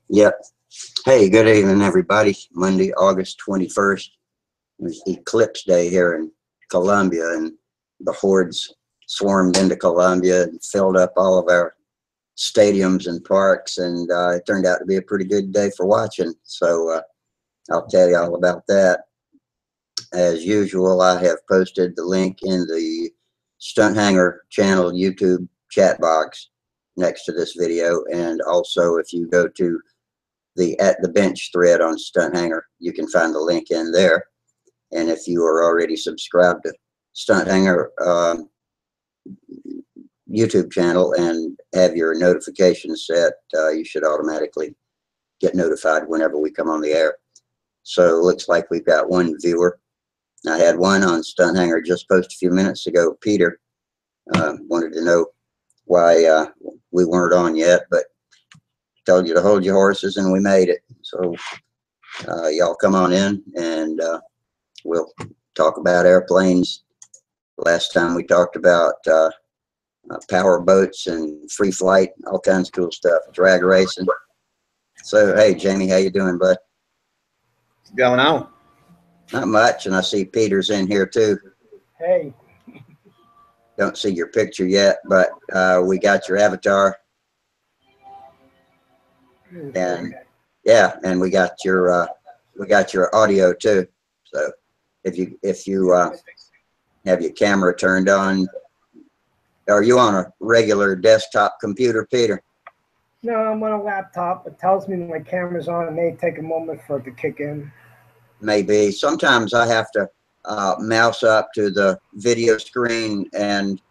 Yep. Hey, good evening, everybody. Monday, August 21st. It was Eclipse Day here in Columbia, and the hordes swarmed into Columbia and filled up all of our stadiums and parks, and it turned out to be a pretty good day for watching. So I'll tell you all about that. As usual, I have posted the link in the Stunt Hanger channel YouTube chat box next to this video, and also if you go to the At the Bench thread on Stunt Hanger, you can find the link in there. And if you are already subscribed to Stunt Hanger YouTube channel and have your notifications set, you should automatically get notified whenever we come on the air. So it looks like we've got one viewer. I had one on Stunt Hanger just posted a few minutes ago. Peter wanted to know why we weren't on yet, but told you to hold your horses, and we made it. So y'all come on in, and we'll talk about airplanes. Last time we talked about power boats and free flight, all kinds of cool stuff, drag racing. So hey, Jamie, how you doing, bud? What's going on? Not much, and I see Peter's in here too. Hey. Don't see your picture yet, but we got your avatar. And yeah, and we got your audio too. So if you have your camera turned on, are you on a regular desktop computer, Peter? No, I'm on a laptop. It tells me my camera's on. It may take a moment for it to kick in. Maybe. Sometimes I have to mouse up to the video screen and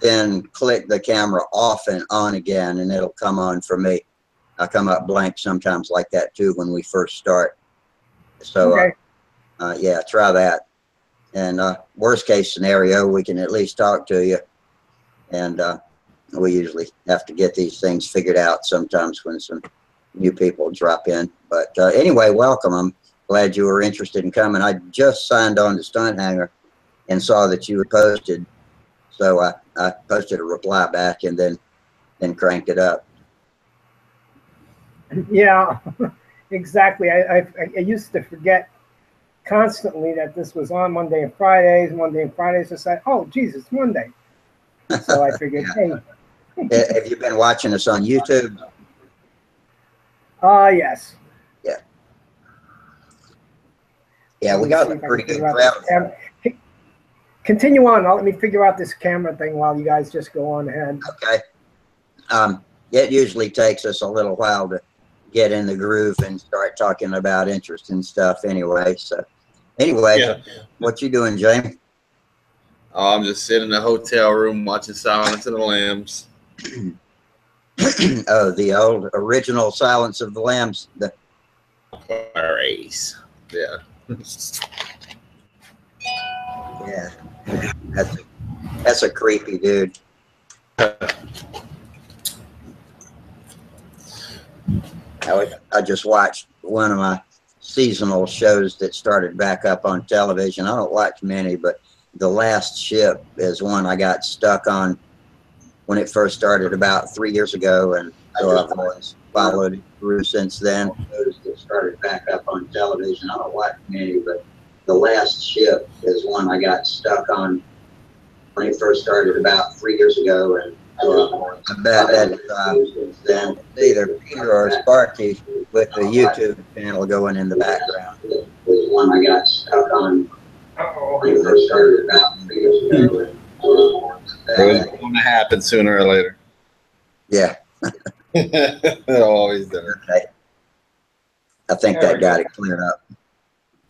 then click the camera off and on again, and it'll come on for me. I come up blank sometimes like that too when we first start. So okay. Yeah, try that. And worst case scenario, we can at least talk to you. And we usually have to get these things figured out sometimes when some new people drop in. But anyway, welcome. I'm glad you were interested in coming. I just signed on to Stunt Hanger and saw that you had posted. So I posted a reply back and then cranked it up. Yeah, exactly. I used to forget constantly that this was on Monday and Fridays. I said, oh, geez, it's Monday. So I figured, Yeah. hey. Have you been watching us on YouTube? Yes. Yeah. Yeah, we got a pretty good crowd. Hey, continue on. Let me figure out this camera thing while you guys just go on ahead. Okay. It usually takes us a little while to get in the groove and start talking about interesting stuff anyway. So anyway, yeah. What you doing, Jamie? Oh, I'm just sitting in a hotel room watching Silence of the Lambs. Oh, the old original Silence of the Lambs. Race. Yeah. Yeah. That's a creepy dude. I just watched one of my seasonal shows that started back up on television. I don't watch many, but The Last Ship is one I got stuck on when it first started about 3 years ago, and so I've always followed it through since then. Shows that started back up on television. I don't watch many, but The Last Ship is one I got stuck on when it first started about 3 years ago, and I bet that then either Peter or Sparky with the YouTube channel going in the background. It was one I got stuck on when it first started about 3 years ago. It was going to happen sooner or later. Yeah. It always does. Okay. I think that got it cleared up.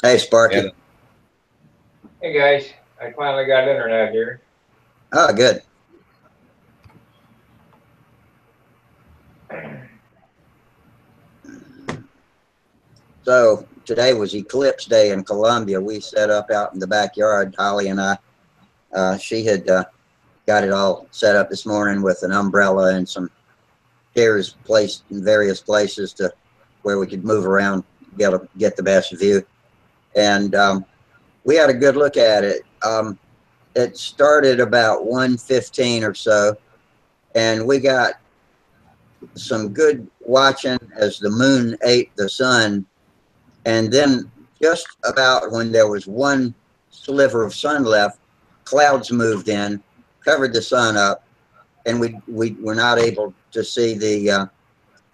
Hey, Sparky. Yeah. Hey, guys. I finally got internet here. Oh, good. So today was Eclipse Day in Columbia. We set up out in the backyard, Holly and I. She had got it all set up this morning with an umbrella and some chairs placed in various places to where we could move around, get the best view. And we had a good look at it. It started about 1:15 or so, and we got some good watching as the moon ate the sun, and then just about when there was one sliver of sun left, clouds moved in, covered the sun up, and we were not able to see the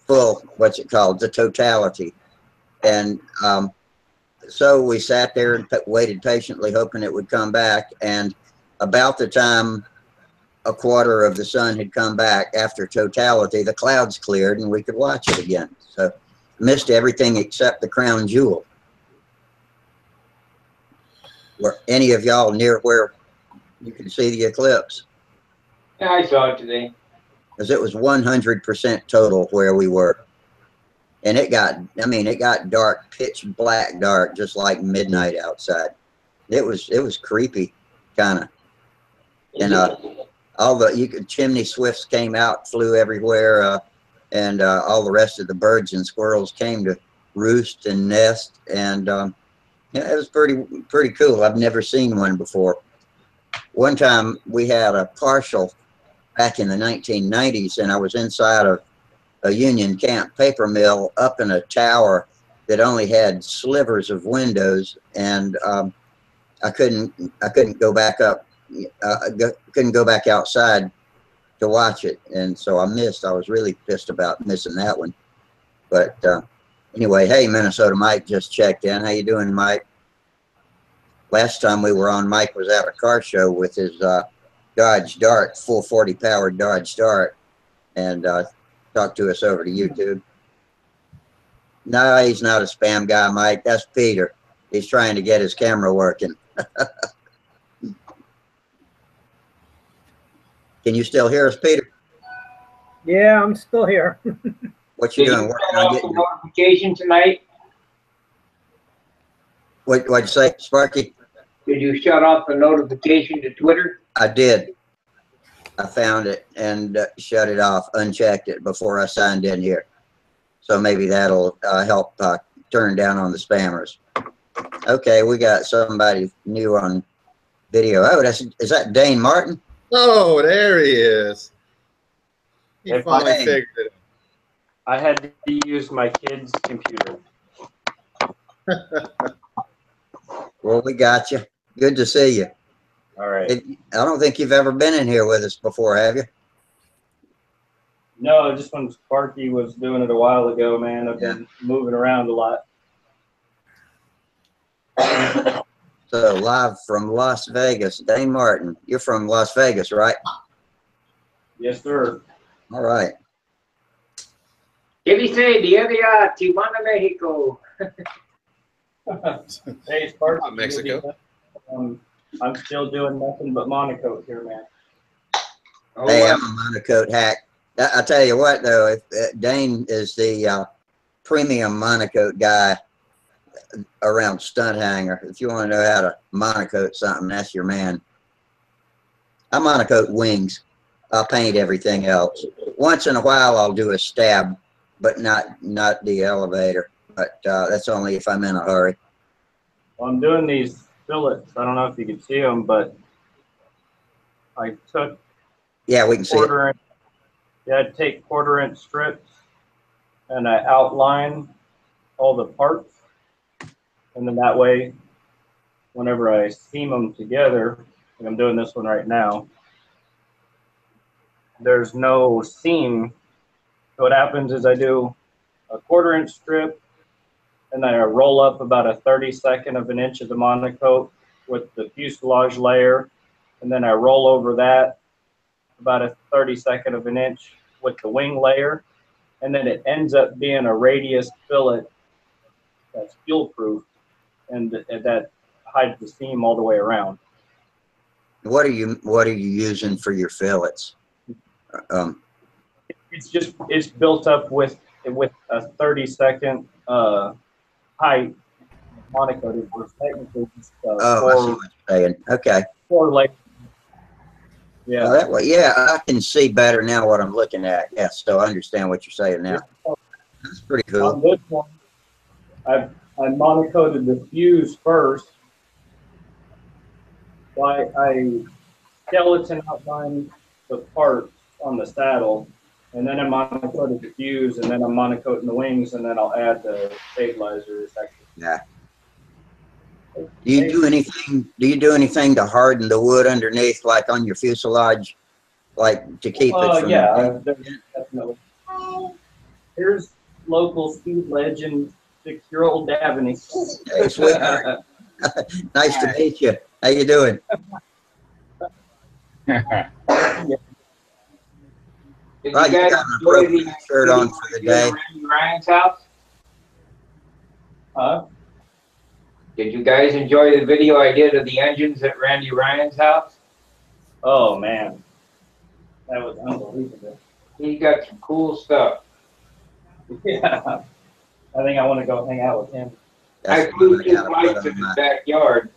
full, what's it called, the totality. And so we sat there and waited patiently, hoping it would come back. And about the time a quarter of the sun had come back after totality, the clouds cleared and we could watch it again. So missed everything except the crown jewel. Were any of y'all near where you can see the eclipse? Yeah, I saw it today. Because it was 100% total where we were. And it got, I mean, it got dark, pitch black dark, just like midnight outside. It was creepy, kind of. And all the chimney swifts came out, flew everywhere, and all the rest of the birds and squirrels came to roost and nest. And yeah, it was pretty cool. I've never seen one before. One time we had a partial back in the 1990s, and I was inside of a Union Camp paper mill up in a tower that only had slivers of windows, and I couldn't go back up, couldn't go back outside to watch it, and so I missed. I was really pissed about missing that one. But anyway, hey, Minnesota Mike just checked in. How you doing, Mike? Last time we were on, Mike was at a car show with his Dodge Dart, full 40 powered Dodge Dart, and talked to us over to YouTube. No, he's not a spam guy, Mike. That's Peter. He's trying to get his camera working. Can you still hear us, Peter? Yeah, I'm still here. What you Did doing? you Working turn on off the getting notification tonight? what'd you say, Sparky? Did you shut off the notification to Twitter? I did. I found it and shut it off, unchecked it before I signed in here. So maybe that'll help turn down on the spammers. Okay, we got somebody new on video. Oh, is that Dane Martin? Oh, there he is. He If finally I- figured it. I had to use my kid's computer. Well, we got you. Good to see you. All right. I don't think you've ever been in here with us before, have you? No, just when Sparky was doing it a while ago, man, I've been moving around a lot. So live from Las Vegas, Dane Martin. You're from Las Vegas, right? Yes, sir. All right. ¿Qué dice Diaria Tijuana, Mexico? Hey, Sparky. Mexico. I'm still doing nothing but Monaco here, man. Oh, Hey, wow. I'm a Monaco hack. I tell you what, though, if Dane is the premium Monaco guy around Stunt Hangar. If you want to know how to Monaco something, that's your man. I Monaco wings. I'll paint everything else. Once in a while, I'll do a stab, but not the elevator. But that's only if I'm in a hurry. Well, I'm doing these fillets. I don't know if you can see them, but I took Yeah, we can see it. quarter-inch. Yeah, I'd take quarter-inch strips, and I outline all the parts, and then that way, whenever I seam them together, like I'm doing this one right now, there's no seam. So what happens is I do a quarter-inch strip, and then I roll up about a 32nd of an inch of the monocoat with the fuselage layer, and then I roll over that about a 32nd of an inch with the wing layer, and then it ends up being a radius fillet that's fuel-proof, and that hides the seam all the way around. What are you using for your fillets? It's built up with a 32nd height monocoated. It's technically just Oh, I see what you're saying. Okay. 4 layers. Yeah. Well, that way, yeah, I can see better now what I'm looking at. Yes, so I understand what you're saying now. That's pretty On cool. this one, I monocoated the fuse first. So I skeleton outlined the parts on the saddle, and then I'm monocoating the fuse, and then I'm monocoating the wings, and then I'll add the stabilizer section. Yeah. Do you do anything? Do you do anything to harden the wood underneath, like on your fuselage, like to keep it from? Yeah, definitely. Here's local speed legend, 6-year-old Dabney. Hey, sweetheart. Nice to meet you. How you doing? Did Right, you you guys got an enjoy appropriate shirt on for the day. Randy Ryan's house? Huh? Did you guys enjoy the video I did of the engines at Randy Ryan's house? Oh man, that was unbelievable. He got some cool stuff. Yeah, I think I want to go hang out with him. I flew his lights in his backyard.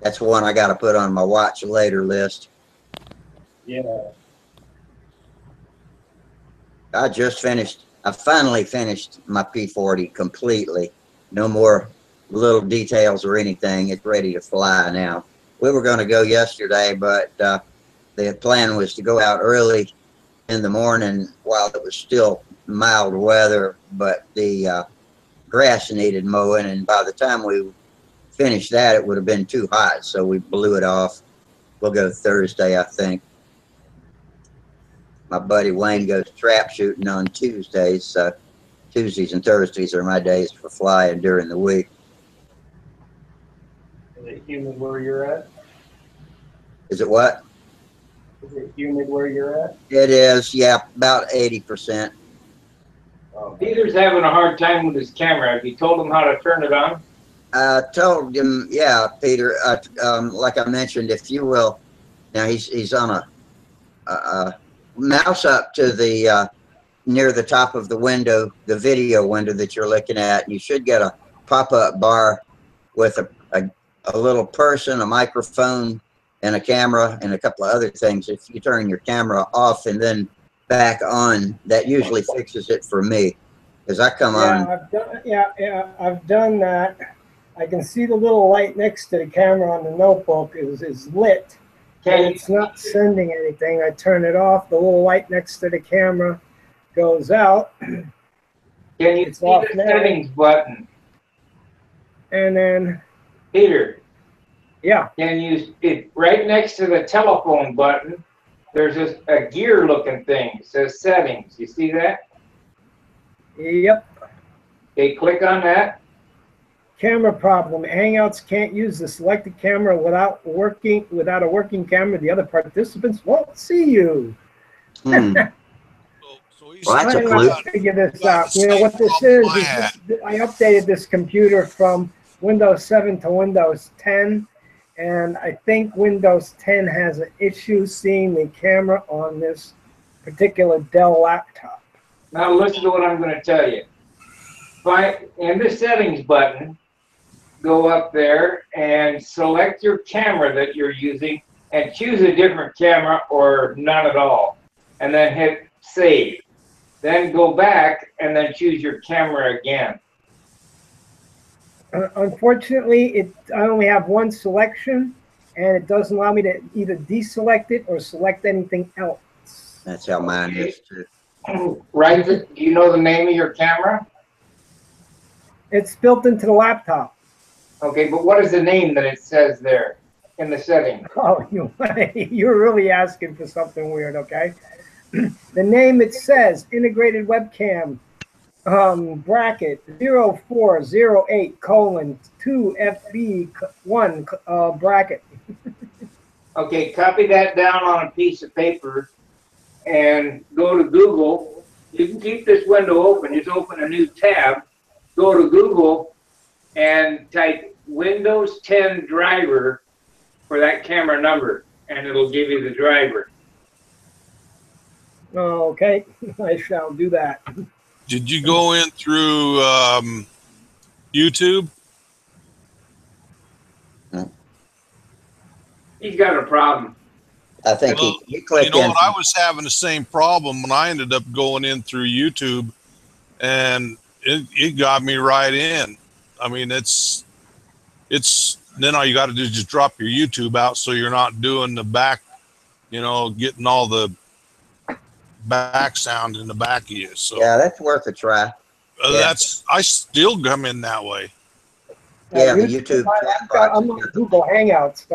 That's one I got to put on my watch later list. Yeah. I finally finished my P40 completely. No more little details or anything. It's ready to fly now. We were going to go yesterday, but the plan was to go out early in the morning while it was still mild weather, but the grass needed mowing, and by the time we finished that, it would have been too hot, so we blew it off. We'll go Thursday, I think. My buddy Wayne goes trap shooting on Tuesdays. Tuesdays and Thursdays are my days for flying during the week. Is it humid where you're at? Is it what? Is it humid where you're at? It is, yeah, about 80%. Oh, Peter's having a hard time with his camera. Have you told him how to turn it on? I told him, yeah, Peter, like I mentioned, if you will, now he's on a mouse up to the near the top of the window, the video window that you're looking at, and you should get a pop-up bar with a little person, a microphone, and a camera, and a couple of other things. If you turn your camera off and then back on, that usually fixes it for me, because I come on. I've done that. I can see the little light next to the camera on the notebook is lit. And it's not sending anything. I turn it off. The little light next to the camera goes out. Can you It's see off the now. settings button? And then, Peter, yeah, can you, right next to the telephone button, there's a gear looking thing. It says settings. You see that? yep. Okay, click on that. Camera problem. Hangouts can't use the selected camera without a working camera. The other participants won't see you. Hmm. So he's Well, that's a I'm clue. trying to figure this out. You know what this is I updated this computer from Windows 7 to Windows 10, and I think Windows 10 has an issue seeing the camera on this particular Dell laptop. Now listen to what I'm going to tell you. In the settings button, go up there and select your camera that you're using and choose a different camera or none at all. And then hit save. Then go back and then choose your camera again. Unfortunately, I only have one selection, and it doesn't allow me to either deselect it or select anything else. That's how mine is too. Right? Do you know the name of your camera? It's built into the laptop. Okay, but what is the name that it says there in the settings? Oh, you're really asking for something weird, okay? The name it says integrated webcam bracket 0408:2FB1 bracket. Okay, copy that down on a piece of paper and go to Google. You can keep this window open. Just open a new tab. Go to Google and type Windows 10 driver for that camera number, and it'll give you the driver. Okay, I shall do that. Did you go in through YouTube? He's got a problem. I think Well, he clicked You know in. what? I was having the same problem when I ended up going in through YouTube, and it got me right in. I mean, it's then all you got to do is just drop your YouTube out, so you're not doing the back, getting all the back sound in the back of you. So Yeah, that's worth a try. Yeah. I still come in that way. Yeah, the YouTube chat box. I'm on Google Hangouts.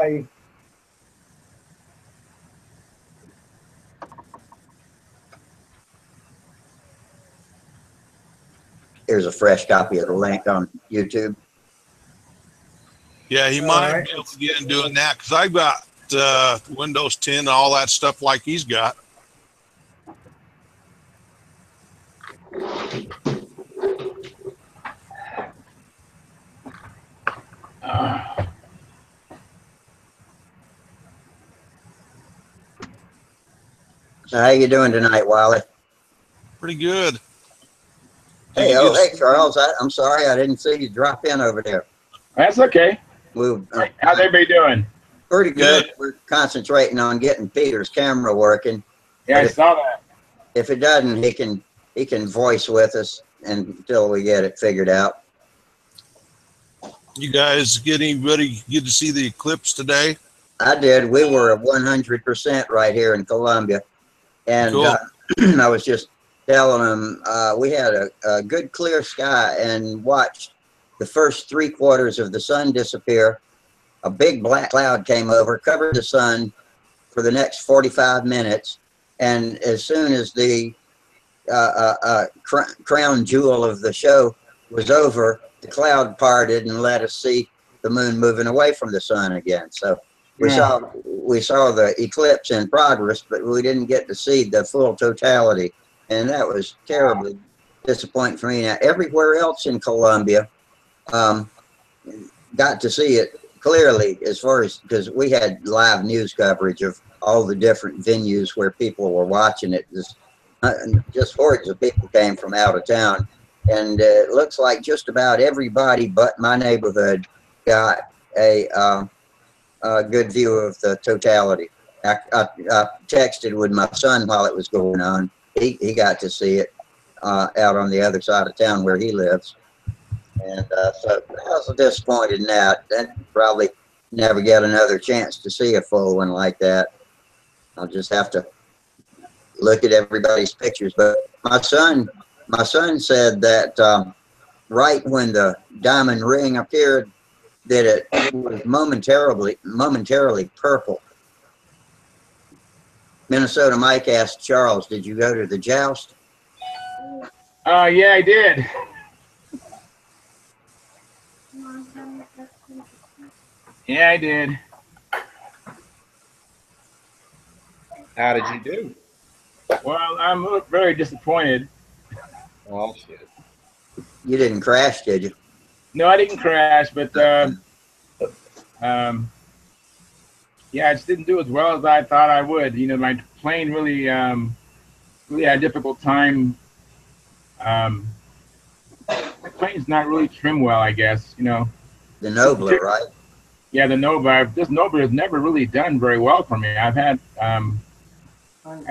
Here's a fresh copy of the link on YouTube. Yeah, he might be able to get in doing that because I've got Windows 10 and all that stuff like he's got. So how you doing tonight, Wally? Pretty good. Hey, hey, Charles. I'm sorry I didn't see you drop in over there. That's okay. How's everybody doing? Pretty good. We're concentrating on getting Peter's camera working. Yeah, I saw that. If it doesn't, he can voice with us until we get it figured out. You guys get to see the eclipse today? I did. We were at 100% right here in Columbia. And cool. I was just telling them we had a good clear sky and watched the first 3/4 of the sun disappear. A big black cloud came over, covered the sun for the next 45 minutes. And as soon as the crown jewel of the show was over, the cloud parted and let us see the moon moving away from the sun again. So we saw the eclipse in progress, but we didn't get to see the full totality, and that was terribly disappointing for me. Now everywhere else in Columbia got to see it clearly, as far as, because we had live news coverage of all the different venues where people were watching it. Just hordes of people came from out of town, and it looks like just about everybody but my neighborhood got a good view of the totality. I texted with my son while it was going on. He got to see it out on the other side of town where he lives. And so I was disappointed in that. I'd probably never get another chance to see a full one like that. I'll just have to look at everybody's pictures. But my son said that right when the diamond ring appeared, that it was momentarily purple. Minnesota Mike asked Charles, "Did you go to the joust?" Yeah, I did. Yeah, I did. How did you do? Well, I'm very disappointed. Oh, shit. You didn't crash, did you? No, I didn't crash, but yeah, I just didn't do as well as I thought I would. You know, my plane really had a difficult time. My plane's not really trimmed well, I guess. You know. The Nobler, right? Yeah, the Nova. This Nova has never really done very well for me. I've had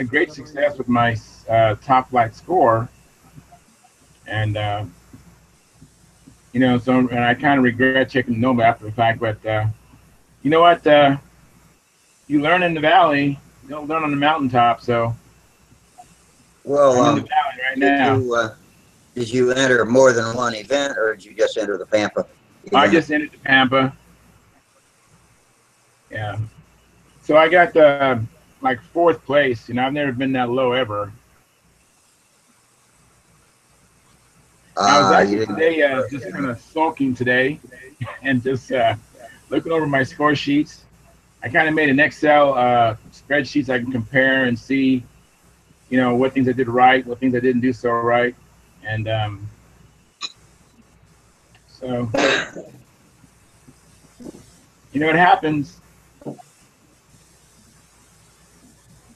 great success with my top flight score, and you know, so, and I kind of regret checking Nova after the fact. But you know what? You learn in the valley, you don't learn on the mountaintop. So, well, I'm in the valley right now. Did you enter more than one event, or did you just enter the Pampa event? I just entered the Pampa. Yeah. So I got like 4th place. You know, I've never been that low ever. I was actually today just kind of sulking today and just looking over my score sheets. I kind of made an Excel spreadsheets I can compare and see, you know, what things I did right, what things I didn't do so right. And so, you know what happens.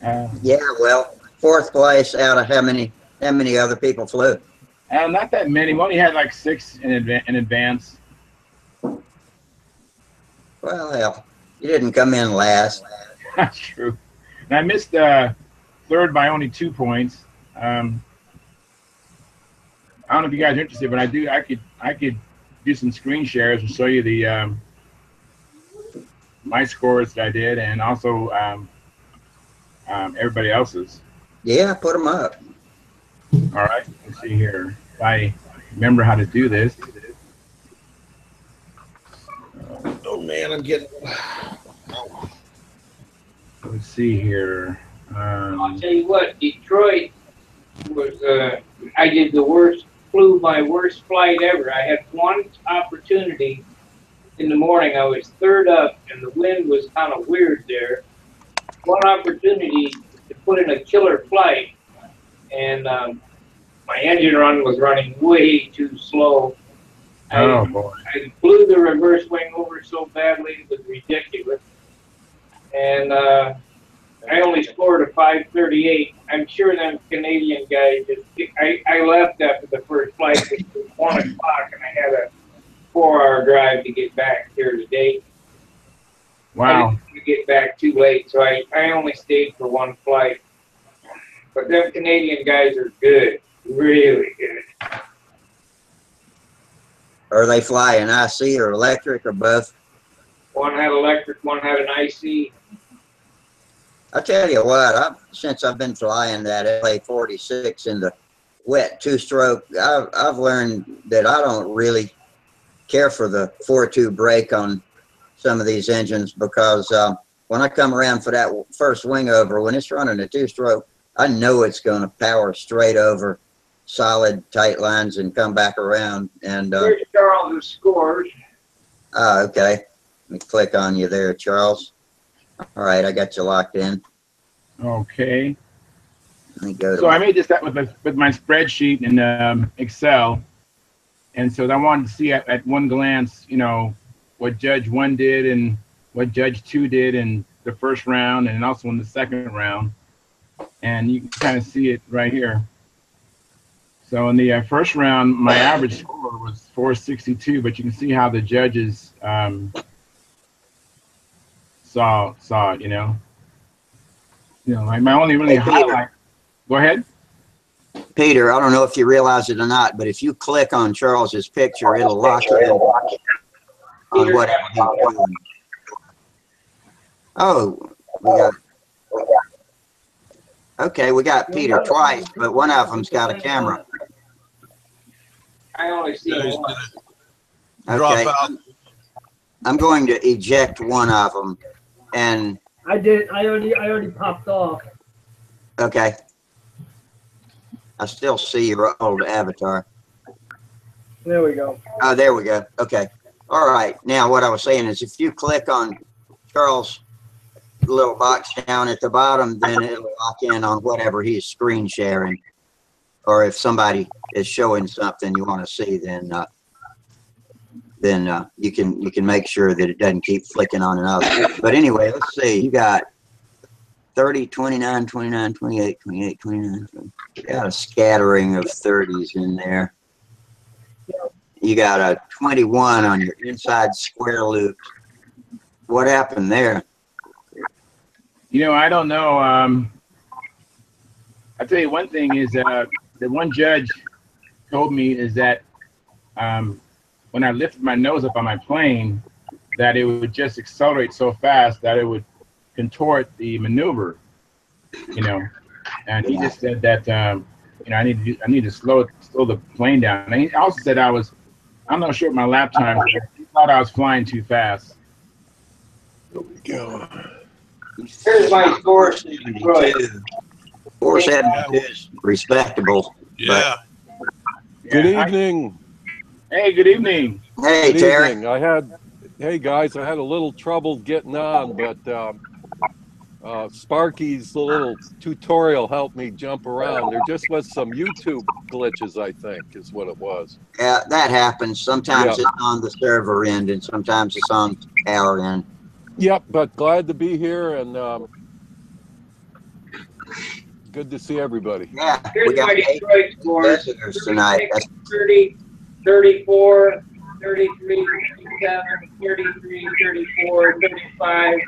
Yeah, well, 4th place out of how many other people flew? Not that many. We only had like 6 in advance. Well, hell, you didn't come in last. That's true. And I missed 3rd by only 2 points. I don't know if you guys are interested, but I could do some screen shares and show you the my scores that I did, and also everybody else's. Yeah, put them up. All right, let's see here. If I remember how to do this. Oh man, I'm getting. Let's see here. I'll tell you what, Detroit was, I flew my worst flight ever. I had one opportunity in the morning. I was third up and the wind was kind of weird there. One opportunity to put in a killer flight, and my engine run was running way too slow. Oh boy. I blew the reverse wing over so badly, it was ridiculous. And I only scored a 538. I'm sure them Canadian guys I left after the first flight. It was 1 o'clock and I had a 4-hour drive to get back here today. Wow. I didn't get back too late, so I only stayed for one flight. But them Canadian guys are good, really good. Are they flying IC or electric or both? One had electric, one had an IC. I tell you what, since I've been flying that LA-46 in the wet two-stroke, I've learned that I don't really care for the 4.2 brake on some of these engines, because when I come around for that first wing over, when it's running a two-stroke, I know it's going to power straight over solid tight lines and come back around. And here's Charles' scores. Okay. Let me click on you there, Charles. All right, I got you locked in. Okay. Let me go to So I made this up with my spreadsheet in Excel, and so I wanted to see at one glance, you know, what Judge 1 did and what Judge 2 did in the first round and also in the second round, and you can kind of see it right here. So in the first round, my average score was 462, but you can see how the judges saw it, you know. You know, my only really highlight. Go ahead. Peter, I don't know if you realize it or not, but if you click on Charles's picture, it'll lock you in on whatever he's doing. Oh, we got Peter twice, but one of them's got a camera. I only see one. Okay, I'm going to eject one of them, and I did. I already popped off. okay. I still see your old avatar. There we go. Oh, there we go. Okay. All right. Now, what I was saying is, if you click on Charles' little box down at the bottom, then it'll lock in on whatever he's screen sharing. Or if somebody is showing something you want to see, then you can make sure that it doesn't keep flicking on and off. But anyway, let's see. You got 30, 29, 29, 28, 28, 29. You got a scattering of 30s in there. You got a 21 on your inside square loop. What happened there? You know, I don't know. I'll tell you one thing is the one judge told me is that when I lifted my nose up on my plane, that it would just accelerate so fast that it would contort the maneuver, you know. And he just said that you know, I need to slow the plane down. And he also said I'm not sure what my lap time was. He thought I was flying too fast. Here's my score. 472 is respectable. Yeah. Good evening. Hey, good evening. Hey, Good Terry. evening. Hey guys, I had a little trouble getting on, but Sparky's little tutorial helped me jump around. There just was some YouTube glitches, I think, is what it was. Yeah, that happens. Sometimes it's on the server end, and sometimes it's on our end. Yep, but glad to be here, and good to see everybody. Yeah, Here's we got my 8 Detroit scores. visitors tonight. 30, 34, 33, 37, 33, 34, 35,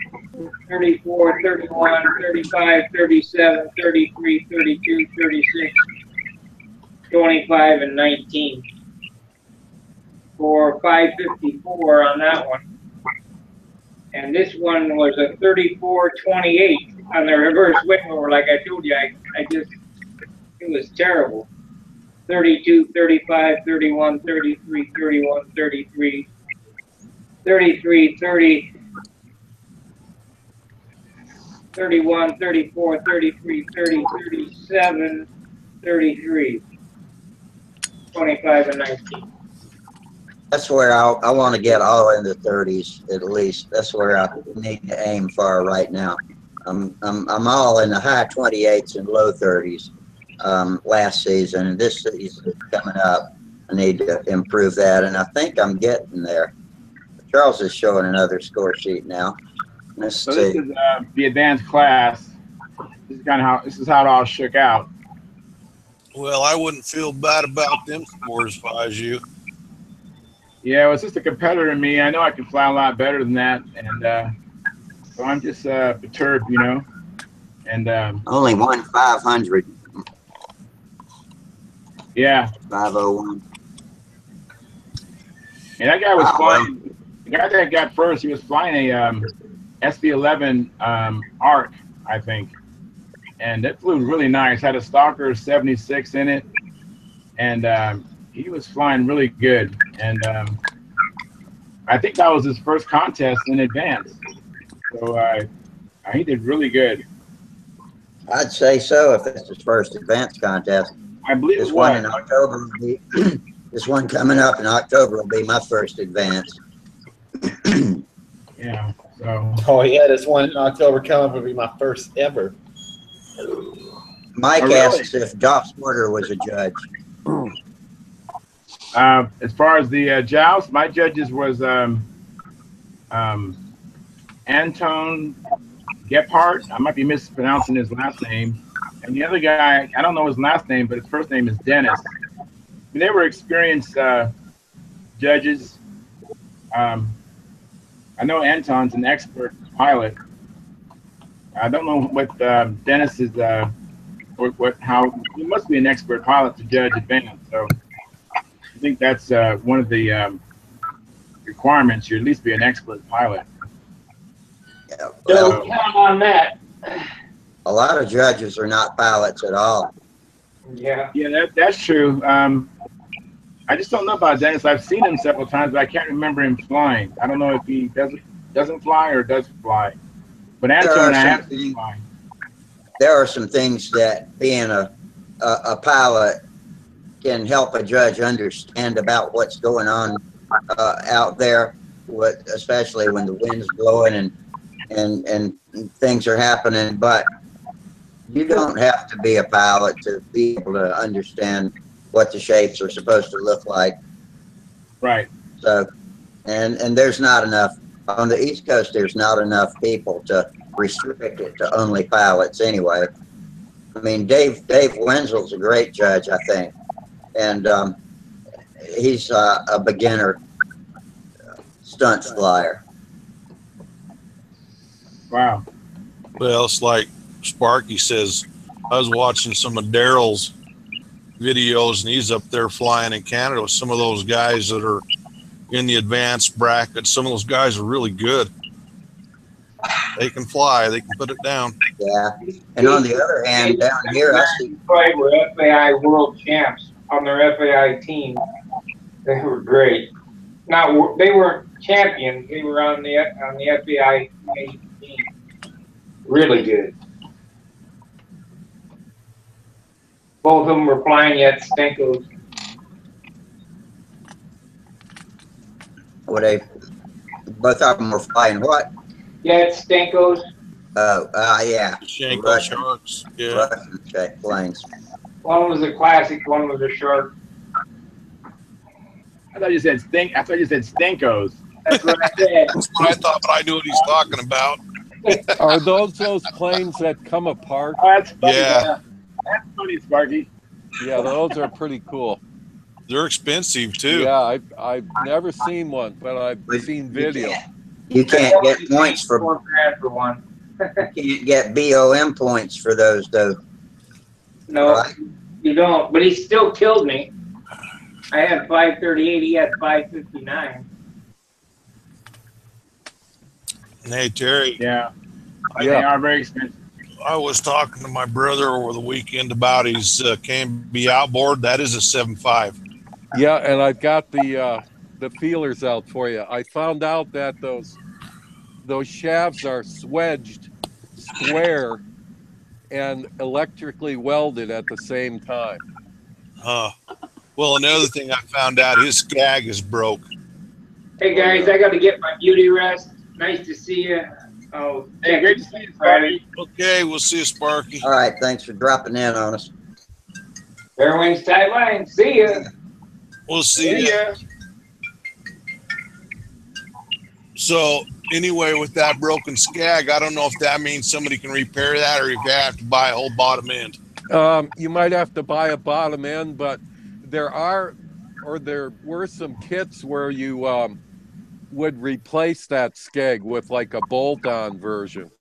34, 31, 35, 37, 33, 32, 36, 25, and 19. For 554 on that one. And this one was a 34-28 on the reverse wing over. Like I told you, it was terrible. 32, 35, 31, 33, 31, 33, 33, 30, 31, 34, 33, 30, 37, 33, 25, and 19. That's where I want to get all in the 30s at least. That's where I need to aim for right now. I'm all in the high 28s and low 30s last season, and this season coming up, I need to improve that, and I think I'm getting there. Charles is showing another score sheet now. Let's So see. this is the advanced class. This is kind of how it all shook out. Well, I wouldn't feel bad about them scores if I was you. Yeah, well, it's just a competitor in me. I know I can fly a lot better than that, and so I'm just perturbed, you know. And Only won 500. yeah, 501. and that guy was Oh, flying. The guy that got first, he was flying a SB11 ARC, I think, and that flew really nice. Had a Stalker 76 in it, and he was flying really good. And I think that was his first contest in advance, so he did really good. I'd say so if it's his first advance contest. I believe This it one was. in October will be, this one coming up in October will be my first advance. Yeah. So Oh yeah, this one in October coming will be my first ever. Mike Oh, really? asks if Doc Porter was a judge. as far as the joust, my judges was Anton Gephardt. I might be mispronouncing his last name. And the other guy, I don't know his last name, but his first name is Dennis. They were experienced judges. I know Anton's an expert pilot. I don't know what Dennis is. How he must be an expert pilot to judge advance. So I think that's one of the requirements. You at least be an expert pilot. Yeah, Don't count on that. a lot of judges are not pilots at all. Yeah. Yeah, that's true. I just don't know about Dennis. I've seen him several times, but I can't remember him flying. I don't know if he doesn't fly or does fly. But Anton, I have seen him fly. There are some things that being a pilot can help a judge understand about what's going on out there, especially when the wind's blowing and things are happening. But you don't have to be a pilot to be able to understand what the shapes are supposed to look like. Right. So, and there's not enough on the East Coast. There's not enough people to restrict it to only pilots anyway. I mean, Dave Wenzel's a great judge, I think, and he's a beginner stunt flyer. Wow. Well, it's like Sparky says, I was watching some of Daryl's videos, and he's up there flying in Canada with some of those guys that are in the advanced bracket. Some of those guys are really good. They can fly. They can put it down. Yeah. And on the other hand, down here, I see. Were FAI world champs on their FAI team. They were great. Now they weren't champions. They were on the FAI team. Really good. Both of them were flying at Stenko's. Both of them were flying what? Yeah, it's Stenko's. Yeah. Shanko Russian. Sharks. Yeah. Russian planes. One was a classic, one was a shark. I thought you said Stinkos. That's what I said. That's what I thought, but I knew what he's talking about. Are those planes that come apart? Oh, that's funny. Yeah. That's funny, Sparky. Yeah, those are pretty cool. They're expensive too. Yeah, I've never seen one, but I've seen video. You can't get points for $4,000 for one. you can't get BOM points for those though. No, Right. you don't. But he still killed me. I had 538. He had 559. And hey, Terry, Yeah. Yeah. They are very expensive. I was talking to my brother over the weekend about his Canby outboard. That is a 7.5. Yeah, and I've got the feelers out for you. I found out that those shafts are swedged square and electrically welded at the same time. Well, another thing I found out, his skag is broke. Hey guys, I got to get my beauty rest. Nice to see you. Oh, Hey, great to see you, Friday. Okay, we'll see you, Sparky. All right, thanks for dropping in on us. Fair winds, tight lines. See ya. We'll see you. So anyway, with that broken skag, I don't know if that means somebody can repair that or if you have to buy a whole bottom end. You might have to buy a bottom end, but there were some kits where you would replace that skeg with like a bolt-on version,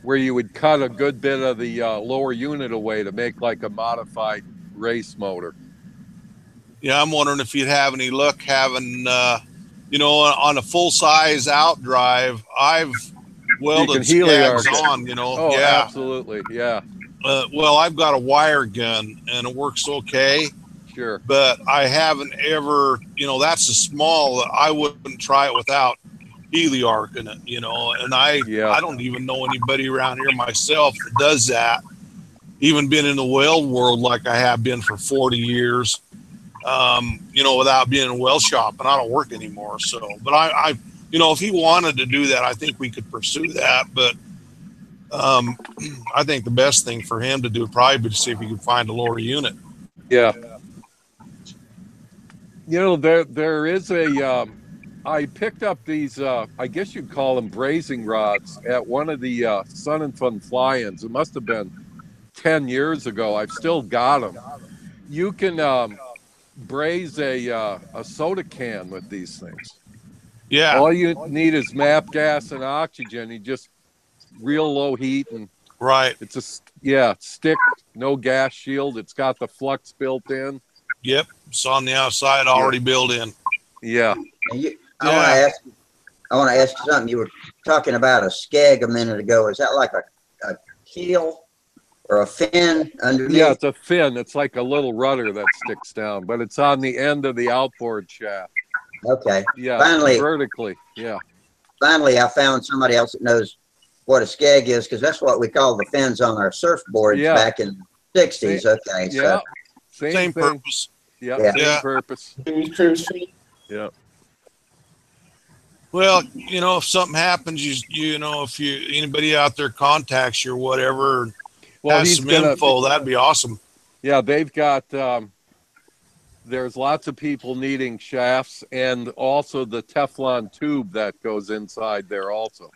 where you would cut a good bit of the lower unit away to make like a modified race motor. Yeah, I'm wondering if you'd have any luck having, on a full-size outdrive, I've welded skags on, Oh, yeah. Absolutely, yeah. Well, I've got a wire gun, and it works okay. Sure. But I haven't ever, that's a small, I wouldn't try it without heliarc in it, and I don't even know anybody around here myself that does that. Even been in the weld world like I have been for 40 years, without being in a weld shop, and I don't work anymore. So, but I if he wanted to do that, I think we could pursue that. But I think the best thing for him to do would probably be to see if he could find a lower unit. Yeah. There is I picked up these, I guess you'd call them brazing rods at one of the Sun and Fun fly-ins. It must have been 10 years ago. I've still got them. You can braze a soda can with these things. Yeah. All you need is MAP gas and oxygen. You just real low heat and it's stick, no gas shield. It's got the flux built in. Yep, it's on the outside already built in. Yeah. I want to ask you something. You were talking about a skeg a minute ago. Is that like a keel or a fin underneath? Yeah, it's a fin. It's like a little rudder that sticks down, but it's on the end of the outboard shaft. Okay. Yeah. Finally, vertically. Yeah. Finally, I found somebody else that knows what a skeg is, because that's what we call the fins on our surfboards back in the 60s. Okay. Yeah. So same purpose. Yeah. Same purpose. Yeah. Well, if something happens, if anybody out there contacts you or whatever, has some info, that'd be awesome. Yeah, they've got. There's lots of people needing shafts and also the Teflon tube that goes inside there also.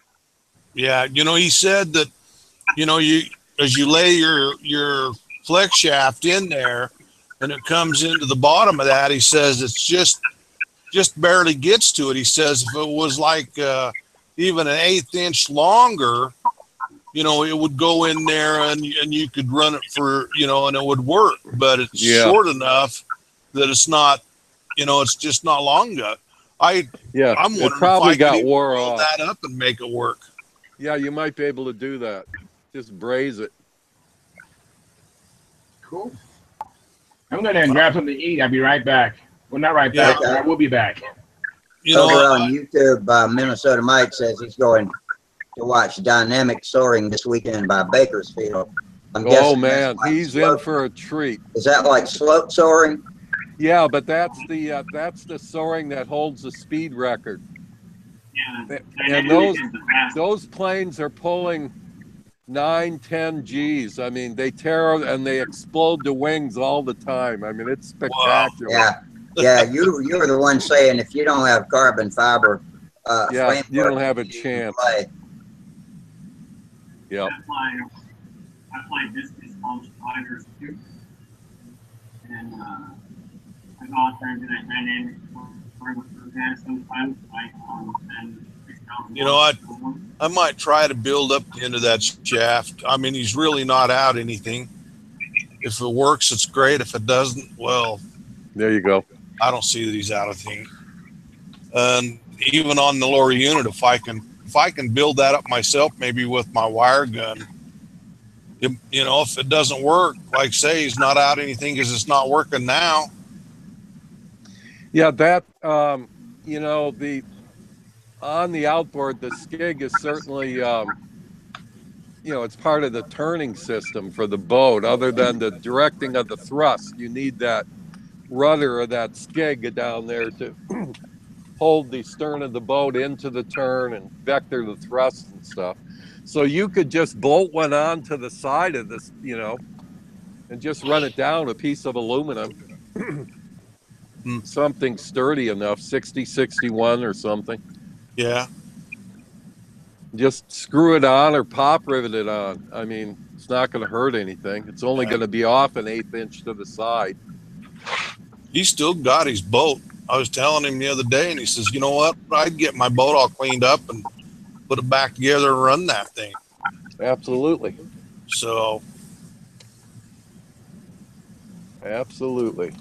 Yeah, he said that, as you lay your flex shaft in there and it comes into the bottom of that, he says it's just barely gets to it. He says if it was like even an 1/8 inch longer, it would go in there and you could run it for, and it would work, but it's short enough that it's not, it's just not long enough. I'm wondering it probably if I got wore roll off. that up and make it work. Yeah, you might be able to do that. Just braze it. Cool. I'm going to grab something to eat. I'll be right back. Well, not right back. I will be back. Over on YouTube, Minnesota Mike says he's going to watch Dynamic Soaring this weekend by Bakersfield. Oh man, he's in for a treat. Is that like slope soaring? Yeah, but that's the soaring that holds the speed record. Yeah, and those planes are pulling 9-10 Gs. I mean, they tear and they explode the wings all the time. I mean, it's spectacular. Wow. Yeah. You were the one saying if you don't have carbon fiber, you don't have a chance. Yeah. I fly business launch gliders too, and I go out there and do that dynamic with guys sometimes. I might try to build up the end of that shaft. I mean, he's really not out anything. If it works, it's great. If it doesn't, well, there you go. I don't see that he's out of thing. And even on the lower unit, if I can build that up myself, maybe with my wire gun, You know, if it doesn't work, like say he's not out anything because it's not working now. Yeah, that you know, the on the outboard, the skig is certainly you know, it's part of the turning system for the boat. Other than the directing of the thrust, you need that rudder or that skig down there to hold the stern of the boat into the turn and vector the thrust and stuff. So you could just bolt one on to the side of this, you know, and just run it down a piece of aluminum. Something sturdy enough, 6061 or something. Yeah. Just screw it on or pop rivet it on. I mean, it's not going to hurt anything. It's only going to be off an 1/8 inch to the side. He still got his boat. I was telling him the other day, and he says, you know what? I'd get my boat all cleaned up and put it back together and run that thing. Absolutely. So. Absolutely.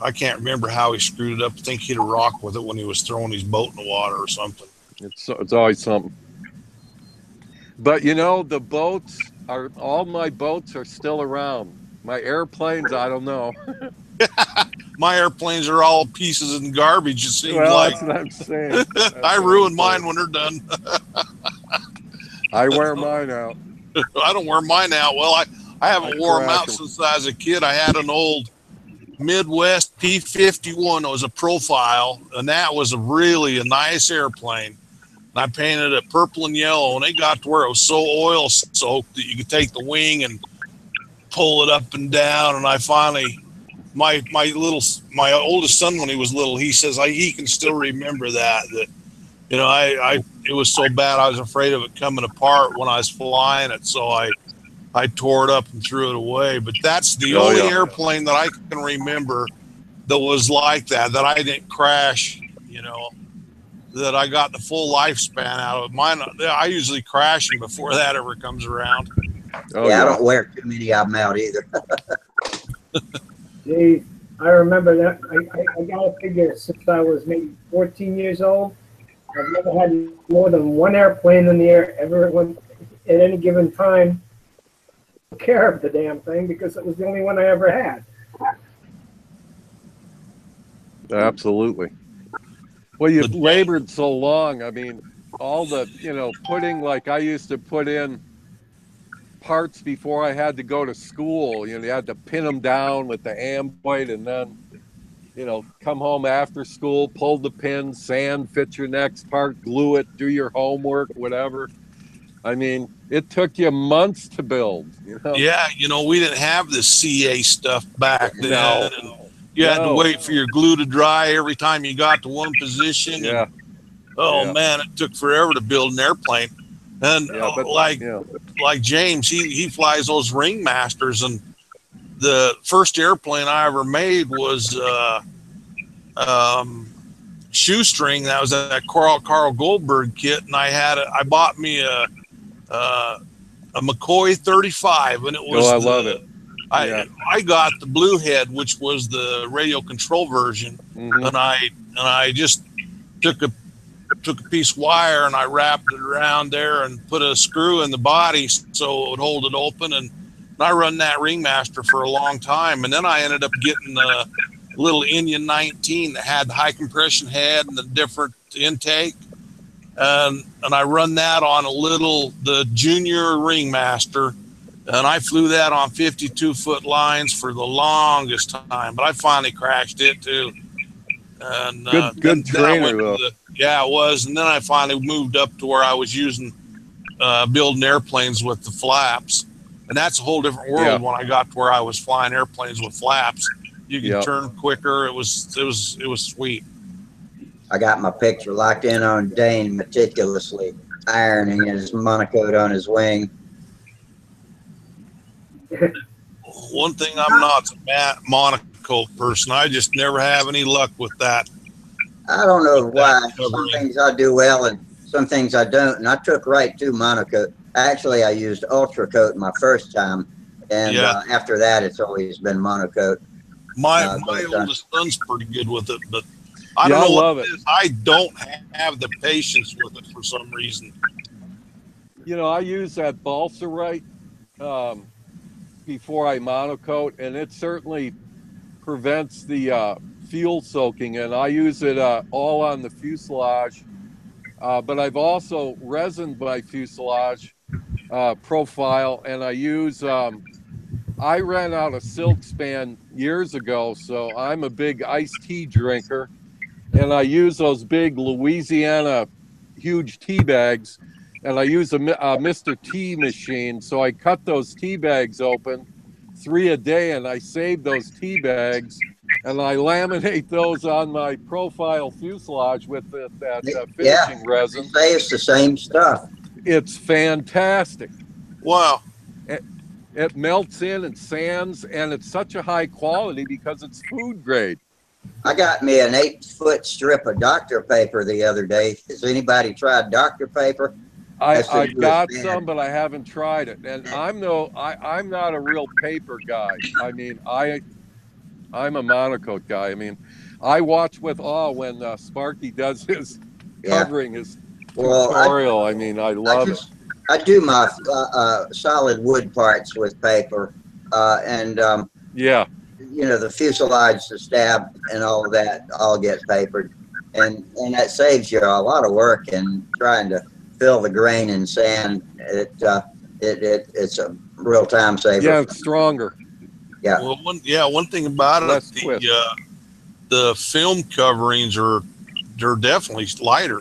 I can't remember how he screwed it up. I think he hit a rock with it when he was throwing his boat in the water or something. It's always something. But you know, the boats are, all my boats are still around. My airplanes, I don't know. My airplanes are all pieces and garbage, it seems like. That's what I'm saying. I ruin mine when they're done. I wear mine out. I don't wear mine out. Well, I haven't worn them out since I was a kid. I had an old Midwest P-51. It was a profile, and that was really a nice airplane. And I painted it purple and yellow, and it got to where it was so oil soaked that you could take the wing and pull it up and down. And I finally, my oldest son, when he was little, he says he can still remember that you know, it was so bad I was afraid of it coming apart when I was flying it, so I tore it up and threw it away. But that's the only airplane that I can remember that was like that I didn't crash, you know, that I got the full lifespan out of. Mine, I usually crash them before that ever comes around. I don't wear too many of them out either. Gee, I remember that. I got to figure since I was maybe 14 years old, I've never had more than one airplane in the air ever at any given time. Care of the damn thing because it was the only one I ever had. Absolutely. Well, you've labored so long. I mean, all the, you know, putting, like I used to put in parts before I had to go to school. You know, you had to pin them down with the amboid and then, you know, come home after school, pull the pin, sand, fit your next part, glue it, do your homework, whatever. I mean, it took you months to build, you know? Yeah, you know, we didn't have this CA stuff back then. No. And you had to wait for your glue to dry every time you got to one position. Yeah. And, man, it took forever to build an airplane. And like James, he flies those Ringmasters, and the first airplane I ever made was shoestring. That was that Carl Goldberg kit, and I bought me a McCoy 35, and it was. I love it. I got the Blue Head, which was the radio control version, and I just took a piece of wire and I wrapped it around there and put a screw in the body so it would hold it open, and I run that Ringmaster for a long time, and then I ended up getting a little Indian 19 that had the high compression head and the different intake. And I run that on the junior Ringmaster, and I flew that on 52-foot lines for the longest time, but I finally crashed it too. And good trainer though. Yeah, it was. And then I finally moved up to where I was using building airplanes with the flaps, and that's a whole different world. When I got to where I was flying airplanes with flaps, you could turn quicker. It was sweet. I got my picture locked in on Dane meticulously ironing his monocoat on his wing. One thing I'm not a monocoat person. I just never have any luck with that. I don't know why. Some things I do well and some things I don't. And I took right to monocoat. Actually, I used ultra coat my first time, and after that, it's always been monocoat. My oldest son's pretty good with it, but I don't know what it is. I don't have the patience with it for some reason. You know, I use that balsa right before I monocoat, and it certainly prevents the fuel soaking. And I use it all on the fuselage, but I've also resined my fuselage profile, and I use. I ran out of silk span years ago, so I'm a big iced tea drinker, and I use those big Louisiana huge tea bags, and I use a Mr. T machine. So I cut those tea bags open, 3 a day, and I save those tea bags, and I laminate those on my profile fuselage with that finishing resin. It's the same stuff. It's fantastic. Wow. It melts in and sands, and it's such a high quality because it's food grade. I got me an 8-foot strip of Dr. paper the other day. Has anybody tried Dr. paper? I got some, but I haven't tried it. And I'm not a real paper guy. I mean, I'm a monocoat guy. I mean, I watch with awe when Sparky does his covering his tutorial. I mean, I love it. I do my solid wood parts with paper, and yeah, you know, the fuselage, the stab, and all of that all gets papered, and that saves you a lot of work in trying to fill the grain in sand. It's a real time saver. Yeah, it's stronger. Yeah. Well, one thing about it, the film coverings they're definitely lighter.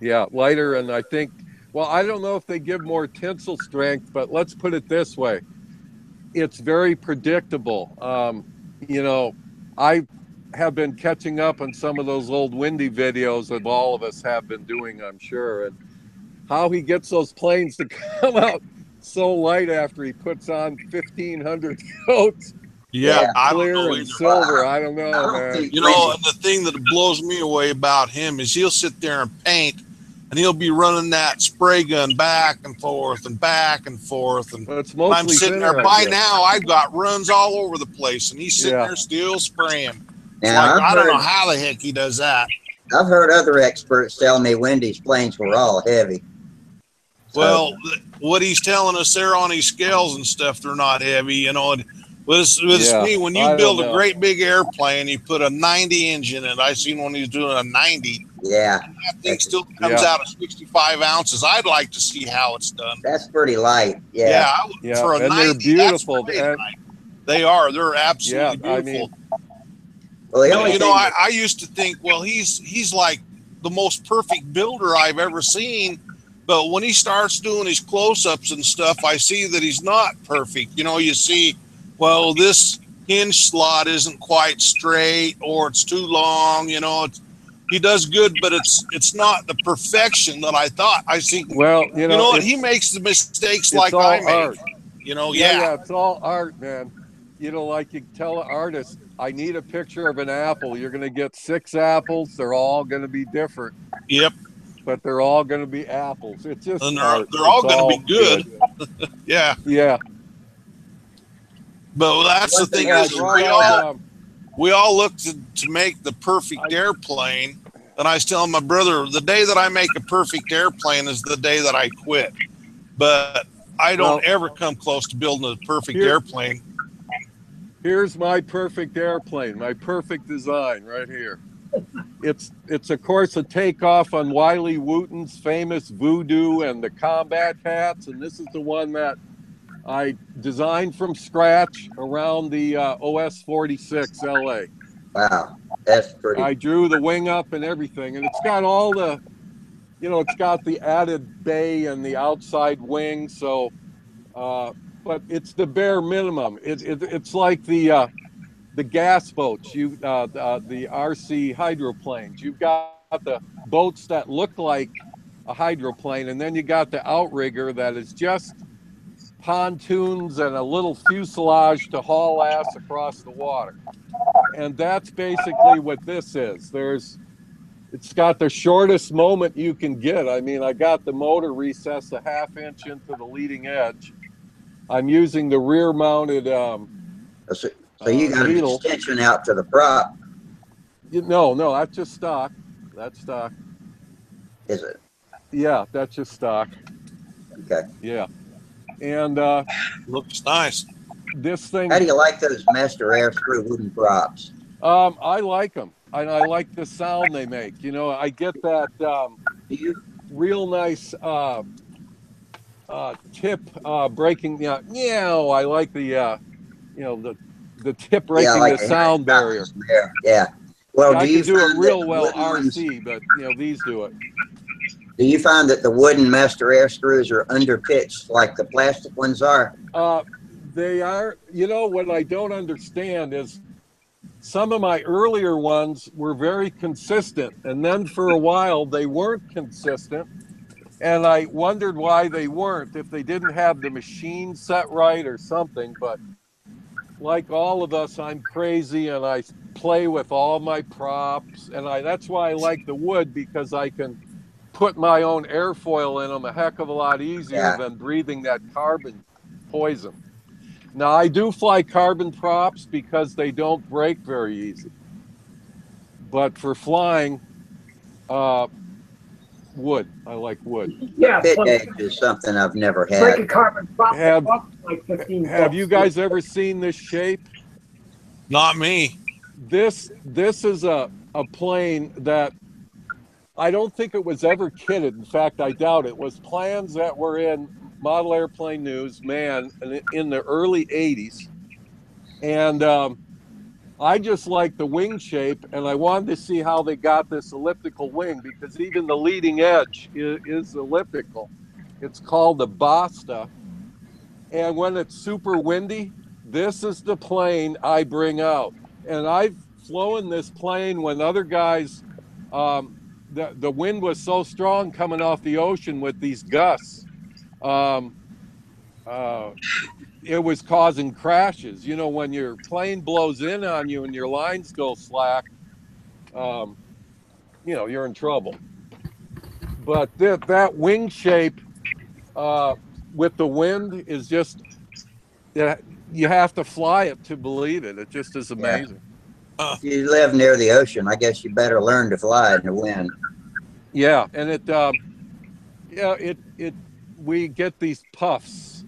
Yeah, lighter, and I think. Well, I don't know if they give more tensile strength, but let's put it this way. It's very predictable. You know, I have been catching up on some of those old Windy videos that all of us have been doing, I'm sure, and how he gets those planes to come out so light after he puts on 1,500 coats. Yeah, I don't clear know and silver. I don't know, man. You know, and the thing that blows me away about him is he'll sit there and paint, and he'll be running that spray gun back and forth and back and forth. And I'm sitting there. By now, I've got runs all over the place, and he's sitting there still spraying. Now, I don't know how the heck he does that. I've heard other experts tell me Wendy's planes were all heavy. Well, what he's telling us there on his scales and stuff, they're not heavy, you know. And with me, when you build a great big airplane, you put a 90 engine in it. I seen when he's doing a 90. Yeah. And that thing still comes out of 65 ounces. I'd like to see how it's done. That's pretty light. Yeah. For a and 90, they're beautiful. They are. They're absolutely beautiful. Well, you know, I used to think, well, he's like the most perfect builder I've ever seen. But when he starts doing his close-ups and stuff, I see that he's not perfect. You know, you see, well, this hinge slot isn't quite straight, or it's too long. You know, he does good, but it's not the perfection that I thought. I see. Well, you know what? He makes the mistakes like I make. You know, yeah, it's all art, man. You know, like you tell an artist, I need a picture of an apple. You're going to get 6 apples. They're all going to be different. Yep. But they're all going to be apples. It's just and art. They're all going to be good. Yeah. Yeah. But that's the thing is we all look to make the perfect airplane. And I was telling my brother, the day that I make a perfect airplane is the day that I quit. But I don't ever come close to building a perfect airplane. Here's my perfect airplane, my perfect design right here. It's of course a takeoff on Wiley Wooten's famous Voodoo and the combat hats, and this is the one that I designed from scratch around the OS 46 LA. Wow, that's pretty. I drew the wing up and everything, and it's got all the, you know, it's got the added bay and the outside wing. So, but it's the bare minimum. It's like the gas boats, the RC hydroplanes. You've got the boats that look like a hydroplane, and then you got the outrigger that is just pontoons and a little fuselage to haul ass across the water. And that's basically what this is. It's got the shortest moment you can get. I mean, I got the motor recessed a 1/2 inch into the leading edge. I'm using the rear mounted so you got an extension out to the prop. No, that's just stock. That's stock. Is it? Yeah, that's just stock. Okay. Yeah. And Looks nice. this thing, How do you like those master air screw wooden props? I like them. And I like the sound they make. You know, I get that Do you? real nice tip breaking. Yeah, I like the the tip Yeah, breaking like the sound barrier. there. Yeah. Well, Yeah, I do you can do it find real that the well wooden ones, RC, but these do it. do you find that the wooden master air screws are underpitched like the plastic ones are? They are. You know what I don't understand is some of my earlier ones were very consistent, and then for a while they weren't consistent, and I wondered why they weren't. If they didn't have the machine set right or something, but like all of us, I'm crazy and I play with all my props, and that's why I like the wood, because I can put my own airfoil in them a heck of a lot easier Yeah. than breathing that carbon poison. Now I do fly carbon props because they don't break very easy, but for flying, wood. I like wood. Yeah, Pit plus gauge is something I've never break a had. carbon prop that Have costs like 15 Have bucks. you guys ever seen this shape? Not me. This is a plane that I don't think it was ever kitted. In fact, I doubt it. Was plans that were in Model Airplane News, man, in the early 80s. And I just like the wing shape, and I wanted to see how they got this elliptical wing, because even the leading edge is elliptical. It's called the Basta. And when it's super windy, this is the plane I bring out. And I've flown this plane when other guys, the wind was so strong coming off the ocean with these gusts. Um, uh, it was causing crashes. You know, when your plane blows in on you and your lines go slack, you're in trouble. But that wing shape with the wind is just, you have to fly it to believe it. It just is Yeah. amazing. If you live near the ocean, I guess you better learn to fly in the wind. Yeah, and we get these puffs.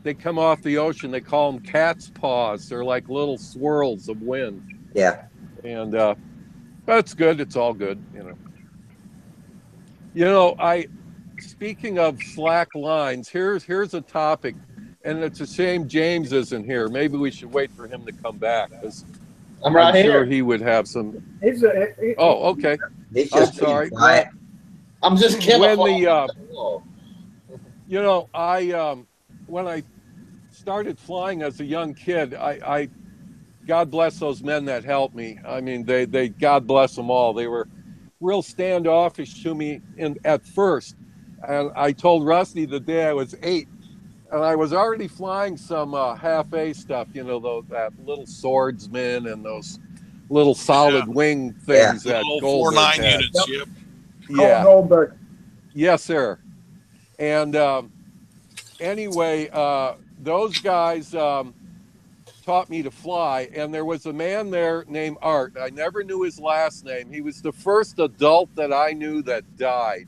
They come off the ocean. They call them cat's paws. They're like little swirls of wind. Yeah. And that's good. It's all good, Speaking of slack lines, here's a topic, and it's a shame James isn't here. Maybe we should wait for him to come back, because I'm right I'm here. sure he would have some. Oh, okay. He's I'm just being sorry. quiet. I'm just When camouflaging. when I started flying as a young kid, I God bless those men that helped me. I mean, they God bless them all. They were real standoffish to me at first. And I told Rusty the day I was 8, and I was already flying some half A stuff, that little swordsman and those little solid wing things that Goldberg 4.9 had. units. Yep. Yeah. Goldberg. Yes, sir. And anyway, those guys taught me to fly, and there was a man there named Art. I never knew his last name. He was the first adult that I knew that died.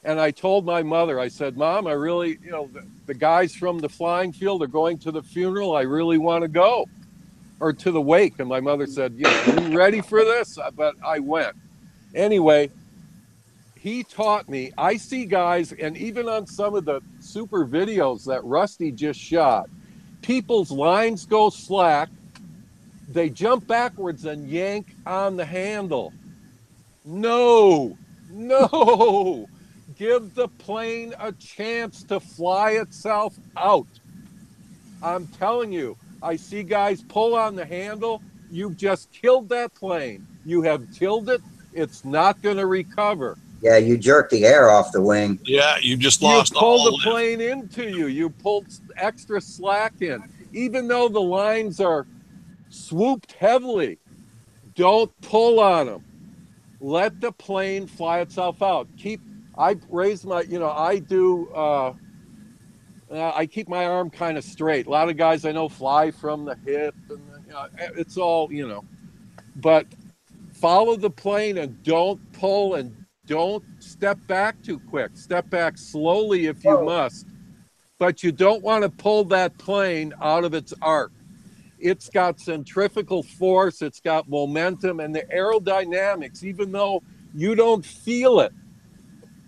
And I told my mother, I said, Mom, I really, the guys from the flying field are going to the funeral. I really want to go, or to the wake. And my mother said, you ready for this? But I went. Anyway, he taught me. I see guys, and even on some of the super videos that Rusty just shot, people's lines go slack. They jump backwards and yank on the handle. No. Give the plane a chance to fly itself out. I'm telling you, I see guys pull on the handle. You've just killed that plane. You have killed it. It's not going to recover. Yeah, you jerk the air off the wing. Yeah, you just lost You pulled all the plane into you. You pulled extra slack in. Even though the lines are swooped heavily, don't pull on them. Let the plane fly itself out. I raise my, I keep my arm kind of straight. A lot of guys I know fly from the hip, and it's all, but follow the plane and don't pull, and don't step back too quick. Step back slowly if you must, but you don't want to pull that plane out of its arc. It's got centrifugal force, it's got momentum, and the aerodynamics, even though you don't feel it,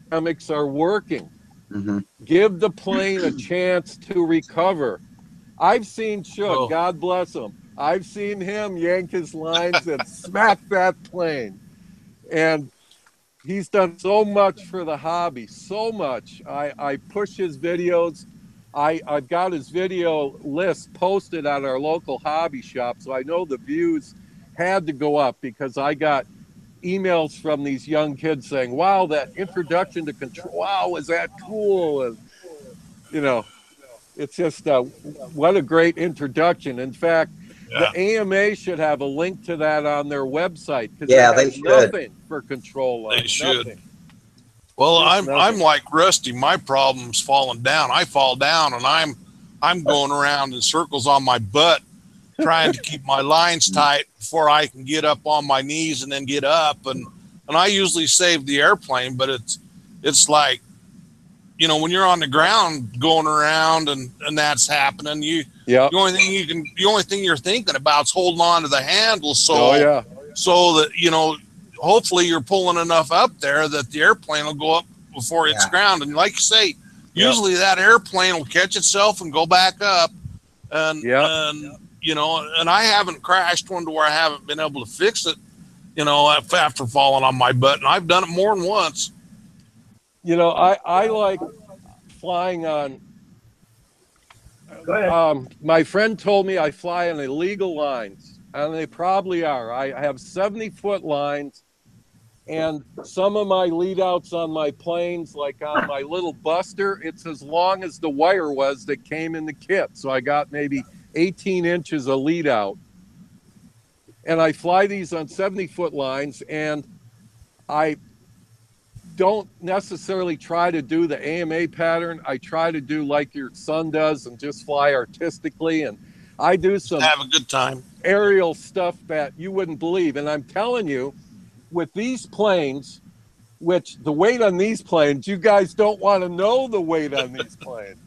dynamics are working. Mm-hmm. Give the plane a chance to recover. I've seen Shug, God bless him. I've seen him yank his lines and smack that plane. And he's done so much for the hobby, so much. I push his videos. I've got his video list posted at our local hobby shop, so I know the views had to go up because I got emails from these young kids saying, wow, that introduction to control, wow, is that cool? And, you know, it's just what a great introduction. In fact, the AMA should have a link to that on their website because they should. Nothing for control lines. They should. Nothing. Well, I'm like Rusty. My problem's falling down. I fall down and I'm going around in circles on my butt, trying to keep my lines tight before I can get up on my knees and then get up. And I usually save the airplane, but it's like, you know, when you're on the ground going around and that's happening, the only thing you're thinking about is holding on to the handle. So, so that, you know, hopefully you're pulling enough up there that the airplane will go up before it's ground. And like you say, usually that airplane will catch itself and go back up. And you know, and I haven't crashed one to where I haven't been able to fix it, you know, after falling on my butt. And I've done it more than once. You know, I like flying on. Go ahead. My friend told me I fly on illegal lines, and they probably are. I have 70-foot lines, and some of my lead outs on my planes, like on my little Buster, it's as long as the wire was that came in the kit. So I got maybe 18 inches of lead out. And I fly these on 70-foot lines, and I don't necessarily try to do the AMA pattern. I try to do like your son does and just fly artistically. And I do some have a good time aerial stuff that you wouldn't believe. And I'm telling you, with these planes, which the weight on these planes, you guys don't want to know the weight on these planes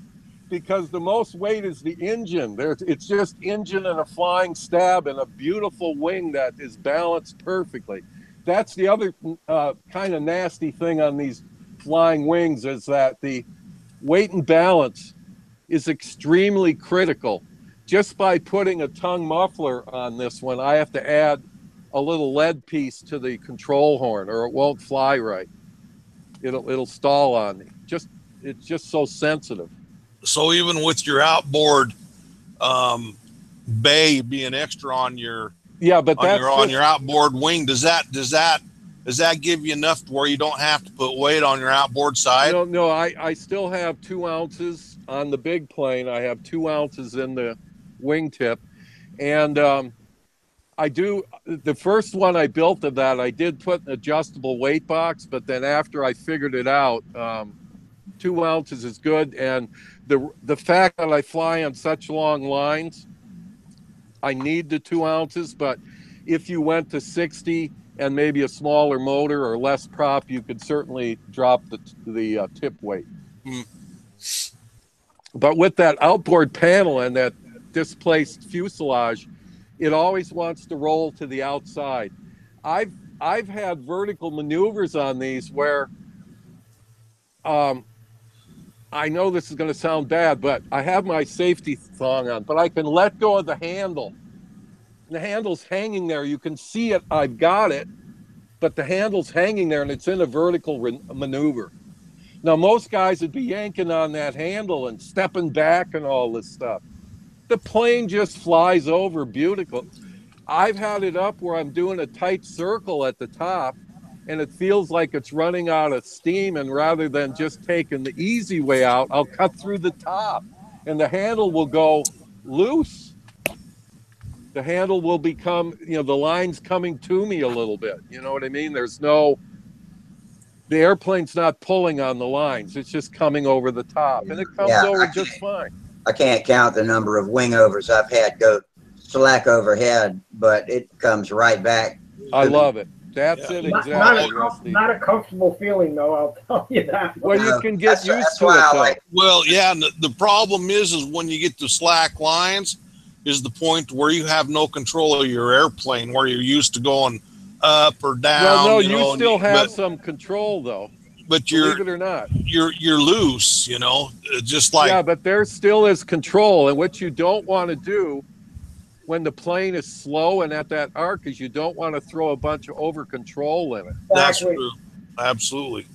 because the most weight is the engine. It's just engine and a flying stab and a beautiful wing that is balanced perfectly. That's the other kind of nasty thing on these flying wings is that the weight and balance is extremely critical. Just by putting a tongue muffler on this one, I have to add a little lead piece to the control horn or it won't fly right. It'll stall on me. It's just so sensitive. So even with your outboard bay being extra on your on your outboard wing, does that give you enough to where you don't have to put weight on your outboard side? No, I still have 2 ounces on the big plane. I have 2 ounces in the wingtip, and I do the first one I built of that. I did put an adjustable weight box, but then after I figured it out, 2 ounces is good. And the fact that I fly on such long lines, I need the 2 ounces, but if you went to 60 and maybe a smaller motor or less prop, you could certainly drop the tip weight. But with that outboard panel and that displaced fuselage, it always wants to roll to the outside. I've had vertical maneuvers on these where I know this is going to sound bad, but I have my safety thong on, but I can let go of the handle. The handle's hanging there. You can see it. I've got it, but the handle's hanging there and it's in a vertical maneuver. Now, most guys would be yanking on that handle and stepping back and all this stuff. The plane just flies over beautiful. I've had it up where I'm doing a tight circle at the top and it feels like it's running out of steam, and rather than just taking the easy way out, I'll cut through the top and the handle will go loose. The handle will become, the line's coming to me a little bit. You know what I mean? The airplane's not pulling on the lines. It's just coming over the top, and it comes over just fine. I can't count the number of wing overs I've had go slack overhead, but it comes right back. I love it. That's Yeah. it Not, exactly, Rusty. not a comfortable feeling, though. I'll tell you that. Well, you can get That's used to why it I though. like. Well, yeah, and the problem is when you get to slack lines is the point where you have no control of your airplane, where you're used to going up or down. Well, no, you you know, still have some control though. but Believe it or not. you're loose, you know, just like Yeah, but there still is control, and what you don't want to do when the plane is slow and at that arc is you don't want to throw a bunch of over control in it. that's Exactly. true. Absolutely.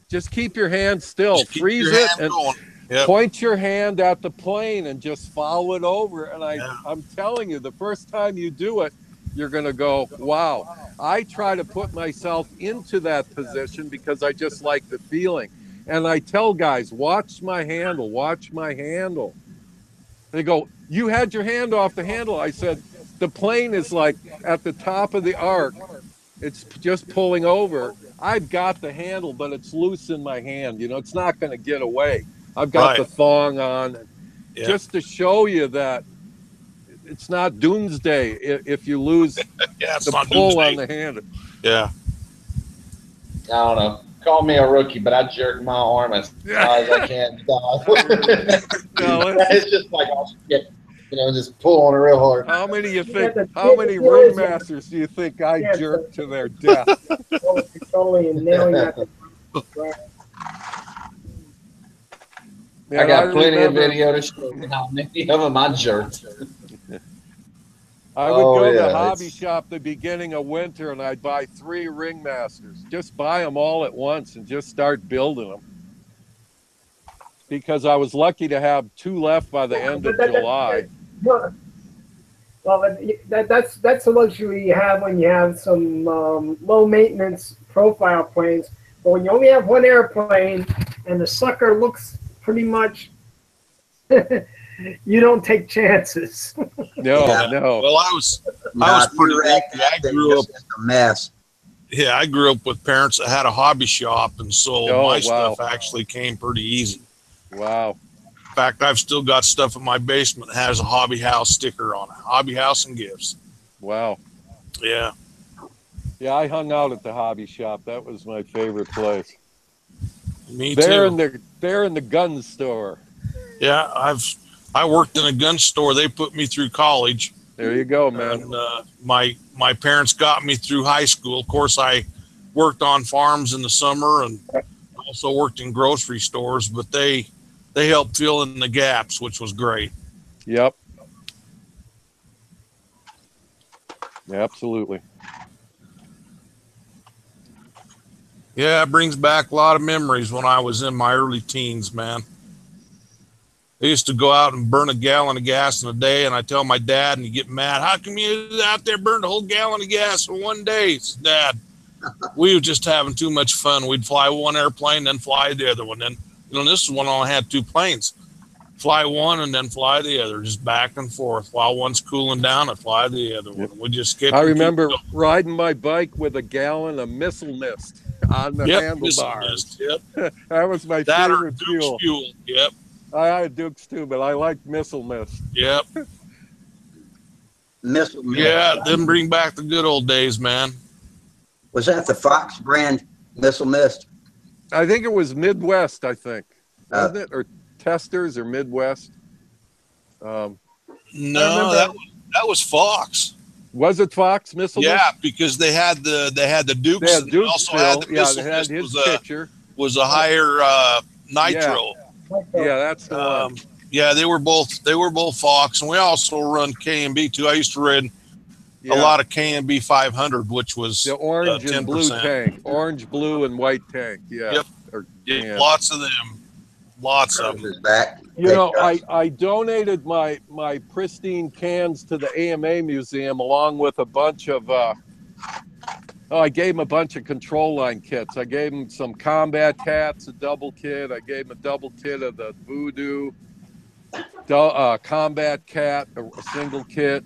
Just keep your hand still, Just keep freeze your it, hand and going. Yep. point your hand at the plane and just follow it over. And Yeah. I'm telling you, the first time you do it, you're going to go, wow. I try to put myself into that position because I just like the feeling. And I tell guys, watch my handle, watch my handle. They go, you had your hand off the handle. I said, the plane is like at the top of the arc. It's just pulling over. I've got the handle, but it's loose in my hand. You know, it's not going to get away. I've got the thong on. Yeah. Just to show you that it's not doomsday if you lose Yeah, it's the not pull doomsday. on the handle. Yeah. I don't know. Call me a rookie, but I jerk my arm as high as I can. It's just like I'll get, just pull on it real hard. How many you think? Yeah, How many the deal is- ringmasters do you think I Yeah, jerked to their death? Totally and nailing that. Right. I got Man, plenty of remember- video to show you how many of them I jerked. I would go to yeah, the hobby it's- shop the beginning of winter and I'd buy 3 ringmasters. Just buy them all at once and just start building them. Because I was lucky to have 2 left by the end of July. Well, that's a luxury you have when you have some low maintenance profile planes. But when you only have one airplane and the sucker looks pretty much, you don't take chances. No, Yeah. no. Well, I was Not pretty direct, lucky. I that grew up. thing is just a mess. Yeah, I grew up with parents that had a hobby shop, and so Oh, my wow. stuff actually came pretty easy. Wow. In fact, I've still got stuff in my basement that has a hobby house sticker on it. Hobby house and gifts. Wow. Yeah. Yeah, I hung out at the hobby shop. That was my favorite place. Me There too. in the gun store. Yeah, I worked in a gun store. They put me through college. There you go, man. And my parents got me through high school. Of course, I worked on farms in the summer and also worked in grocery stores, but they helped fill in the gaps, which was great. Yep. Absolutely. Yeah, it brings back a lot of memories when I was in my early teens, man. I used to go out and burn a gallon of gas in a day, and I tell my dad, and he get mad, how come you out there burned a whole gallon of gas in one day? He said, Dad, we were just having too much fun. We'd fly one airplane, then fly the other one. Then, this is when I only had 2 planes. Fly one and then fly the other, just back and forth. While one's cooling down, I fly the other one. We just skip. I remember riding my bike with a gallon of missile mist on the missile handlebars. mist, Yep. That was my That or favorite Duke's fuel. fuel. Yep. I had Dukes too, but I liked missile mist. Yep. Missile. Yeah, then bring back the good old days, man. Was that the Fox brand missile mist? I think it was Midwest, I think. Wasn't Uh, it? Or Testers or Midwest. No, remember- that was Fox. Was it Fox missile Yeah, mist? because they had the Dukes. They had and Dukes also had still. the Yeah, missile they had mist his was picture. a higher nitro. Yeah, that's the one. Yeah, they were both Fox, and we also run K&B too. I used to run Yeah. a lot of K&B 500, which was The orange and blue 10%. tank. Orange, blue, and white tank. Yeah. Yep. Or, Yeah, yeah. lots of them. Lots of them. Is back. You know, I donated my pristine cans to the AMA Museum along with a bunch of, I gave them a bunch of control line kits. I gave them some combat cats, a double kit. I gave them a double kit of the Voodoo, combat cat, a single kit,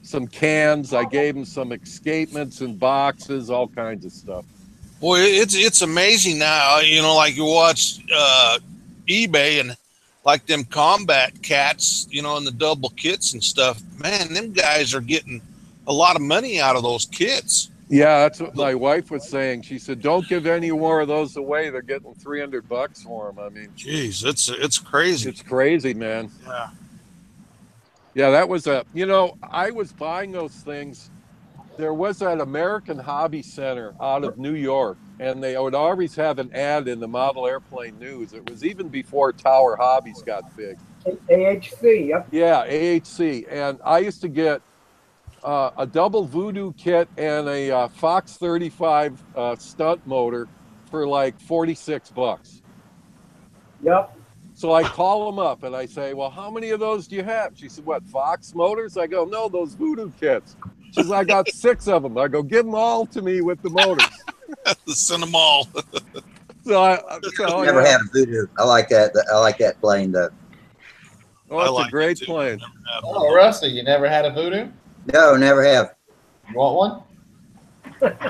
some cans. I gave them some escapements and boxes, all kinds of stuff. Boy, it's amazing now. Like you watch eBay and like them combat cats, and the double kits and stuff. Man, them guys are getting a lot of money out of those kits. Yeah, that's what my wife was saying. She said, "Don't give any more of those away. They're getting $300 for them." I mean, Jeez, it's crazy. it's crazy, man. Yeah. Yeah, that was a. You know, I was buying those things. There was that American Hobby Center out of New York, and they would always have an ad in the Model Airplane News. It was even before Tower Hobbies got big. AHC, yep. Yeah, AHC, and I used to get a double Voodoo kit and a Fox 35 stunt motor for like $46. Yep. So I call them up and I say, "Well, how many of those do you have?" She said, "What, Fox motors?" I go, "No, those Voodoo kits." She says, "I got 6 of them." I go, "Give them all to me with the motors." Send them all. Never had a Voodoo. I like that. I like that plane though. Oh, it's a great plane. Oh, Rusty, you never had a Voodoo? No, never have. You want one?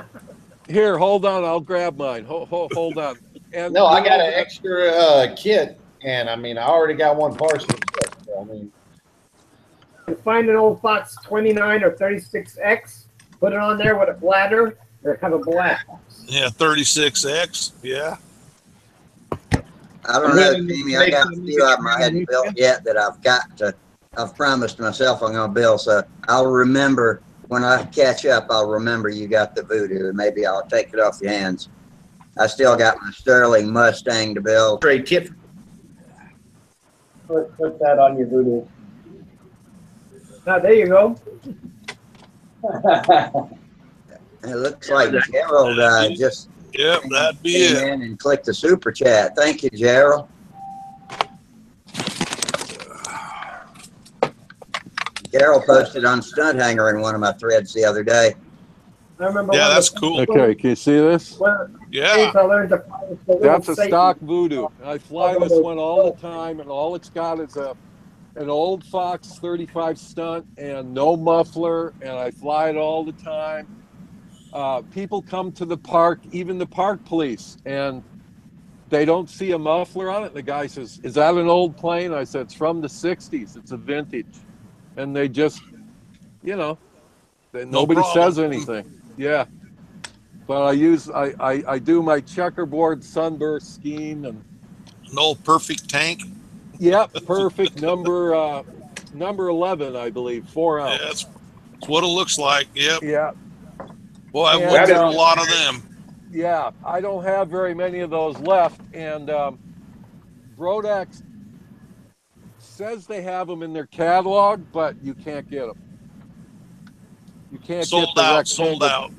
Here, hold on. I'll grab mine. Hold on. And no, I got an extra kit, and I mean, I already got one partial. So, I mean, You find an old Fox 29 or 36X, put it on there with a bladder, or have a blast. Yeah, 36X. Yeah. I don't know, Jamie. I got a few of them I hadn't built yet that I've promised myself I'm going to build. So I'll remember when I catch up. I'll remember you got the Voodoo, and maybe I'll take it off your hands. I still got my Sterling Mustang to build. Trade kit. Put that on your Voodoo. Now, there you go. It looks like Gerald just Yep, that'd be came it. in and clicked the super chat. Thank you, Gerald. Gerald posted on Stunt Hanger in one of my threads the other day. I remember. Yeah, that's cool. Okay, can you see this? Yeah. I learned to fly with the That's a little stock Satan. Voodoo. I fly this one all the time, and all it's got is an old Fox 35 Stunt and no muffler, and I fly it all the time. People come to the park, even the park police, and they don't see a muffler on it. The guy says, "Is that an old plane?" I said, "It's from the 60s. It's a vintage." And they just, you know, nobody says anything. Yeah. But I do my checkerboard sunburst scheme and No perfect tank. Yep, perfect number 11, I believe, 4 ounce. Yeah, that's what it looks like. Yep. Yeah. Well, I And, went through a lot of them. Yeah, I don't have very many of those left, and Brodax says they have them in their catalog, but you can't get them. You can't Sold get the out. rectangle. Sold out.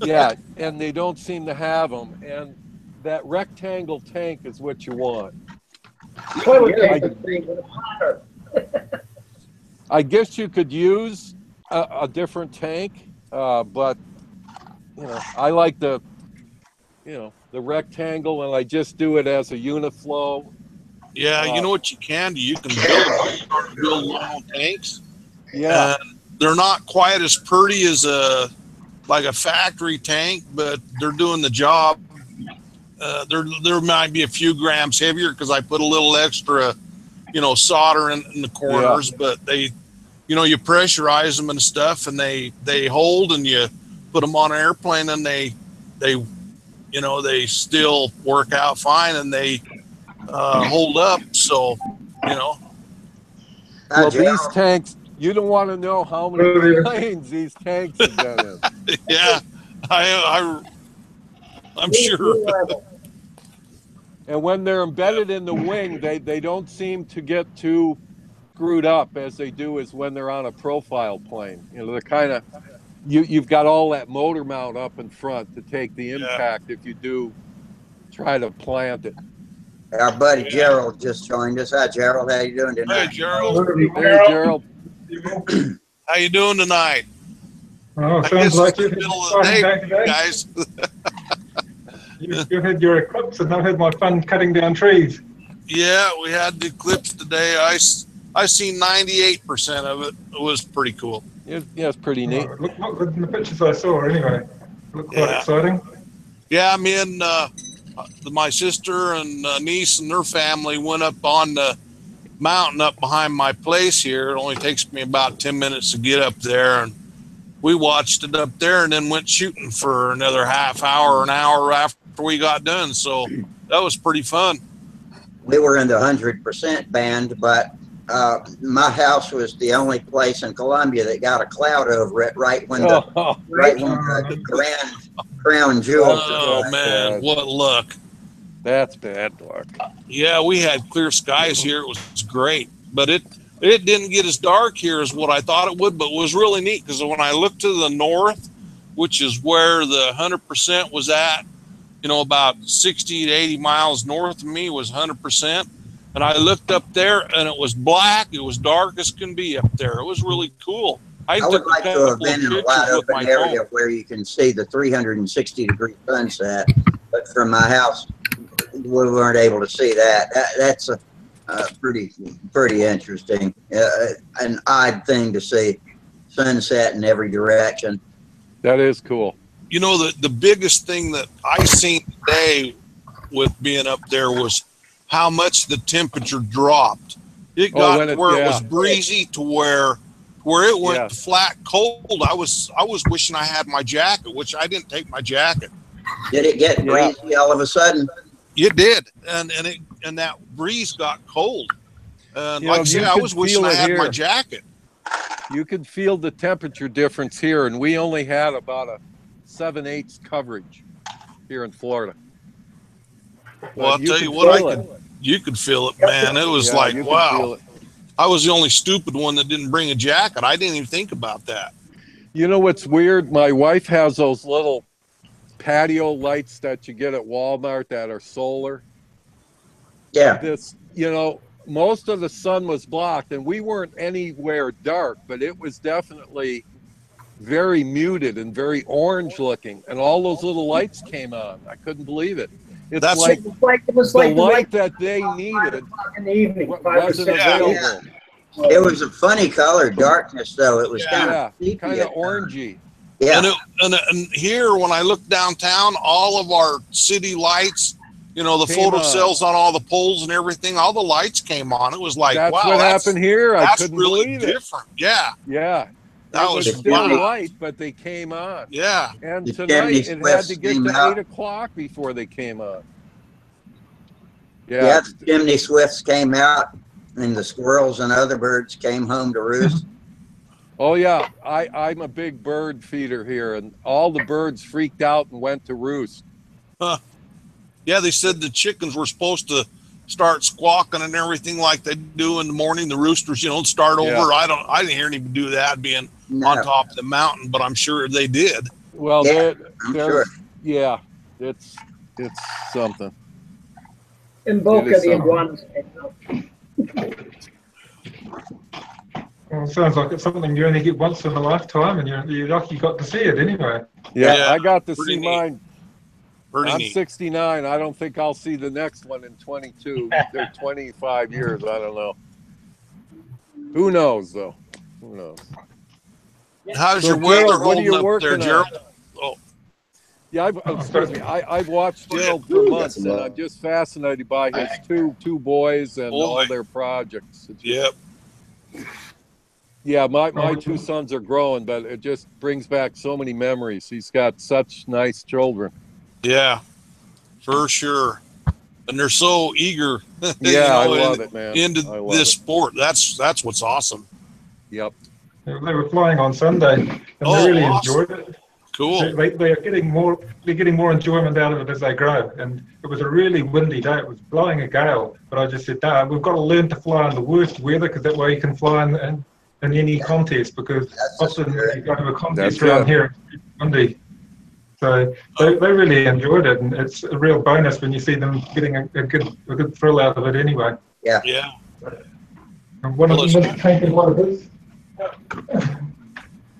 Yeah, and they don't seem to have them, and that rectangle tank is what you want. Toilet paper thing with a bladder. I guess you could use a different tank, but you know, I like the rectangle, and I just do it as a uniflow. Yeah, you know what you can do? You can build little tanks. Yeah. And they're not quite as pretty as a factory tank, but they're doing the job. There might be a few grams heavier because I put a little extra, solder in the corners, but they, you pressurize them and stuff, and they hold, and you put them on an airplane, and they still work out fine, and they hold up. So, Well, these tanks, you don't want to know how many planes these tanks have been in. Yeah, I'm sure. And when they're embedded in the wing, they don't seem to get too screwed up as they do as when they're on a profile plane. They're kind of, you've got all that motor mount up in front to take the impact if you do try to plant it. Our buddy Gerald just joined us. Hi, Gerald. How you doing tonight? Hey, Gerald. Hey, Gerald. How you doing tonight? Oh, I sounds guess like it's the it's middle a of the fun day, day today. guys. You've had your eclipse, and I've had my fun cutting down trees. Yeah, we had the eclipse today. I seen 98% of it. It was pretty cool. Yeah, it's pretty neat. Oh, look good in the pictures I saw, anyway. Looked quite exciting. Yeah, me and my sister and niece and their family went up on the mountain up behind my place here. It only takes me about 10 minutes to get up there, and we watched it up there and then went shooting for another half hour, an hour after we got done. So that was pretty fun. We were in the 100% band, but my house was the only place in Columbia that got a cloud over it right when the grand crown jewel. Oh man, what luck! That's bad luck. Yeah, we had clear skies here. It was great, but it didn't get as dark here as what I thought it would. But it was really neat because when I looked to the north, which is where the 100% was at, you know, about 60 to 80 miles north of me was 100%. And I looked up there and it was black. It was dark as can be up there. It was really cool. I would like to have been in a wide open area where you can see the 360-degree sunset, but from my house, we weren't able to see that. That's a pretty interesting, an odd thing to see, sunset in every direction. That is cool. You know, the biggest thing that I seen today with being up there was how much the temperature dropped. It got to where it was breezy to where it went flat cold. I was wishing I had my jacket, which I didn't take my jacket. Did it get breezy all of a sudden? It did, and that breeze got cold. And like I said, I was wishing I had my jacket. You could feel the temperature difference here, and we only had about a 7/8 coverage here in Florida. Well, I'll tell you what, you could feel it, man. It was like, wow. I was the only stupid one that didn't bring a jacket. I didn't even think about that. You know what's weird? My wife has those little patio lights that you get at Walmart that are solar. Yeah. This, you know, most of the sun was blocked, and we weren't anywhere dark, but it was definitely very muted and very orange looking, and all those little lights came on. I couldn't believe it. It was like the light that they needed in the evening. Wasn't available. It was a funny color, darkness though. It was kind of orangey. Yeah. And here, when I look downtown, all of our city lights, you know, the photo cells on all the poles and everything, all the lights came on. It was like, that's wow, what happened here. I couldn't really believe different. it. Yeah. Yeah. That was still light, but they came on. Yeah. And tonight it had to get to 8 o'clock before they came on. Yeah, the chimney swifts came out, and the squirrels and other birds came home to roost. Oh yeah, I'm a big bird feeder here, and all the birds freaked out and went to roost. Huh. Yeah, they said the chickens were supposed to start squawking and everything like they do in the morning. The roosters, you know, start over. I didn't hear anybody do that being on top of the mountain, but I'm sure they did. Well, sure. Yeah, it's something. In Boca, the iguanas came out. Well, it sounds like it's something you only get once in a lifetime, and you're lucky you got to see it anyway. Yeah, I got to see mine. I'm 69. I don't think I'll see the next one in 22. They're 25 years. I don't know. Who knows, though? Who knows? How's your weather holding up there, Gerald? Oh. Yeah, I've watched Gerald for months, and I'm just fascinated by his two boys and all their projects. Yep. Yeah, my two sons are growing, but it just brings back so many memories. He's got such nice children. Yeah, for sure. And they're so eager. Yeah, I love it, man. Into this sport. That's what's awesome. Yep. They were flying on Sunday, and they really enjoyed it. Cool. They're getting more enjoyment out of it as they grow. And it was a really windy day. It was blowing a gale. But I just said, no, we've got to learn to fly in the worst weather, because that way you can fly in any contest, because often you go to a contest around here, it's windy. So they really enjoyed it, and it's a real bonus when you see them getting a good thrill out of it anyway. Yeah. Yeah. And one of them painted one of his.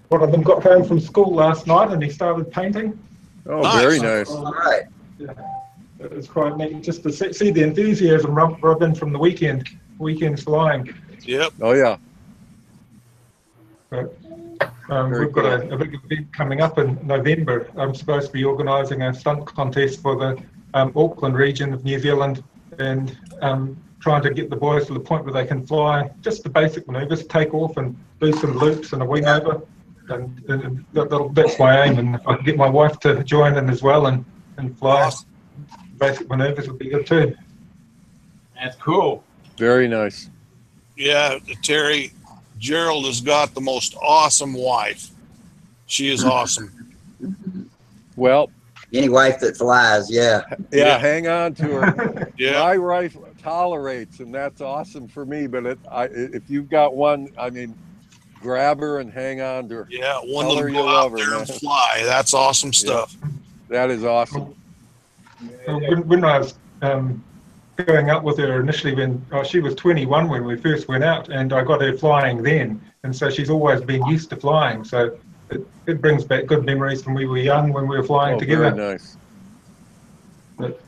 One of them got home from school last night, and he started painting. Oh, nice. Very nice. All right. Yeah. It was quite neat just to see the enthusiasm rub in from the weekend flying. Yep. Oh yeah. But, we've got a big event coming up in November. I'm supposed to be organising a stunt contest for the Auckland region of New Zealand, and trying to get the boys to the point where they can fly just the basic manoeuvres, take off and do some loops and a wing over. and that's my aim. And if I can get my wife to join in as well and fly Awesome. basic maneuvers would be good too. That's cool. Very nice. Yeah, Terry, Gerald has got the most awesome wife. She is awesome. Well, Any wife that flies, yeah. yeah, hang on to her. Yeah. My wife tolerates, and that's awesome for me. But if you've got one, I mean, grab her and hang on to her. Yeah, one Tell that'll her you go love out her, there man. and fly. That's awesome stuff. That is awesome. When I was going up with her initially, when she was 21 when we first went out, and I got her flying then, and so she's always been used to flying. So it brings back good memories from when we were young, when we were flying together. Very nice. But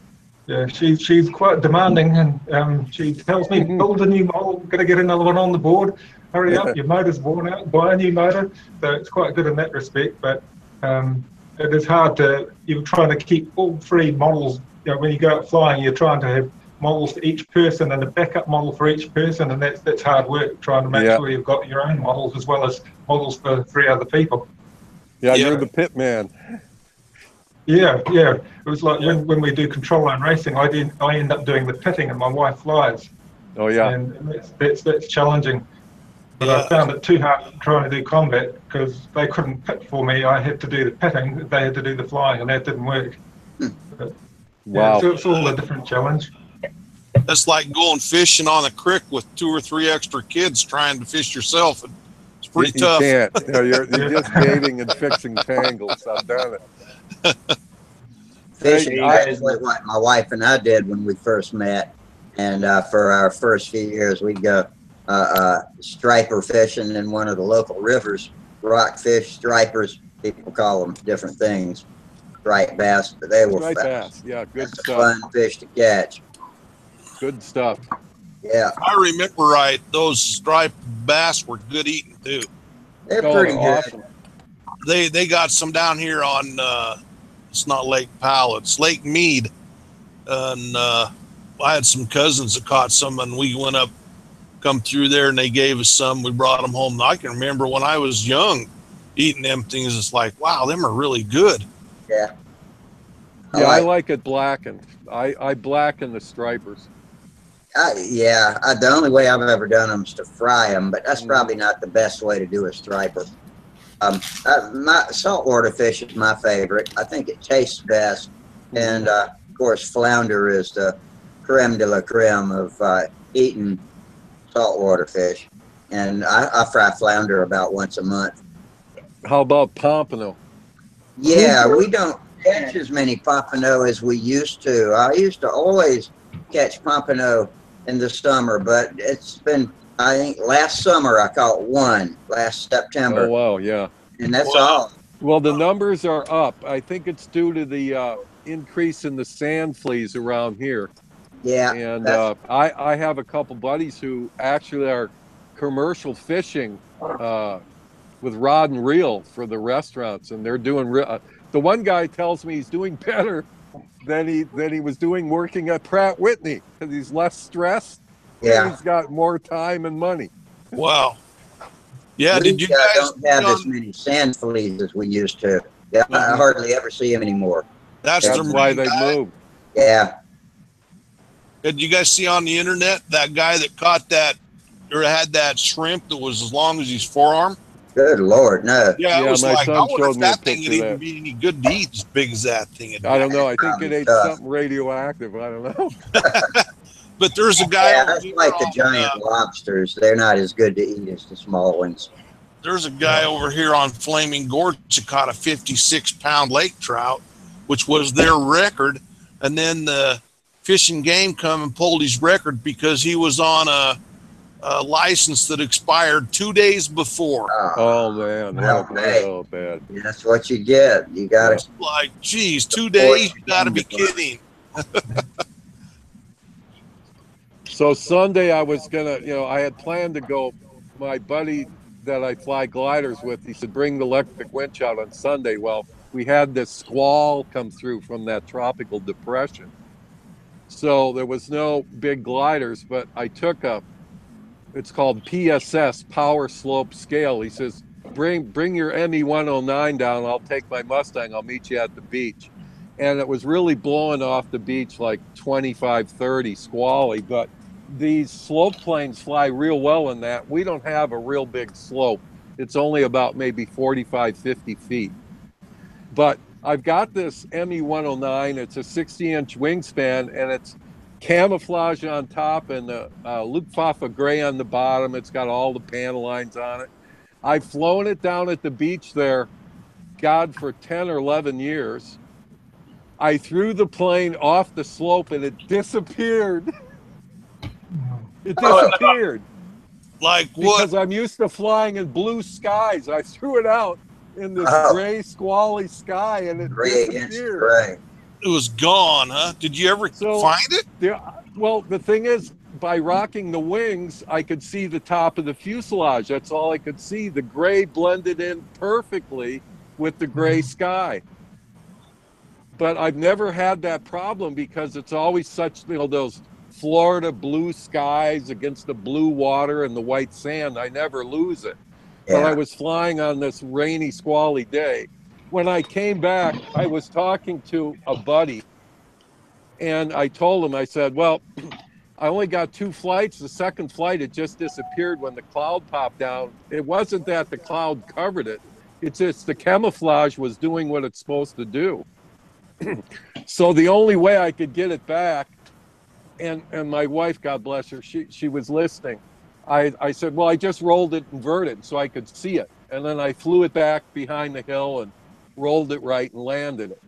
yeah, she's quite demanding, and she tells me, build a new model, got to get another one on the board. Hurry up, your motor's worn out, buy a new motor. So it's quite good in that respect, but it is hard to, you're trying to keep all three models. You know, when you go out flying, you're trying to have models for each person and a backup model for each person, and that's hard work, trying to make sure you've got your own models as well as models for 3 other people. Yeah, you're the pit man. Yeah. It was like when we do control line racing, I end up doing the pitting and my wife flies. Oh yeah. And that's challenging. But I found it too hard trying to do combat because they couldn't pit for me. I had to do the pitting, they had to do the flying, and that didn't work. But, wow. So it's all a different challenge. That's like going fishing on a creek with 2 or 3 extra kids trying to fish yourself. It's pretty tough. You can't. You know, you're just baiting and fixing tangles. I've done it. Fishing is what my wife and I did when we first met. And for our first few years, we'd go striper fishing in one of the local rivers. Rockfish, stripers, people call them different things. Striped bass, but they were Striped bass, yeah, good stuff. Fun fish to catch. Good stuff. Yeah. I remember right, those striped bass were good eating too. They're pretty good. Awesome. They got some down here on it's not Lake Powell, it's Lake Mead. And I had some cousins that caught some, and we went up, come through there, and they gave us some. We brought them home. I can remember when I was young eating them things. It's like, wow, them are really good. Yeah. I like it blackened. I blacken the stripers. The only way I've ever done them is to fry them, but that's probably not the best way to do a striper. My saltwater fish is my favorite. I think it tastes best, and of course, flounder is the creme de la creme of eating saltwater fish, and I fry flounder about once a month. How about pompano? Yeah, we don't catch as many pompano as we used to. I used to always catch pompano in the summer, but it's been, I think last summer I caught one, last September. Oh wow, yeah. And that's all. Well, the numbers are up. I think it's due to the increase in the sand fleas around here. Yeah. And I have a couple buddies who actually are commercial fishing with rod and reel for the restaurants, and they're doing the one guy tells me he's doing better than he was doing working at Pratt Whitney because he's less stressed. Yeah. And he's got more time and money. Wow. Yeah, We did you guys don't have as many sand fleas as we used to. Yeah, I hardly ever see them anymore. That's why they moved. Yeah. Did you guys see on the internet that guy that caught that or had that shrimp that was as long as his forearm? Good Lord, no. Yeah, it was my like, I son wonder showed if me that a thing would picture of even that. be any good to eat as big as that thing. I don't know. I think it ate tough. something radioactive. I don't know. But there's a guy over That's here like the on, giant lobsters. They're not as good to eat as the small ones. there's a guy over here on Flaming Gorge that caught a 56-pound lake trout, which was their record. And then the Fish and Game come and pulled his record because he was on a license that expired 2 days before. Oh man, oh bad. That's what you get. You got to. Like, geez, 2 days? You got to be kidding. So Sunday I was gonna, I had planned to go. My buddy that I fly gliders with, he said, bring the electric winch out on Sunday. Well, we had this squall come through from that tropical depression. So there was no big gliders, but I took it's called PSS, Power Slope Scale. He says, bring your ME-109 down. I'll take my Mustang. I'll meet you at the beach. And it was really blowing off the beach like 25, 30 squally. But these slope planes fly real well in that. We don't have a real big slope. It's only about maybe 45, 50 feet. But I've got this ME-109. It's a 60-inch wingspan, and it's camouflage on top and the Luftwaffe gray on the bottom. It's got all the panel lines on it. I've flown it down at the beach there, God, for 10 or 11 years. I threw the plane off the slope and it disappeared. It disappeared. Like what? Because I'm used to flying in blue skies. I threw it out in this gray, squally sky and it disappeared. Gray. It was gone, huh? Did you ever find it? Well, the thing is, by rocking the wings, I could see the top of the fuselage. That's all I could see. The gray blended in perfectly with the gray sky. But I've never had that problem because it's always such, those Florida blue skies against the blue water and the white sand. I never lose it. Yeah. But I was flying on this rainy, squally day. When I came back, I was talking to a buddy, and I told him, I said, well, I only got 2 flights. The second flight, it just disappeared when the cloud popped down. It wasn't that the cloud covered it. It's just the camouflage was doing what it's supposed to do. So the only way I could get it back, and my wife, God bless her, she was listening. I said, well, I just rolled it inverted so I could see it. And then I flew it back behind the hill and rolled it right and landed it.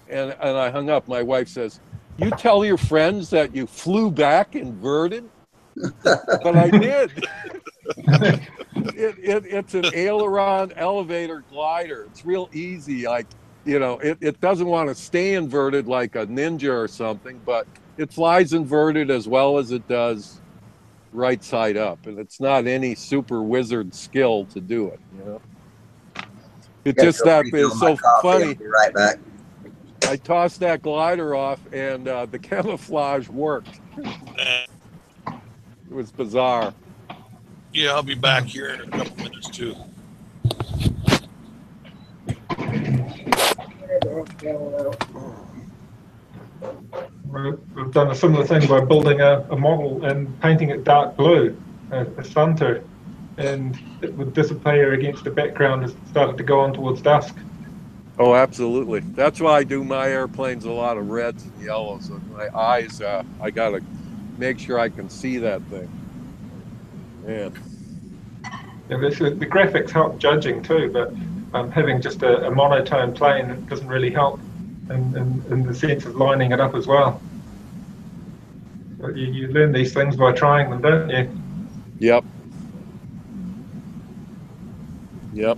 And I hung up. My wife says, you tell your friends that you flew back inverted? But I did. It's an aileron elevator glider. It's real easy. Like, it doesn't want to stay inverted like a Ninja or something, but it flies inverted as well as it does right side up. And it's not any super wizard skill to do it, It's just that it's so funny. I'll be right back. I tossed that glider off and the camouflage worked. It was bizarre. Yeah, I'll be back here in a couple minutes too. We've done a similar thing by building a model and painting it dark blue, a Stunter, and it would disappear against the background as it started to go on towards dusk. Oh, absolutely. That's why I do my airplanes a lot of reds and yellows. And my eyes, I got to make sure I can see that thing. Man. Yeah, the graphics help judging too, but having just a monotone plane doesn't really help in the sense of lining it up as well. But you learn these things by trying them, don't you? Yep. Yep.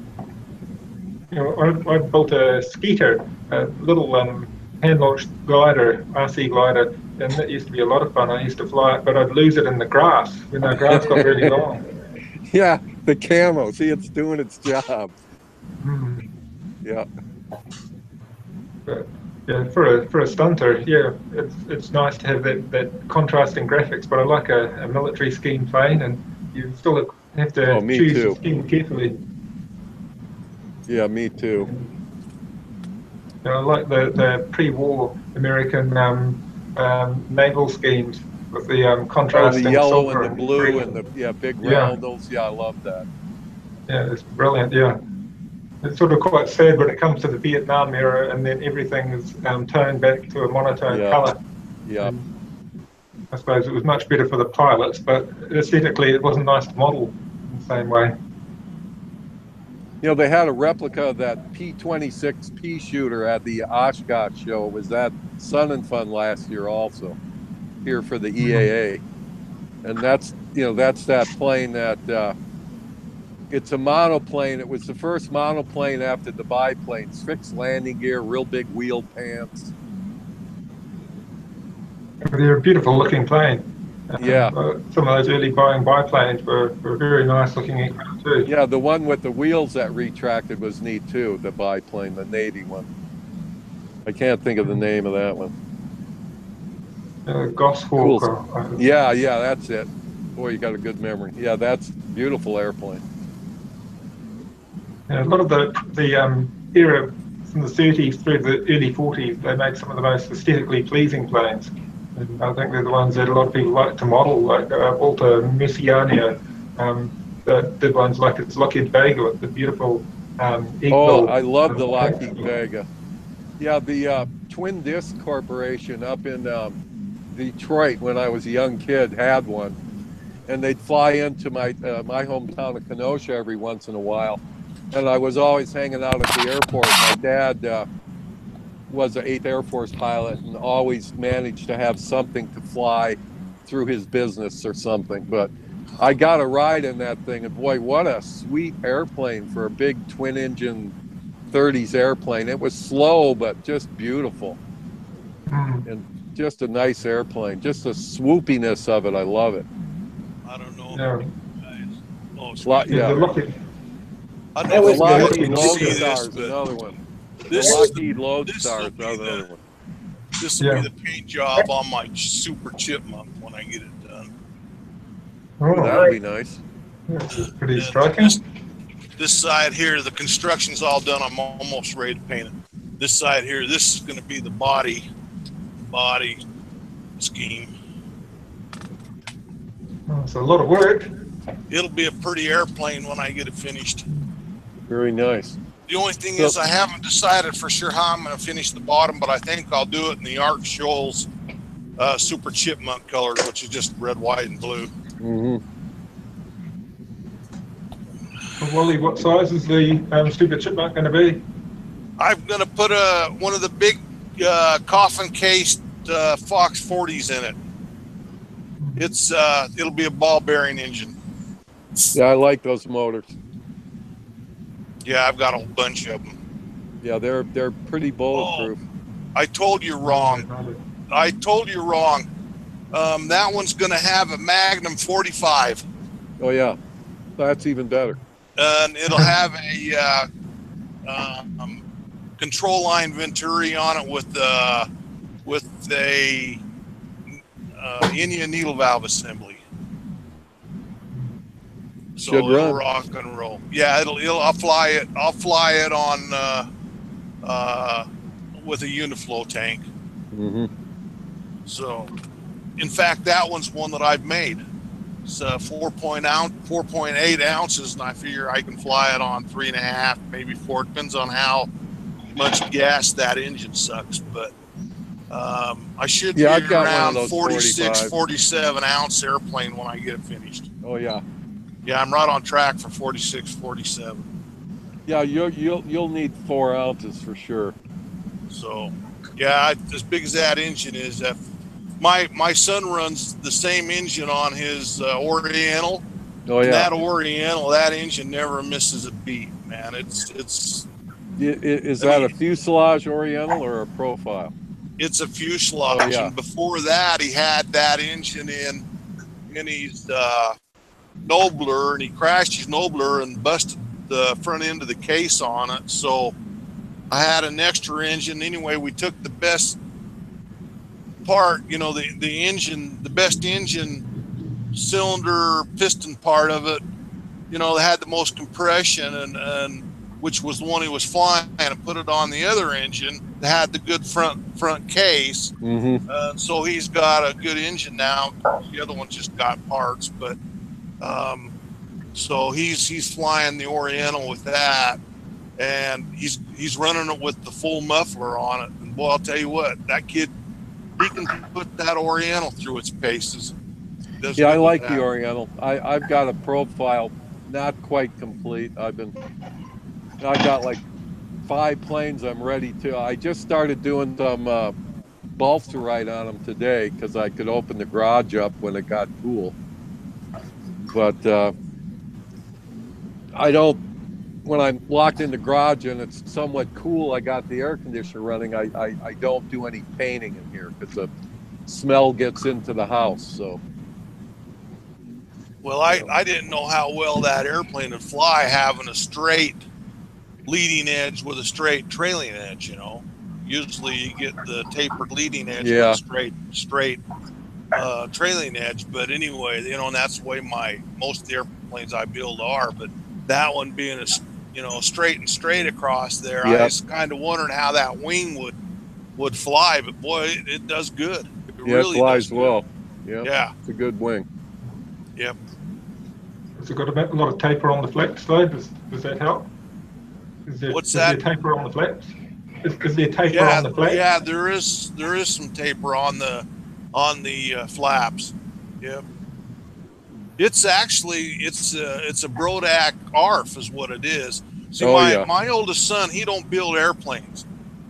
I built a Skeeter, a little hand-launched glider, RC glider, and that used to be a lot of fun. I used to fly it, but I'd lose it in the grass when the grass got really long. Yeah, the camo. See, it's doing its job. Yeah. But, yeah, for a Stunter, yeah, it's nice to have that contrasting graphics. But I like a military scheme plane, and you still have to choose the scheme carefully. Yeah, me too. I like the pre-war American naval schemes with the contrasting. Oh, the yellow silver and the blue and the big roundels. Yeah, I love that. Yeah, it's brilliant. Yeah, it's sort of quite sad when it comes to the Vietnam era, and then everything is toned back to a monotone color. Yeah. I suppose it was much better for the pilots, but aesthetically it wasn't nice to model in the same way. They had a replica of that P-26 pea shooter at the Oshkosh show. It was that Sun and Fun last year also, here for the EAA. And that's that plane that, it's a monoplane. It was the first monoplane after the biplanes. Fixed landing gear, real big wheel pants. They're a beautiful looking plane. Yeah. Some of those early Boeing biplanes were very nice looking aircraft too. Yeah, the one with the wheels that retracted was neat too, the biplane, the Navy one. I can't think of the name of that one. Goshawk. Cool. Yeah, that's it. Boy, you got a good memory. Yeah, that's a beautiful airplane. A lot of the era from the 30s through the early 40s, they made some of the most aesthetically pleasing planes. And I think they're the ones that a lot of people like to model, like Walter Messiaen, that did ones like its Lockheed Vega with the beautiful Oh, eagle. I love the Lockheed Vega. Yeah, the Twin Disc Corporation up in Detroit when I was a young kid had one, and they'd fly into my my hometown of Kenosha every once in a while, and I was always hanging out at the airport. My dad was an 8th Air Force pilot and always managed to have something to fly through his business or something. But I got a ride in that thing, and boy, what a sweet airplane for a big twin engine 30s airplane. It was slow, but just beautiful. And just a nice airplane. Just the swoopiness of it. I love it. I don't know. Yeah. Oh, it's Yeah. The Lockheed, I The don't know if you guys Lockheed can see Lodestar this, is but another one. The this Lockheed Lodestar is another one. this will be the paint job on my Super Chipmunk when I get it done. Oh, that would be nice. That's pretty striking. This side here, the construction's all done. I'm almost ready to paint it. This side here, this is going to be the body scheme. Oh, it's a lot of work. It'll be a pretty airplane when I get it finished. Very nice. The only thing is I haven't decided for sure how I'm going to finish the bottom, but I think I'll do it in the Art Shoals Super Chipmunk colors, which is just red, white, and blue. Mm-hmm. Well, Wally, what size is the Super Chipmunk going to be? I'm going to put one of the big coffin-cased Fox 40s in it. It'll be a ball bearing engine. Yeah, I like those motors. Yeah, I've got a bunch of them. Yeah, they're pretty bulletproof. Oh, I told you wrong. That one's going to have a Magnum 45. Oh yeah, that's even better. And it'll have a control line Venturi on it with a Indian needle valve assembly. So Should it'll run. rock and roll. Yeah, I'll fly it on with a Uniflow tank. Mm-hmm. So, in fact, that one's one that I've made. It's 4.8 ounces, and I figure I can fly it on 3.5, maybe 4. Depends on how much gas that engine sucks, but I should be I've got around one of those 46, 45. 47 ounce airplane when I get it finished. Oh yeah. Yeah, I'm right on track for 46, 47. Yeah, you'll need 4 ounces for sure. So, yeah, as big as that engine is, my son runs the same engine on his Oriental. Oh yeah. And that Oriental, that engine never misses a beat, man. Is that a fuselage Oriental or a profile? It's a fuselage. Oh, yeah. And before that, he had that engine in his Nobler, and he crashed his Nobler and busted the front end of the case on it. So I had an extra engine. Anyway, we took the best part, the engine, the best engine cylinder piston part of it, that had the most compression, and which was the one he was flying, and put it on the other engine that had the good front case. Mm-hmm. So he's got a good engine now. The other one just got parts, but so he's flying the Oriental with that, and he's running it with the full muffler on it. And boy, I'll tell you what, that kid, he can put that Oriental through its paces. Yeah, I like the Oriental. I've got a profile, not quite complete. I got like 5 planes I'm ready to. I just started doing some balsa ride on them today because I could open the garage up when it got cool. But when I'm locked in the garage and it's somewhat cool, I got the air conditioner running, I don't do any painting in here because the smell gets into the house. So. Well, I didn't know how well that airplane would fly having a straight leading edge with a straight trailing edge, Usually you get the tapered leading edge with a straight trailing edge. But anyway, and that's the way most of the airplanes I build are. But that one being straight across there. Yep. I was kind of wondering how that wing would fly, but boy, it does good. It Yeah, really it flies does good. well. Yeah. Yeah. It's a good wing. Yep. Has it got a lot of taper on the flaps though? Does that help? What's is there that? taper on the flaps? Is there taper on the flaps? Yeah, there is some taper on the flaps. Yep. It's actually it's a Brodak ARF is what it is. See, my oldest son, he don't build airplanes.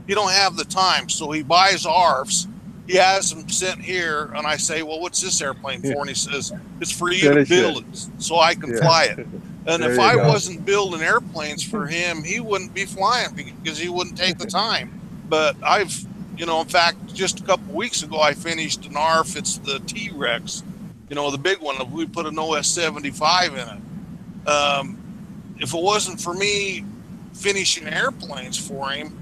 He don't have the time, so he buys ARFs. He has them sent here, and I say, well, what's this airplane for? And he says, it's for you to build it so I can fly it. And if I wasn't building airplanes for him, he wouldn't be flying because he wouldn't take the time. But I've, in fact, just a couple weeks ago, I finished an ARF. It's the T-Rex, the big one. We put an OS-75 in it. If it wasn't for me finishing airplanes for him,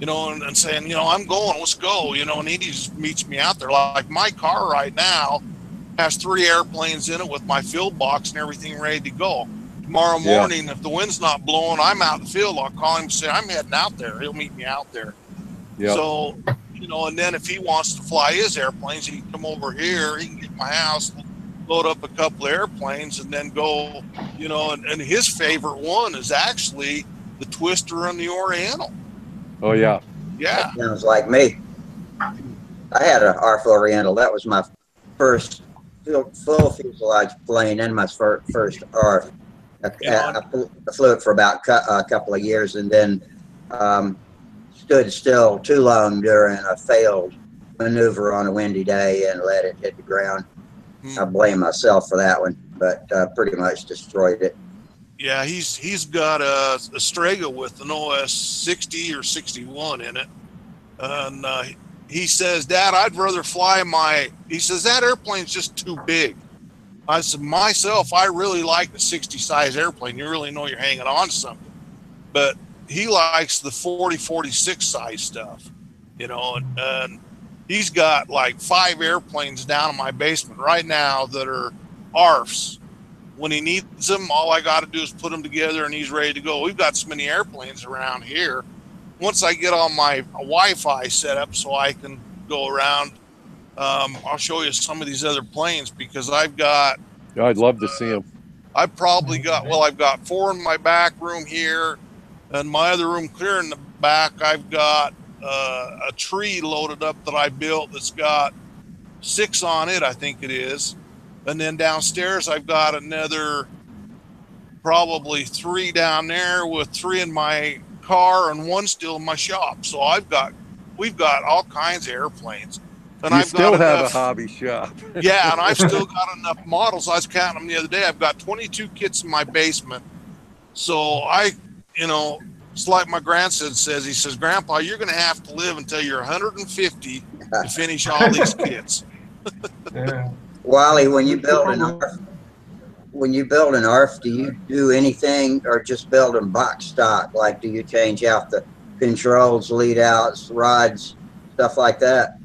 and saying, I'm going, let's go, and he just meets me out there. Like my car right now has 3 airplanes in it with my field box and everything ready to go. Tomorrow morning, if the wind's not blowing, I'm out in the field. I'll call him and say, I'm heading out there. He'll meet me out there. Yep. So, and then if he wants to fly his airplanes, he can come over here, he can get my house, load up a couple of airplanes, and then go, and his favorite one is actually the Twister and the Oriental. Oh, yeah. That sounds like me. I had an ARF Oriental. That was my first full fuselage plane and my first ARF. I flew it for about a couple of years and then stood still too long during a failed maneuver on a windy day and let it hit the ground. I blame myself for that one, but pretty much destroyed it. Yeah, he's got a Strega with an OS 60 or 61 in it. And he says, Dad, I'd rather fly he says, that airplane's just too big. I said, myself, I really like the 60 size airplane. You really know you're hanging on to something. But he likes the 40, 46 size stuff, and he's got like 5 airplanes down in my basement right now that are ARFs. When he needs them, all I got to do is put them together and he's ready to go. We've got so many airplanes around here. Once I get on my Wi-Fi set up so I can go around, I'll show you some of these other planes because I've got... Yeah, I'd love to see them. I've got 4 in my back room here, and my other room clear in the back, I've got a tree loaded up that I built that's got 6 on it, I think it is. And then downstairs, I've got another probably 3 down there with 3 in my car and 1 still in my shop. So we've got all kinds of airplanes. And you still have a hobby shop. Yeah, and I've still got enough models. I was counting them the other day. I've got 22 kits in my basement. So it's like my grandson says. He says, Grandpa, you're going to have to live until you're 150 to finish all these kits. Yeah. Wally, when you build an ARF, do you do anything or just build them box stock? Like, do you change out the controls, lead outs, rods, stuff like that?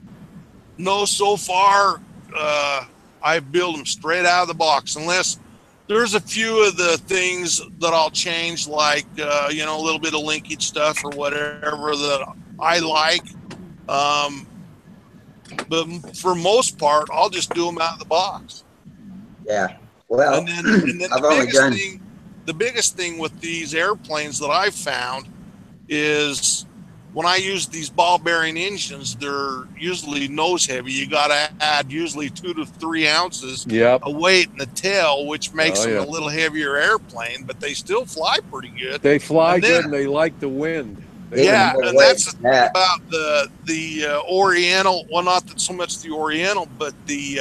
No, so far, I build them straight out of the box, unless there's a few of the things that I'll change, like, a little bit of linkage stuff or whatever that I like. But for most part, I'll just do them out of the box. Yeah. Well, and then the biggest thing with these airplanes that I've found is when I use these ball bearing engines, they're usually nose heavy. You got to add usually 2 to 3 ounces of weight in the tail, which makes them a little heavier airplane, but they still fly pretty good. They fly good and they like the wind. Yeah, and that's the thing about the Oriental. Well, not so much the Oriental, but the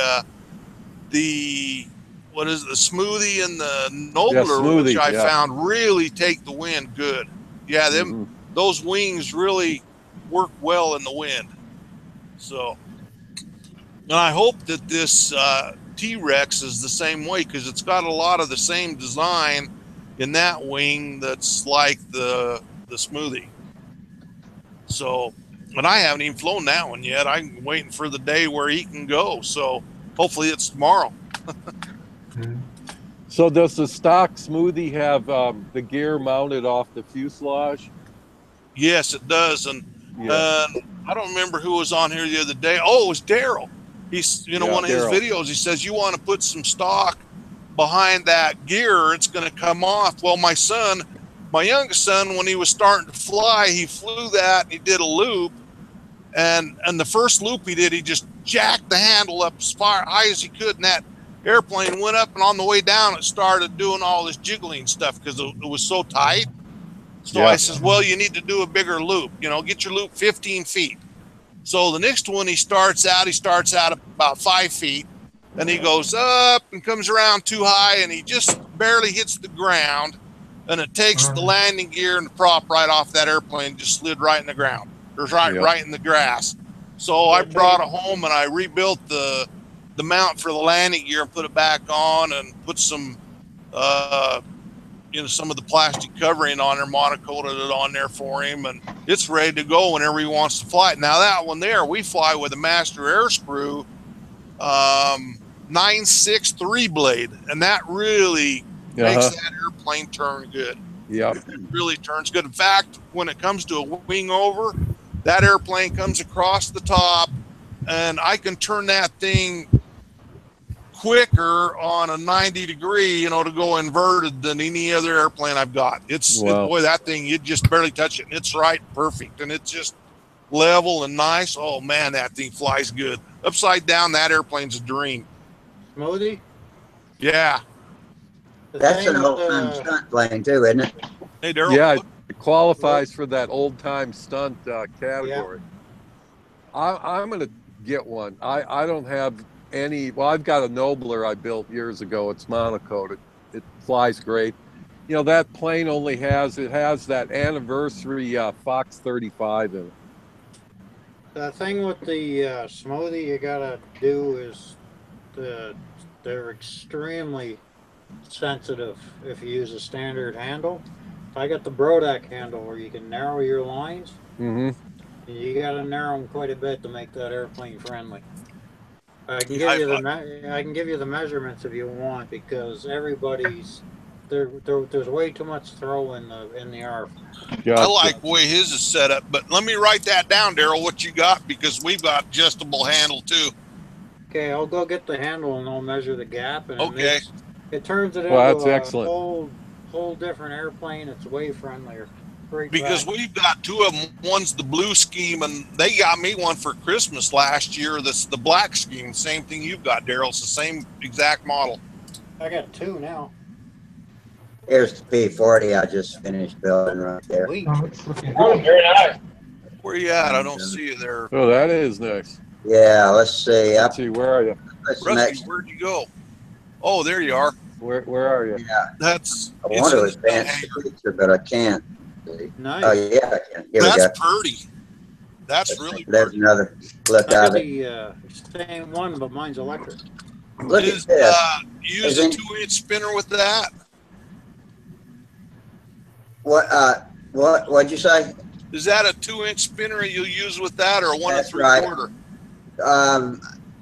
what is it, the Smoothie and the Nobler, which I found really take the wind good. Yeah, those wings really work well in the wind. So, and I hope that this T-Rex is the same way because it's got a lot of the same design in that wing that's like the Smoothie. So, and I haven't even flown that one yet. I'm waiting for the day where he can go. So hopefully it's tomorrow. So does the stock smoothie have the gear mounted off the fuselage? Yes, it does. And I don't remember who was on here the other day. Oh, it was Daryl. He's, one of his videos, he says, you want to put some stock behind that gear, it's going to come off. Well, my youngest son, when he was starting to fly, he flew that, he did a loop. And the first loop he did, he just jacked the handle up as far high as he could. And that airplane went up, and on the way down, it started doing all this jiggling stuff because it was so tight. So I says, well, you need to do a bigger loop, get your loop 15 feet. So the next one, he starts out about 5 feet, and he goes up and comes around too high, and he just barely hits the ground, and it takes the landing gear and the prop right off that airplane, just slid right in the ground. Or right in the grass. So I brought it home and I rebuilt the mount for the landing gear and put it back on and put some some of the plastic covering on there, monocoated it on there for him, and it's ready to go whenever he wants to fly it. Now that one there, we fly with a master air screw 963 blade, and that really makes that airplane turn good. Yep. It really turns good. In fact, when it comes to a wing over, that airplane comes across the top, and I can turn that thing quicker on a 90 degree, to go inverted than any other airplane I've got. Boy, that thing, you just barely touch it, and it's right perfect, and it's just level and nice. Oh man, that thing flies good. Upside down, that airplane's a dream. Smoothie? Yeah. That's an old-time stunt plane too, isn't it? Hey, Daryl. Yeah, it qualifies for that old-time stunt category. I'm going to get one. I don't have any. Well, I've got a Nobler I built years ago. It's monocoated. It flies great. That plane only has that anniversary Fox 35 in it. The thing with the smoothie you gotta do is they're extremely sensitive if you use a standard handle. I got the Brodak handle where you can narrow your lines. Mm-hmm. You got to narrow them quite a bit to make that airplane friendly. I can give you the measurements if you want, because everybody's there's way too much throw in the ARF. Gotcha. I like the way his is set up, but let me write that down, Daryl, what you got, because we've got adjustable handle too. Okay, I'll go get the handle and I'll measure the gap, and it turns it Well, into that's a excellent. whole different airplane. It's way friendlier. Great Because back. we've got two of them. One's the blue scheme, and they got me one for Christmas last year. That's the black scheme. Same thing you've got, Daryl. It's the same exact model. I got two now. Here's the P40 I just finished building right there. Oh, very nice. Where you at? I don't see you there. Oh, that is nice. Yeah, let's see. Let's see, where are you? Rusty, where'd you go? Oh, there you are. Where are you? Yeah. That's. I want to advance the picture, but I can't. Nice. Oh yeah, I can. Here That's we go. pretty. That's really There's pretty. another look I got of it. the same one, but mine's electric. Look at this. Use a 2-inch spinner with that. What'd you say? Is that a 2-inch spinner you'll use with that, or a 1 That's 3/4?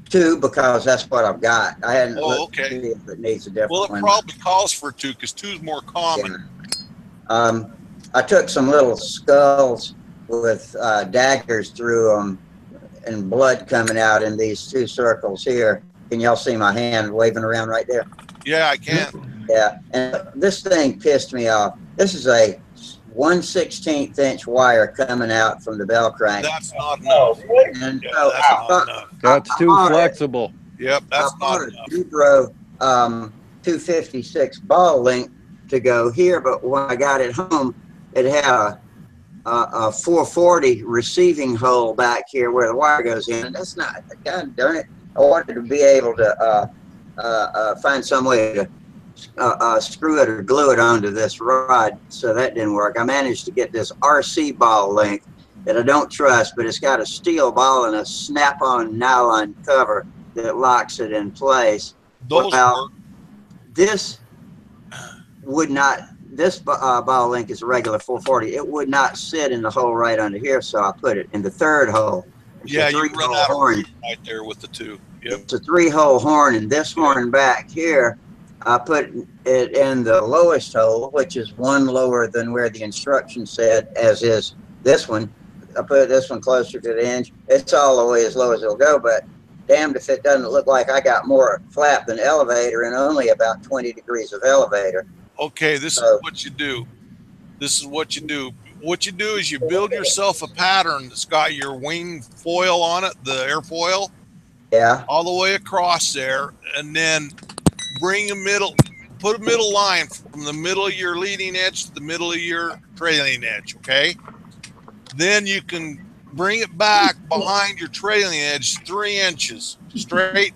2, because that's what I've got. I hadn't Oh, looked to okay. see if it needs a different Well, it one. probably calls for 2 because 2 is more common. Yeah. I took some little skulls with daggers through them and blood coming out in these 2 circles here. Can y'all see my hand waving around right there? Yeah, I can. Yeah, and this thing pissed me off. This is a 1/16 inch wire coming out from the bell crank. That's not enough. And Yeah, so that's not enough. That's too flexible. Yep, that's I not bought a enough. Dubro 256 ball link to go here, but when I got it home, it had a 440 receiving hole back here where the wire goes in, and that's not, God darn it, I wanted to be able to find some way to screw it or glue it onto this rod, so that didn't work. I managed to get this RC ball link that I don't trust, but it's got a steel ball and a snap-on nylon cover that locks it in place. Those work. This would not, this ball link is a regular 440. It would not sit in the hole right under here, so I put it in the 3rd hole. It's Yeah, a you run 3-hole out of horn. room right there with the 2. Yep. It's a 3-hole horn, and this horn back here, I put it in the lowest hole, which is one lower than where the instructions said, as is this one. I put this one closer to the hinge. It's all the way as low as it'll go, but damned if it doesn't look like I got more flap than elevator and only about 20 degrees of elevator. Okay, this is what you do. This is what you do. What you do is you build yourself a pattern that's got your wing foil on it, the airfoil. Yeah. All the way across there, and then put a middle line from the middle of your leading edge to the middle of your trailing edge, okay? Then you can bring it back behind your trailing edge 3 inches, straight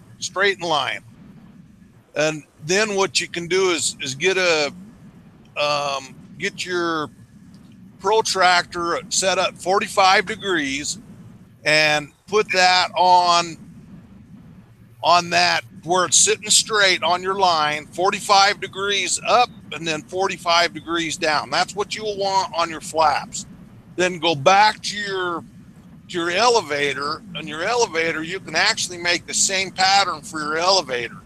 in line. And then what you can do is get your protractor set up 45 degrees and put that on that where it's sitting straight on your line, 45 degrees up and then 45 degrees down. That's what you will want on your flaps. Then go back to your elevator, and your elevator, you can actually make the same pattern for your elevator.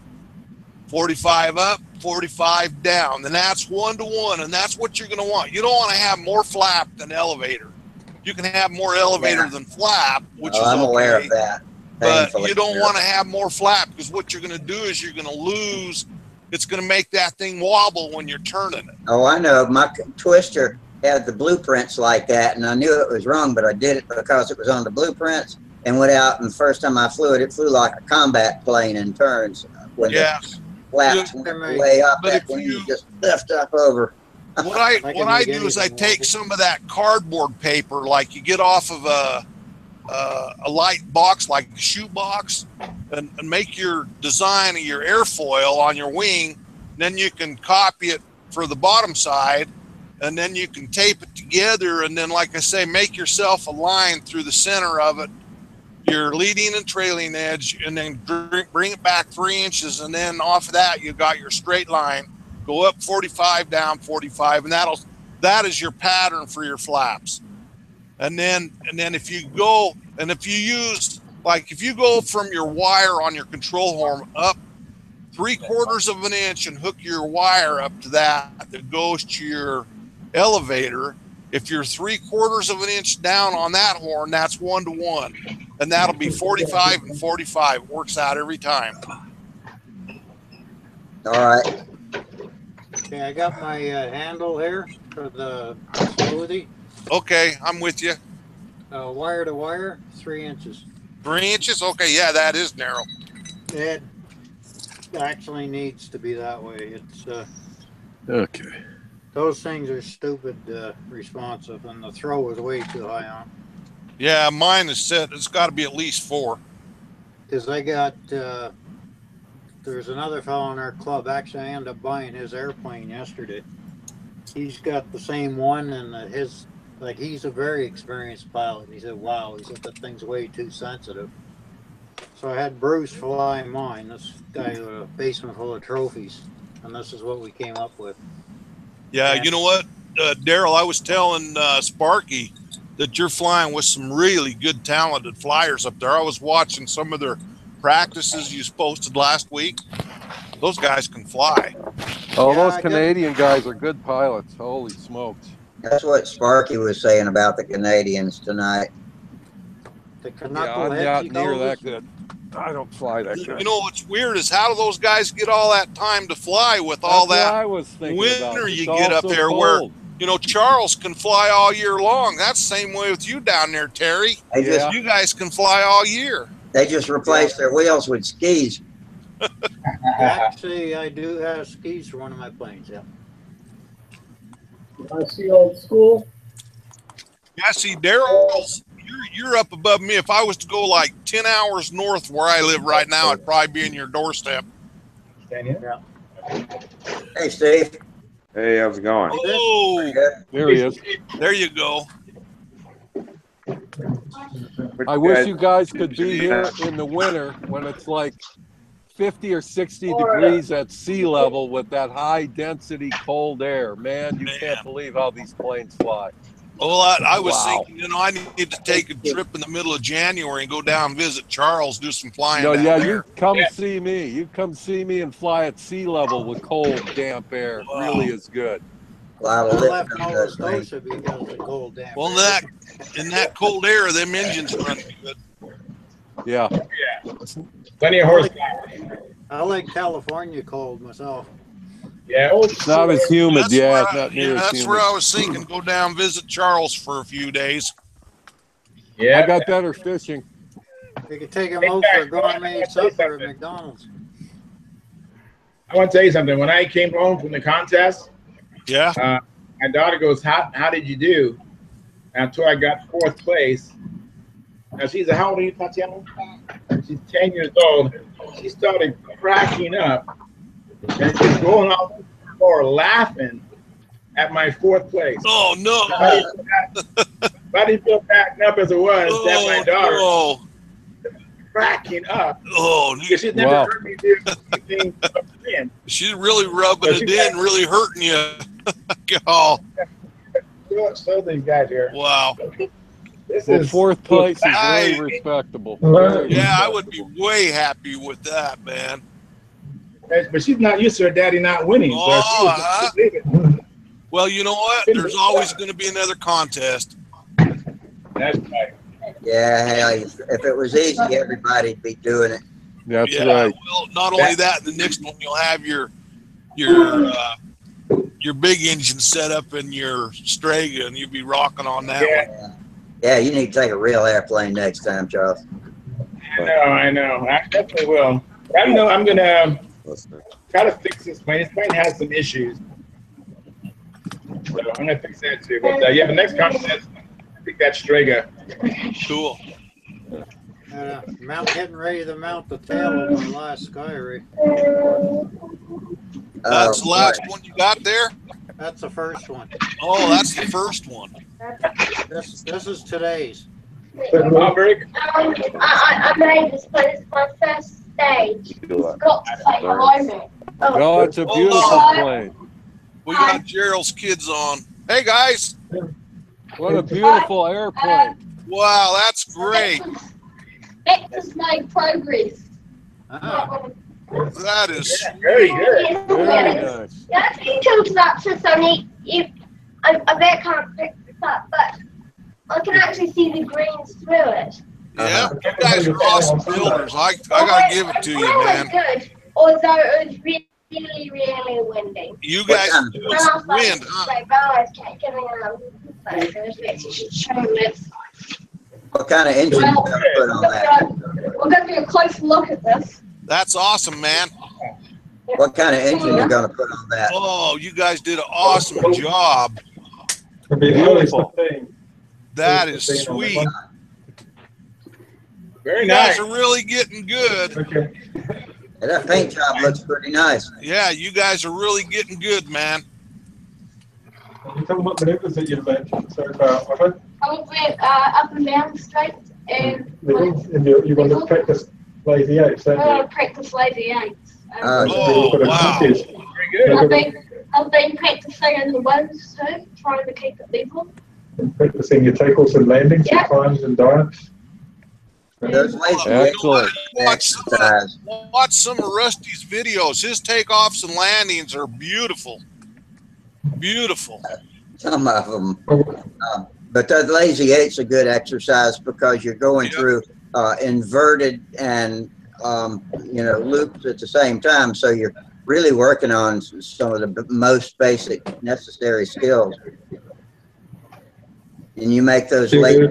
45 up, 45 down. And that's 1 to 1, and that's what you're going to want. You don't want to have more flap than elevator. You can have more elevator than flap, which is I'm aware of that. But you don't want to have more flap, because what you're going to do is you're going to lose. It's going to make that thing wobble when you're turning it. Oh, I know. My twister had the blueprints like that, and I knew it was wrong, but I did it because it was on the blueprints and went out. And the first time I flew it flew like a combat plane in turns. When the flaps went way up, that wing you just lift up over. What I do is I take some of that cardboard paper, like you get off of a light box, like a shoe box, and make your design of your airfoil on your wing. Then you can copy it for the bottom side, and then you can tape it together. And then, like I say, make yourself a line through the center of it, your leading and trailing edge, and then bring it back 3 inches. And then off of that, you got your straight line. Go up 45, down 45, and that is your pattern for your flaps. And then if you go from your wire on your control horn up 3/4 of an inch and hook your wire up to that goes to your elevator. If you're 3/4 of an inch down on that horn, that's 1 to 1, and that'll be 45 and 45. Works out every time. All right. Okay, I got my handle here for the smoothie. Okay, I'm with you. Wire to wire, 3 inches. 3 inches? Okay, yeah, that is narrow. It actually needs to be that way. It's okay. Those things are stupid responsive, and the throw is way too high on. Yeah, mine is set. It's got to be at least 4. Because I got there's another fellow in our club. Actually, I ended up buying his airplane yesterday. He's got the same one, and he's a very experienced pilot. He said, wow, he said, that thing's way too sensitive. So I had Bruce fly mine, this guy with a basement full of trophies, and this is what we came up with. Yeah, you know what, Daryl, I was telling Sparky that you're flying with some really good, talented flyers up there. I was watching some of their practices you posted last week. Those guys can fly. Oh, those Canadian guys are good pilots. Holy smokes. That's what Sparky was saying about the Canadians tonight. Yeah, I'm not near that good. I don't fly that good. You know what's weird is how do those guys get all that time to fly with all that winter you get up there where, you know, Charles can fly all year long. That's the same way with you down there, Terry. You guys can fly all year. They just replaced their wheels with skis. Actually, I do have skis for one of my planes, yeah. I see old school. Yeah, see, Daryl's, you're up above me. If I was to go like 10 hours north where I live right now, I'd probably be in your doorstep. Yeah. Hey, Steve. Hey, how's it going? Oh, there he is. There you go. I wish you guys could be here in the winter when it's like 50 or 60 degrees at sea level with that high density cold air. Man, you can't believe how these planes fly. Well, I was Wow. thinking, you know, I need to take a trip in the middle of January and go down and visit Charles, do some flying No, down yeah, there. you come see me. You come see me and fly at sea level with cold, damp air. It really is good. A lot of I left lifting on Nova those things. Scotia because of the cold damp. Well, air. in that cold air, them engines run good. Yeah. Yeah. Plenty of horsepower. I like California cold myself. Yeah. It's not as humid. That's Yeah, where it's not near as that's humid. where I was thinking. Go down, visit Charles for a few days. Yeah. I got better fishing. You could take them out for a gourmet supper at McDonald's. I want to tell you something. When I came home from the contest, Yeah. my daughter goes, how did you do? Until I got 4th place. Now she's how old are you, Tatiana? She's 10 years old. She started cracking up and she's going off the floor laughing at my 4th place. Oh no! I didn't feel backing up as it was. That my daughter Oh, cracking up oh, because she's never Wow. heard me do anything. she's really rubbing it in, really hurting you. Oh, So these guys here. wow. This Well, is 4th place is I- very respectable. Well, Very Yeah, I respectable. would be way happy with that, man. But she's not used to her daddy not winning. So she was Oh, just leaving. Well, you know what? There's always going to be another contest. That's right. Yeah, hey, if it was easy, everybody'd be doing it. That's Yeah. right. Well, not only that, the next one you'll have your big engine set up in your Strega, and you'll be rocking on that one. Yeah, you need to take a real airplane next time, Charles. I know. I definitely will. I know I'm going to try to fix this plane. This plane has some issues. So I'm going to fix that too. But yeah, the next contest, I think that's Strega. Cool. Getting ready to mount the tail of my last Skyry. That's the last one you got there? That's the first one. Oh, that's the first one. This is today's. Maverick. I made this, but it's my first stage. It's got to say hello, mate. Oh, it's a beautiful plane. We got Gerald's kids on. Hey, guys. What a beautiful airplane. Wow, that's great. Vector's made progress. That is Very good. Very nice. That's been tilted up since I bet can't pick this up, but I can actually see the greens through it. Yeah, you guys are awesome builders. I gotta give it to you, man. Good, although it was really, really windy. You guys are doing some wind, huh? My brothers kept giving photos, which you should show them this. What kind of engine you gonna put on that? We're going to do a close look at this. That's awesome, man. What kind of engine you gonna put on that? Oh, you guys did an awesome job. Beautiful. That is sweet. Very You guys nice. are really getting good. Okay. Yeah, that paint job looks pretty nice. Yeah, you guys are really getting good, man. You tell them what maneuvers that you've learned so far, okay? I went up and down straight and And you want to practice lazy eights, don't you? practice lazy eights. Oh, wow. Very good. I've been practicing in the winds too, trying to keep it level. And practicing your takeoffs and landings, Yeah. climbs and dives. Those lazy Excellent. exercise. Watch some of Rusty's videos. His takeoffs and landings are beautiful. Beautiful. Some of them. But the lazy eight's a good exercise because you're going through inverted and loops at the same time. So you're really working on some of the most basic necessary skills. And you make those lazy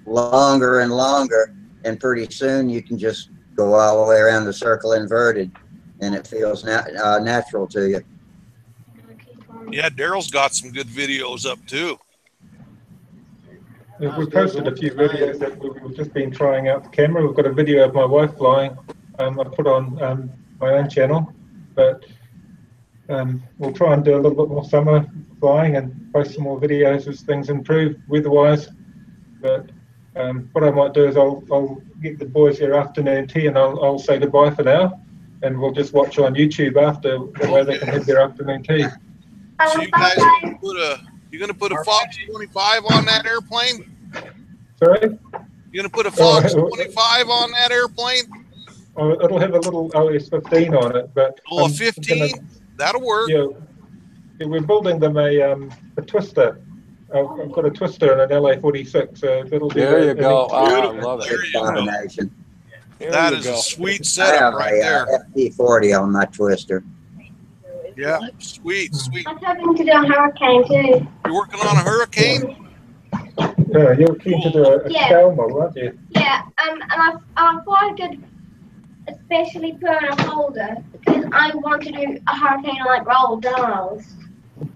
longer and longer, and pretty soon you can just go all the way around the circle inverted, and it feels natural to you. Yeah, Daryl's got some good videos up too. We posted a few videos that we've just been trying out the camera. We've got a video of my wife flying. I put on my own channel, but we'll try and do a little bit more summer flying and post some more videos as things improve weather-wise. But what I might do is I'll get the boys their afternoon tea and I'll say goodbye for now, and we'll just watch on YouTube after, that way they can have their afternoon tea. So you guys can You gonna put a Fox 25 on that airplane? Sorry? You gonna put a Fox 25 on that airplane? Oh, it'll have a little OS 15 on it, but Oh, a 15? That'll work. Yeah, we're building them a twister. I've got a twister and an LA-46, so it'll be There you go. Beautiful. I love it. There you go. Combination. That is a sweet I setup have right a there. FD40 on my twister. Yeah, sweet, sweet. I'm hoping to do a hurricane too. You're working on a hurricane? Yeah, you're keen to do a Yeah. scale model, aren't you? Yeah, and I thought I could especially put on a holder because I want to do a hurricane like Roald Dahl's.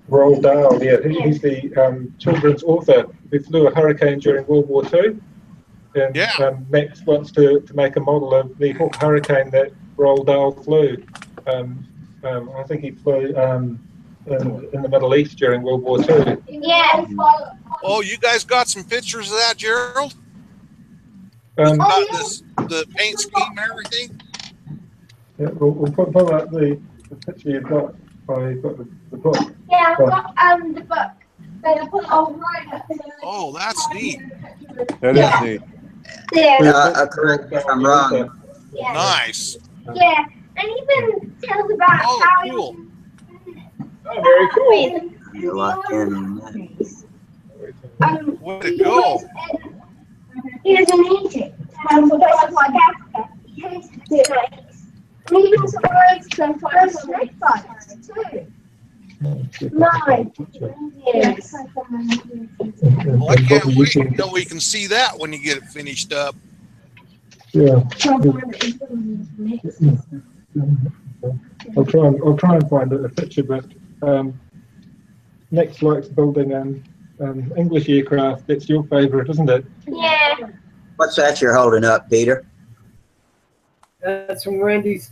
Roald Dahl, yeah, he's the children's author who flew a hurricane during World War II. And Max wants to make a model of the hurricane that Roald Dahl flew. I think he flew in the Middle East during World War II. Yeah. Oh, you guys got some pictures of that, Gerald? Got the paint scheme and everything? Yeah, we'll put up the picture you've got. You've got the book. Yeah, I've got the book. They put it all right up. Oh, that's neat. That is neat. Yeah. Correct me if I'm wrong. Yeah. Nice. Yeah, and even tells about how cool. Oh, very cool. You're locked in on that. Way to go. He doesn't eat it. Places like Africa, he hates snakes. And even some races and snake fighters too. Mine. Yes. Well, I can't wait until we can see that when you get it finished up. Yeah. I'll try and find a picture, but Nick likes building English aircraft. That's your favourite, isn't it? Yeah. What's that you're holding up, Peter? That's from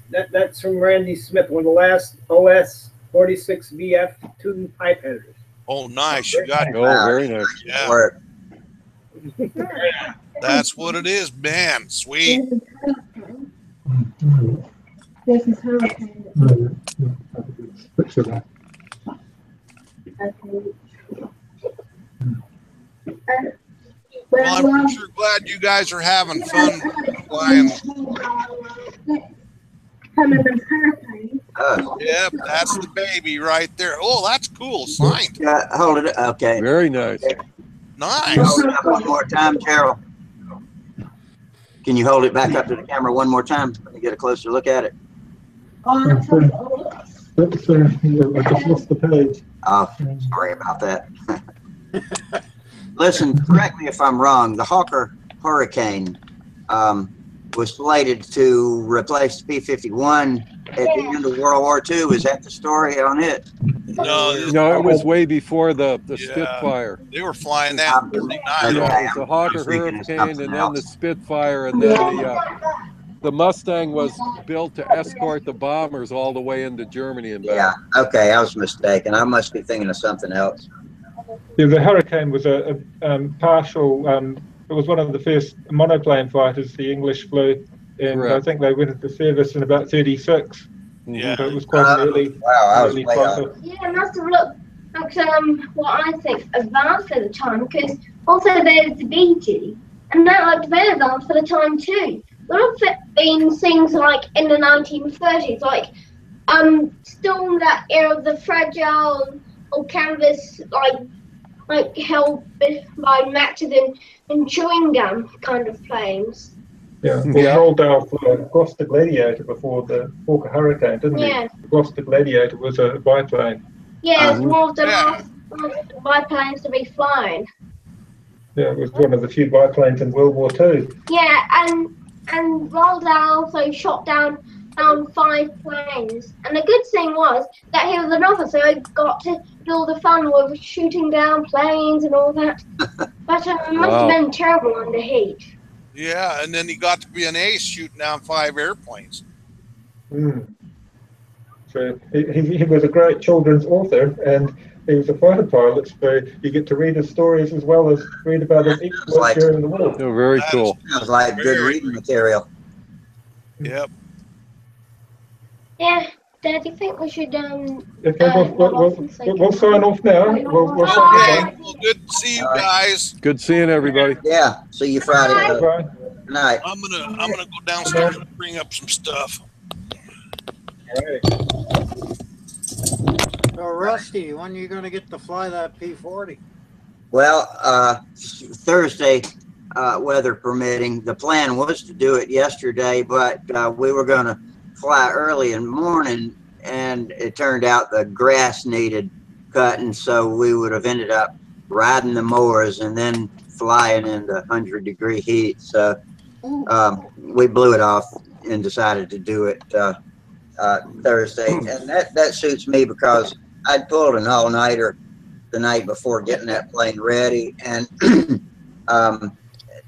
That's from Randy Smith, one of the last OS 46 VF2 pipe editors. Oh, nice. You got it. Oh, very nice. Yeah. That's what it is, man. Sweet. This is hurricane. Picture that. Well, I'm sure glad you guys are having fun flying. Yep, that's the baby right there. Oh, that's cool. Signed. Yeah, hold it. Okay. Very nice. Nice. Hold it up one more time, Gerald. Can you hold it back up to the camera one more time? Let me get a closer look at it. I just lost the page. Oh, sorry about that. Listen, correct me if I'm wrong. The Hawker Hurricane was slated to replace the P-51 at the end of World War II. Is that the story on it? No, it was way before the Spitfire. They were flying that in 39. Yeah, it was the Hawker Hurricane, and then the Spitfire, and then the Mustang was built to escort the bombers all the way into Germany and back. Yeah, okay, I was mistaken. I must be thinking of something else. Yeah, the Hurricane was a partial. It was one of the first monoplane fighters the English flew, and I think they went into service in about '36. Yeah, so it was quite an early. Wow, I was early way fighter. off. Yeah, it must have looked like what I think advanced at the time, because also there's the BT, and that looked very advanced for the time too. There have been things like in the 1930s, like still in that era of the fragile or canvas, like held by matches and chewing gum kind of planes. Yeah, well, Roald Dahl flew a Gloucester Gladiator before the Hawker Hurricane, didn't he? The Gloucester Gladiator was a biplane. Yeah, it was one of the last biplanes to be flown. Yeah, it was one of the few biplanes in World War II. Yeah, and Roald Dahl also shot down 5 planes. And the good thing was that he was an officer, so he got to do all the fun with shooting down planes and all that. But it must have been terrible under heat. Yeah, and then he got to be an ace shooting down 5 airplanes. So he was a great children's author, and he was a fighter pilot, so you get to read his stories as well as read about his exploits during the war. Oh, very cool. Sounds like good reading material. Yep. Yeah. Dad, do you think we should Okay, log off and say we'll sign off now. We'll say Okay, goodbye. well, good to see you All right. guys. Good seeing everybody. Yeah. See you Friday. Bye. Good night. I'm gonna go downstairs and bring up some stuff. All right. So Rusty, when are you going to get to fly that P-40? Well, Thursday, weather permitting. The plan was to do it yesterday, but we were going to fly early in the morning, and it turned out the grass needed cutting, so we would have ended up riding the mowers and then flying in the 100-degree heat. So we blew it off and decided to do it Thursday, and that suits me because I'd pulled an all-nighter the night before getting that plane ready, and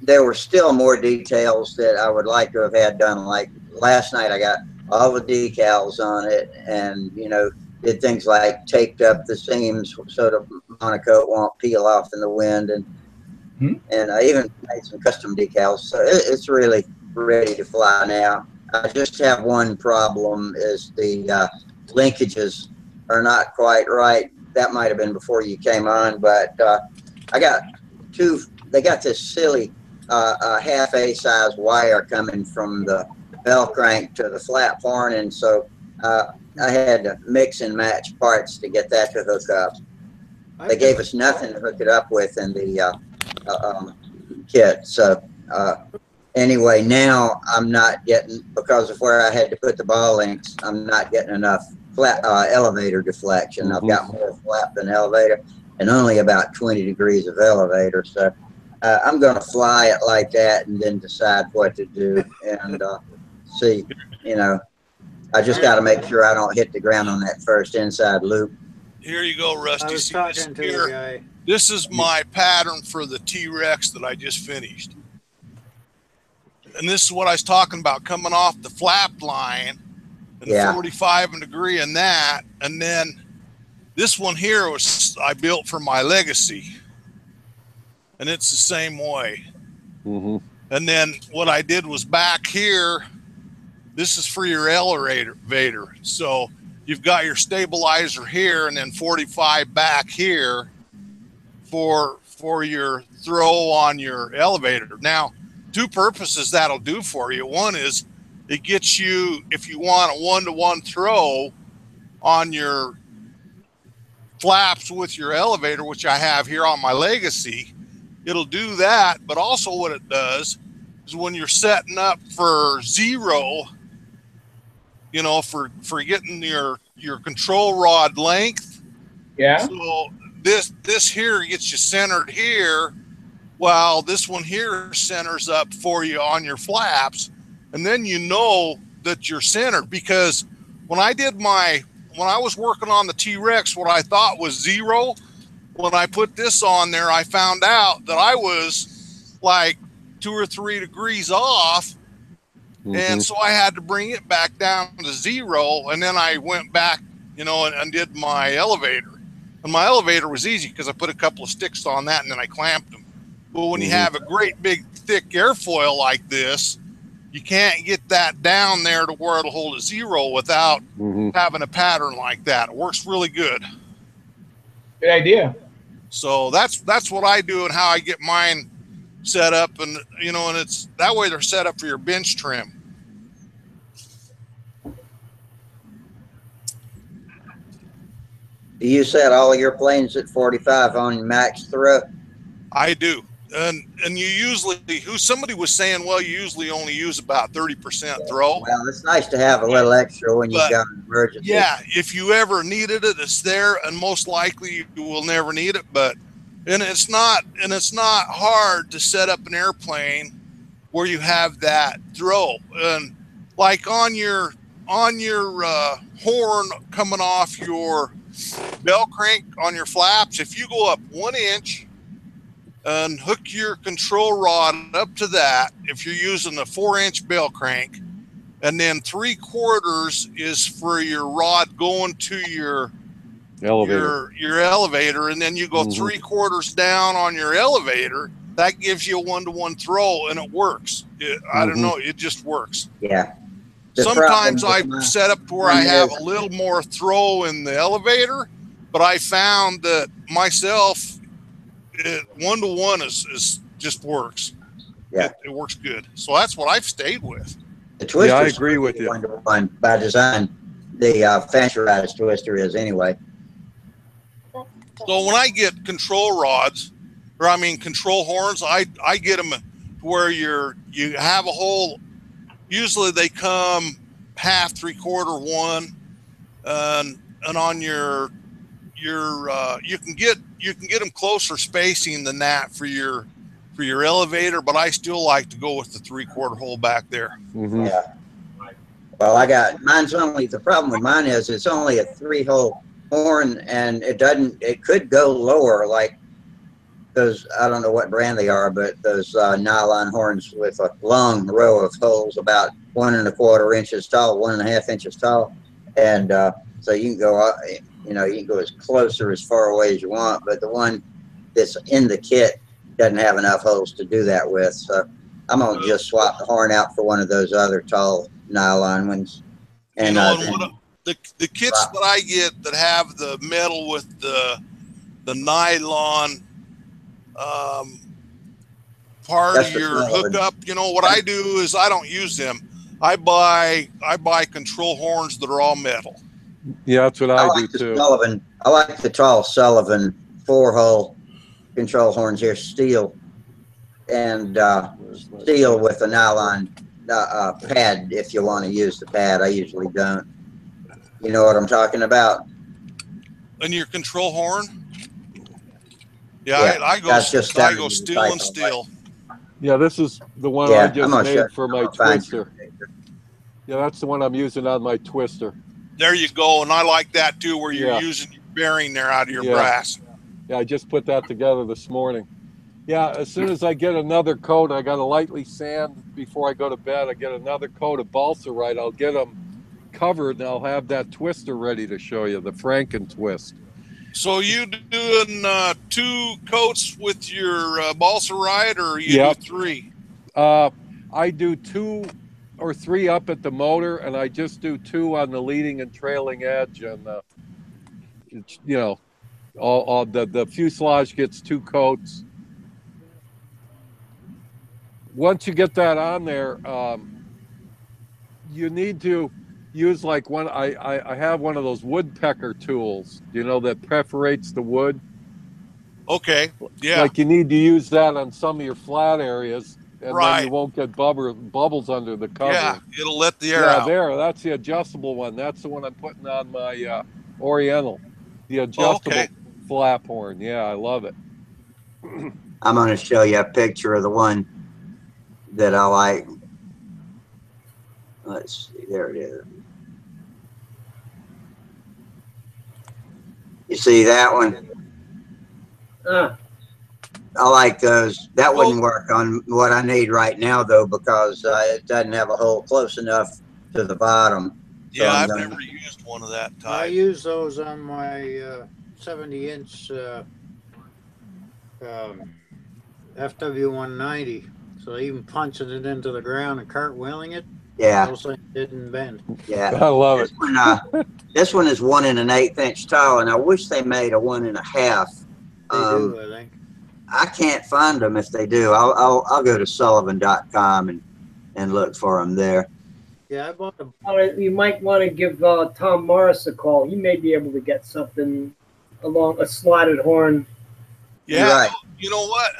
there were still more details that I would like to have had done. Like last night, I got all the decals on it, and did things like taped up the seams so the monocoat won't peel off in the wind, and I even made some custom decals. So it's really ready to fly now. I just have one problem: is the linkages are not quite right. That might have been before you came on, but I got two. They got this silly half A size wire coming from the bell crank to the flat horn, and so I had to mix and match parts to get that to hook up. They gave us nothing to hook it up with in the kit. So anyway, now I'm not getting, because of where I had to put the ball links, I'm not getting enough flat elevator deflection. I've got more flap than elevator, and only about 20 degrees of elevator. So I'm going to fly it like that and then decide what to do and see. I just got to make sure I don't hit the ground on that first inside loop. Here you go, Rusty. I was See talking to here? a guy. This is my pattern for the T-Rex that I just finished. And this is what I was talking about, coming off the flap line and 45 degree and that. And then this one here was I built for my Legacy. And it's the same way. And then what I did was back here, this is for your elevator. So you've got your stabilizer here and then 45 back here for your throw on your elevator. Now, two purposes that'll do for you. One is it gets you, if you want a one-to-one throw on your flaps with your elevator, which I have here on my Legacy, it'll do that. But also what it does is when you're setting up for zero, for getting your control rod length. Yeah. So this here gets you centered here, while this one here centers up for you on your flaps, and then that you're centered. Because when I was working on the T-Rex, what I thought was zero, when I put this on there, I found out that I was like 2 or 3 degrees off. And so I had to bring it back down to zero. And then I went back, and did my elevator. And my elevator was easy because I put a couple of sticks on that and then I clamped them. But when you have a great big thick airfoil like this, you can't get that down there to where it'll hold a zero without having a pattern like that. It works really good. Good idea. So that's what I do and how I get mine set up, and and it's that way they're set up for your bench trim. Do you set all of your planes at 45 on max throw? I do. And you usually, somebody was saying, well, you usually only use about 30% throw. Well, it's nice to have a little extra when you've got an emergency. Yeah, if you ever needed it, it's there, and most likely you will never need it. And it's not hard to set up an airplane where you have that throw. And like on your horn coming off your bell crank on your flaps, if you go up 1 inch and hook your control rod up to that, if you're using a 4-inch bell crank, and then 3/4 is for your rod going to your elevator, and then you go 3/4 down on your elevator, that gives you a 1-to-1 throw, and it works. I don't know, it just works. Yeah. Sometimes problem I've with set up to where I have a little more throw in the elevator, but I found that myself, 1-to-1 is just works. Yeah. It works good. So that's what I've stayed with. The twister, I agree with you. 1-to-1 by design. The fancy twister is anyway. So when I get control rods, or I mean control horns, I get them where you have a hole. Usually they come half, 3/4, 1, and on your you can get them closer spacing than that for your elevator, but I still like to go with the 3/4 hole back there. Mm-hmm. Yeah. Well, mine's only, the problem with mine is it's only a 3-hole horn, and it could go lower, like those, I don't know what brand they are, but those nylon horns with a long row of holes about 1 1/4 inches tall, 1 1/2 inches tall. And so you can go, you can go as close or as far away as you want, but the one that's in the kit doesn't have enough holes to do that with. So I'm going to just swap the horn out for one of those other tall nylon ones. And the kits that I get that have the metal with the nylon part of your hookup, what I do is I don't use them. I buy control horns that are all metal. Yeah, that's what I do too. I like the tall Sullivan 4-hole control horns here, steel, and steel with a nylon pad if you want to use the pad. I usually don't. You know what I'm talking about? And your control horn? Yeah. I go steel and steel. Yeah, this is the one I just made for my twister. Yeah, that's the one I'm using on my twister. There you go. And I like that too, where you're using your bearing there out of your brass. Yeah, I just put that together this morning. Yeah, as soon as I get another coat, I got to lightly sand before I go to bed. I get another coat of balsa right. I'll get them covered, and I'll have that twister ready to show you, the Franken twist. So you doing 2 coats with your balsa ride, or you do 3? I do 2 or 3 up at the motor, and I just do 2 on the leading and trailing edge, and all the fuselage gets 2 coats. Once you get that on there, you need to use like one. I have one of those woodpecker tools, that perforates the wood. Okay. Yeah. Like you need to use that on some of your flat areas, and then you won't get bubbles under the cover. Yeah, it'll let the air out. There. That's the adjustable one. That's the one I'm putting on my Oriental. The adjustable flap horn. Yeah, I love it. I'm going to show you a picture of the one that I like. Let's see, there it is. You see that one? I like those. That wouldn't work on what I need right now, though, because it doesn't have a hole close enough to the bottom. So yeah, I've never used one of that type. I use those on my 70-inch FW190. So even punching it into the ground and cartwheeling it, those things didn't bend. Yeah, I love it. This one is 1 1/8 inch tall, and I wish they made a 1 1/2. They do, I think. I can't find them if they do. I'll go to Sullivan.com and look for them there. Yeah, I bought them. You might want to give Tom Morris a call. He may be able to get something along a slotted horn. Yeah, you know what?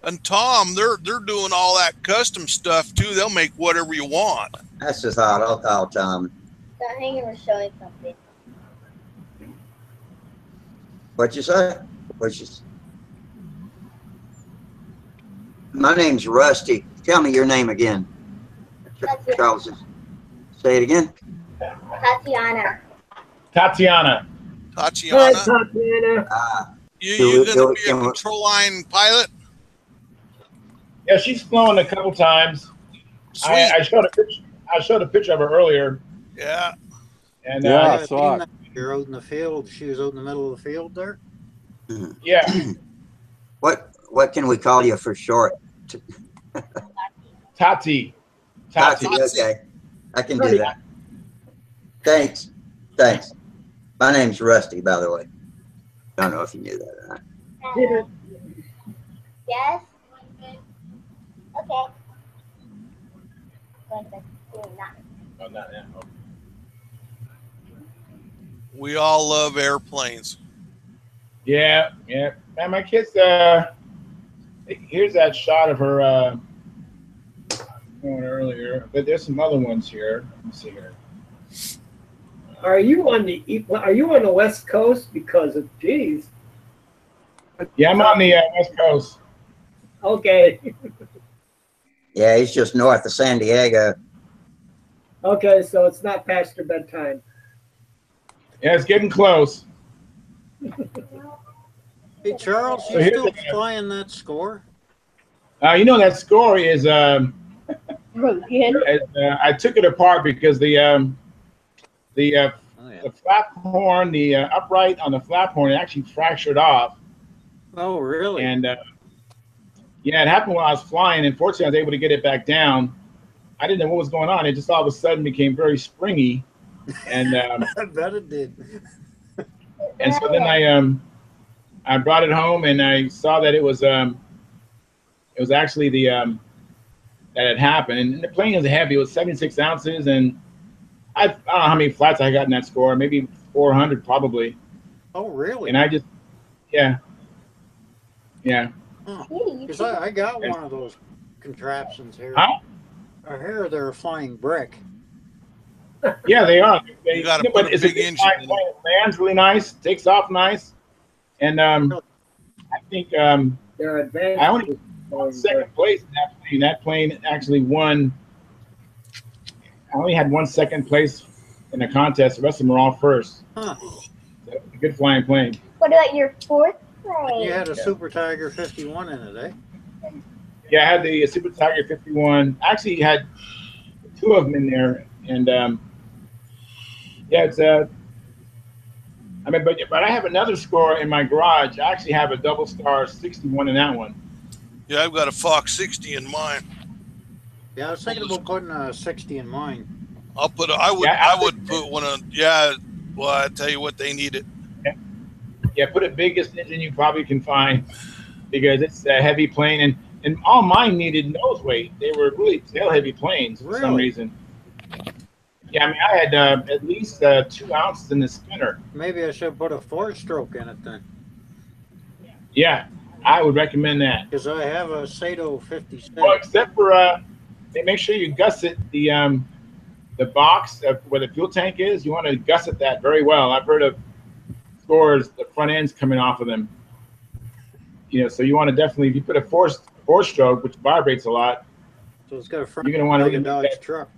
And Tom, they're doing all that custom stuff too. They'll make whatever you want. That's just odd. I'll call Tom. That hanger was showing something. What'd you say? My name's Rusty. Tell me your name again. Charles. Say it again. Tatiana. Hi, Tatiana. You gonna be a control line pilot? Yeah, she's flown a couple times. I showed a picture of her earlier. Yeah. And I saw it. You're out in the field. She was out in the middle of the field there. Yeah. What can we call you for short? Tati. Okay. I can do that. Thanks. Thanks. My name's Rusty, by the way. Don't know if you knew that or not. Yes. Okay. Oh, not yet. Oh. We all love airplanes. Yeah, yeah. Man, my kids, here's that shot of her going earlier, but there's some other ones here. Let me see here. Are you on the West Coast? Because of geez. Yeah, I'm on the West Coast. Okay. Yeah, he's just north of San Diego. Okay, so it's not past your bedtime. Yeah, it's getting close. Hey, Charles, So you here's still flying that score? You know, that score is Broken. I took it apart because the flap horn, the upright on the flap horn, it actually fractured off. Oh, really? And yeah, it happened while I was flying. And fortunately, I was able to get it back down. I didn't know what was going on. It just all of a sudden became very springy. And I bet it did. and so then I brought it home and I saw that it was actually the that had happened. And the plane was heavy. It was 76 ounces, and I don't know how many flats I got in that score. Maybe 400 probably. Oh, really? And I just yeah. Because I got one of those contraptions here. Huh? I hear they're a flying brick. Yeah, they are. You got to put a big engine in it. It lands really nice, takes off nice, and I think They're advanced. I only won second place in that plane. That plane actually won. I only had one second place in the contest. The rest of them were all first. Huh. So, a good flying plane. What about your fourth plane? You had a Super Tiger 51 in it, eh? Yeah, I had the Super Tiger 51. I actually had two of them in there, and yeah, it's I mean, but I have another score in my garage. I actually have a double star 61 in that one. Yeah, I've got a Fox 60 in mine. Yeah, I was thinking about putting a 60 in mine. I would put one on. Yeah, well, I tell you what, they need it. Yeah, put a biggest engine you probably can find because it's a heavy plane, and all mine needed nose weight. They were really tail heavy planes for some reason. Yeah, I mean, I had at least 2 ounces in the spinner. Maybe I should put a 4-stroke in it then. Yeah, I would recommend that. Because I have a Sato 56. Well, except for make sure you gusset the box where the fuel tank is. You want to gusset that very well. I've heard of scores, the front ends coming off of them. You know, so you want to definitely, if you put a four-stroke, which vibrates a lot, so it's got a front you're going to want to like a Dodge truck.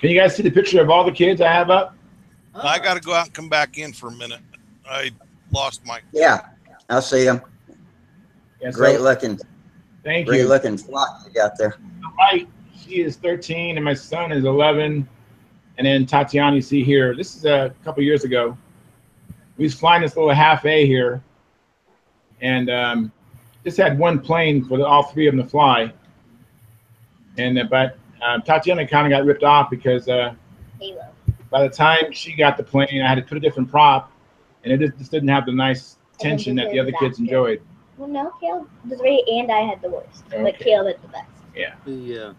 Can you guys see the picture of all the kids I have up? I got to go out and come back in for a minute. I lost my. Yeah, I see them. Yeah, so, great looking. Thank great you. Looking flock you got there. Right, she is 13 and my son is 11, and then Tatiana you see here. This is a couple years ago. We was flying this little half A here, and just had one plane for all three of them to fly. And but Tatiana kind of got ripped off because by the time she got the plane, I had to put a different prop, and it just didn't have the nice tension that the other kids enjoyed. Well, no, Caleb was ready, and I had the worst, but Okay. Caleb had the best. Yeah. Yeah.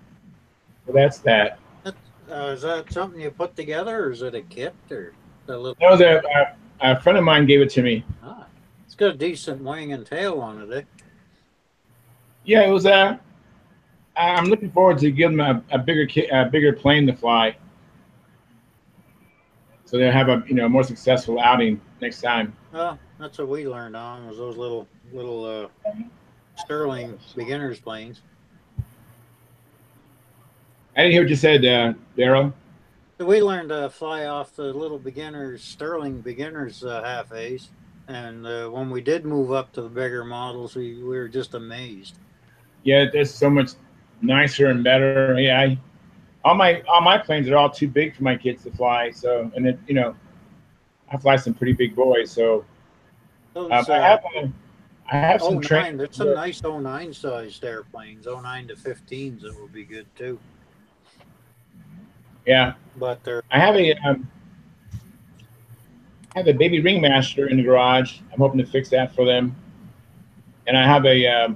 Well, that's that. Is that something you put together, or is it a kit, or a little? That was a friend of mine gave it to me. Ah, it's got a decent wing and tail on it, eh? Yeah, it was I'm looking forward to giving them a bigger plane to fly, so they'll have a more successful outing next time. Well, that's what we learned on, was those little Sterling beginners planes. I didn't hear what you said, Daryl. So we learned to fly off the little Sterling beginners half A's, and when we did move up to the bigger models, we were just amazed. Yeah, there's so much nicer and better. Yeah, all my planes are all too big for my kids to fly. So, and then I fly some pretty big boys. So, Those, I have I have some 09, there's some nice 09 sized airplanes, 09 to 15s that would be good too. Yeah, but they're. I have a baby ringmaster in the garage. I'm hoping to fix that for them. And I have a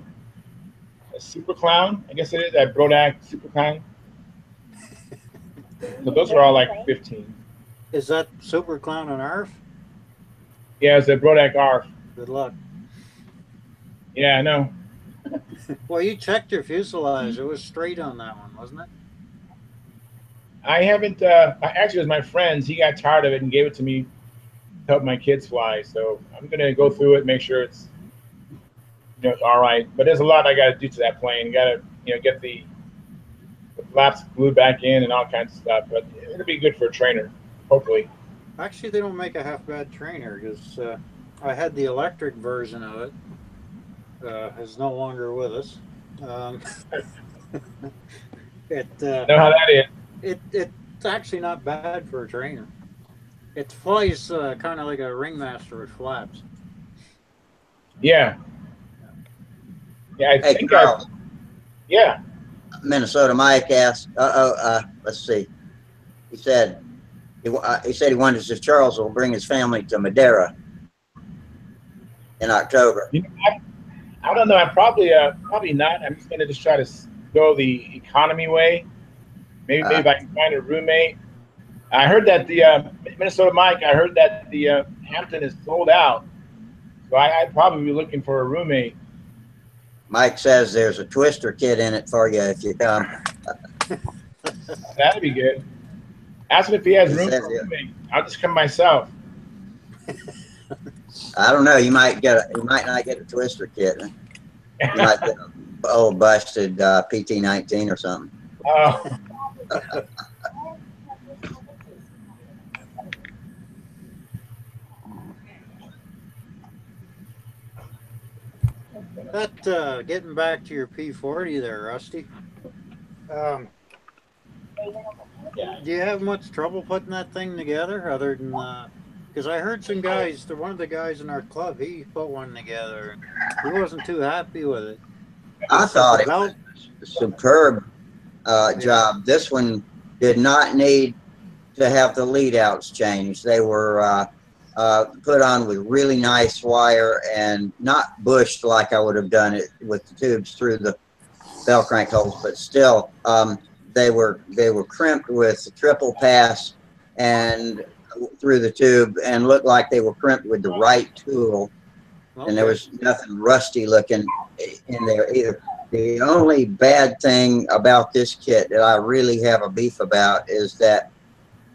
super clown. I guess it is that Brodak super clown. So those are all like 15. Is that super clown an ARF? Yeah, it's a Brodak ARF. Good luck. Yeah, I know. Well, you checked your fuselage. It was straight on that one, wasn't it? I haven't. Actually, it was my friend's. He got tired of it and gave it to me to help my kids fly. So I'm gonna go through it, make sure it's all right. But there's a lot I got to do to that plane. Got to get the flaps glued back in and all kinds of stuff. But it'll be good for a trainer, hopefully. Actually, they don't make a half bad trainer because I had the electric version of it. Is no longer with us. Know how that is. It's actually not bad for a trainer. It flies kind of like a ringmaster with flaps. Yeah. Yeah, I think Carl. Yeah. Minnesota Mike asked. Let's see. He said he wonders if Charles will bring his family to Madeira in October. I don't know. I'm probably not. I'm just gonna just try to go the economy way. Maybe if I can find a roommate. I heard that the Minnesota Mike. I heard that the Hampton is sold out, so I'd probably be looking for a roommate. Mike says there's a twister kit in it for you if you come. That'd be good. Ask him if he has room for a roommate. I'll just come myself. I don't know. You might not get a twister kit. You might get an old busted PT-19 or something. Oh. That getting back to your P40 there, Rusty. Do you have much trouble putting that thing together, other than because I heard some guys, one of the guys in our club, he put one together. He wasn't too happy with it. I thought it was a superb job. This one did not need to have the lead outs changed. They were put on with really nice wire and not bushed like I would have done it with the tubes through the bell crank holes, but still they were crimped with the triple pass and through the tube and looked like they were crimped with the right tool. Okay. And there was nothing rusty looking in there either. The only bad thing about this kit that I really have a beef about is that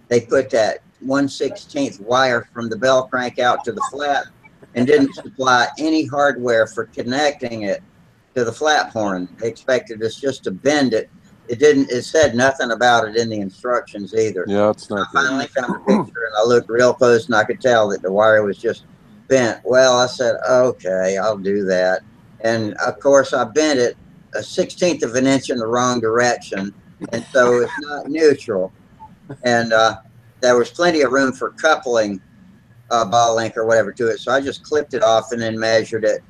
they put that 1/16 wire from the bell crank out to the flap and didn't supply any hardware for connecting it to the flap horn. They expected us just to bend it. It didn't. It said nothing about it in the instructions either. Yeah, it's not. I finally found a picture and I looked real close and I could tell that the wire was just bent. Well, I said, okay, I'll do that. And of course, I bent it a 1/16 of an inch in the wrong direction, and so it's not neutral. And there was plenty of room for coupling ball link or whatever to it. So I just clipped it off and then measured it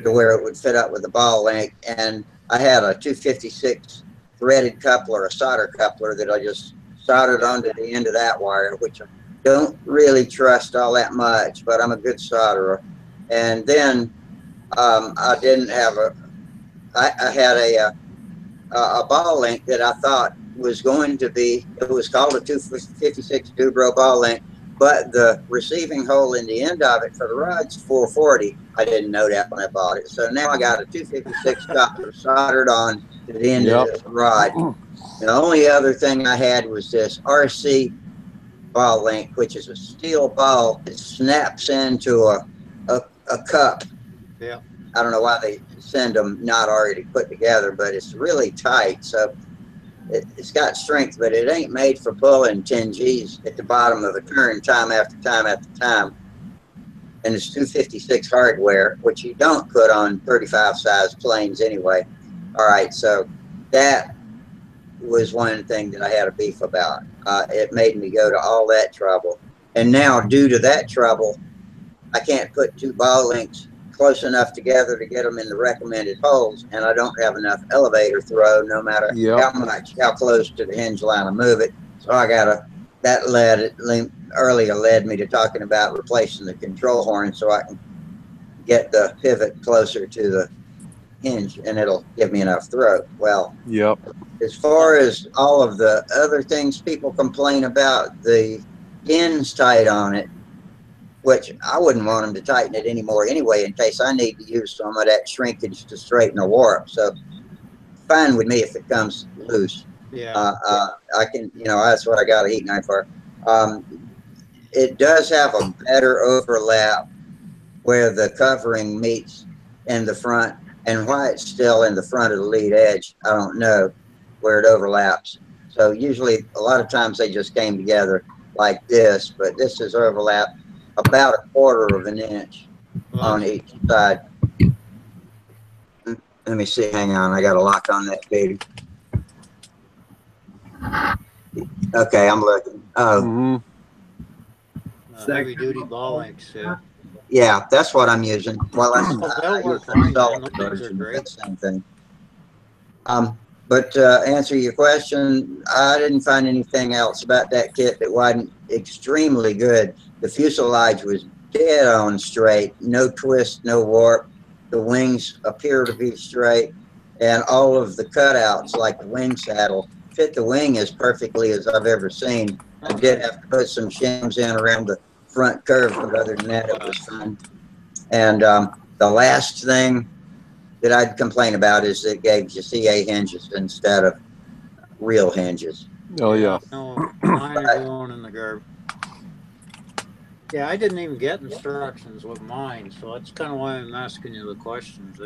to where it would fit up with the ball link. And I had a 256 threaded coupler, a solder coupler that I just soldered onto the end of that wire, which I don't really trust all that much, but I'm a good solderer. And then I didn't have I had a ball link that I thought was going to be, it was called a 256 Dubro ball link, but the receiving hole in the end of it for the rod's 440. I didn't know that when I bought it. So now I got a 256 coupler soldered on to the end of this rod. The only other thing I had was this RC ball link, which is a steel ball that snaps into a cup. Yeah. I don't know why they send them not already put together, but it's really tight. So it's got strength, but it ain't made for pulling 10 G's at the bottom of a turn time after time after time. And it's 256 hardware, which you don't put on 35 size planes anyway. All right, so that was one thing that I had a beef about. It made me go to all that trouble. And now, due to that trouble, I can't put two ball links close enough together to get them in the recommended holes, and I don't have enough elevator throw, no matter how close to the hinge line I move it. So I gotta, earlier led me to talking about replacing the control horn so I can get the pivot closer to the hinge, and it'll give me enough throw. Well, as far as all of the other things people complain about, the pins tight on it, which I wouldn't want them to tighten it anymore anyway, in case I need to use some of that shrinkage to straighten a warp. So fine with me if it comes loose. Yeah. I can, that's what I got a heat knife for. It does have a better overlap where the covering meets in the front, and why it's still in the front of the lead edge, I don't know where it overlaps. So usually, a lot of times they just came together like this, but this is overlapped about 1/4 of an inch on each side. Let me see, hang on, I got a lock on that baby. Okay, I'm looking. Oh. Heavy duty ball links, yeah. Yeah, that's what I'm using. Well, that'll work fine, man. Those are great. Same thing. But to answer your question, I didn't find anything else about that kit that wasn't extremely good. The fuselage was dead on straight, no twist, no warp. The wings appear to be straight, and all of the cutouts, like the wing saddle, fit the wing as perfectly as I've ever seen. I did have to put some shims in around the front curve, but other than that, it was fun. And the last thing that I'd complain about is it gave you CA hinges instead of real hinges. Oh yeah. No, mine are going in the garbage. Yeah, I didn't even get instructions with mine, so that's kind of why I'm asking you the questions.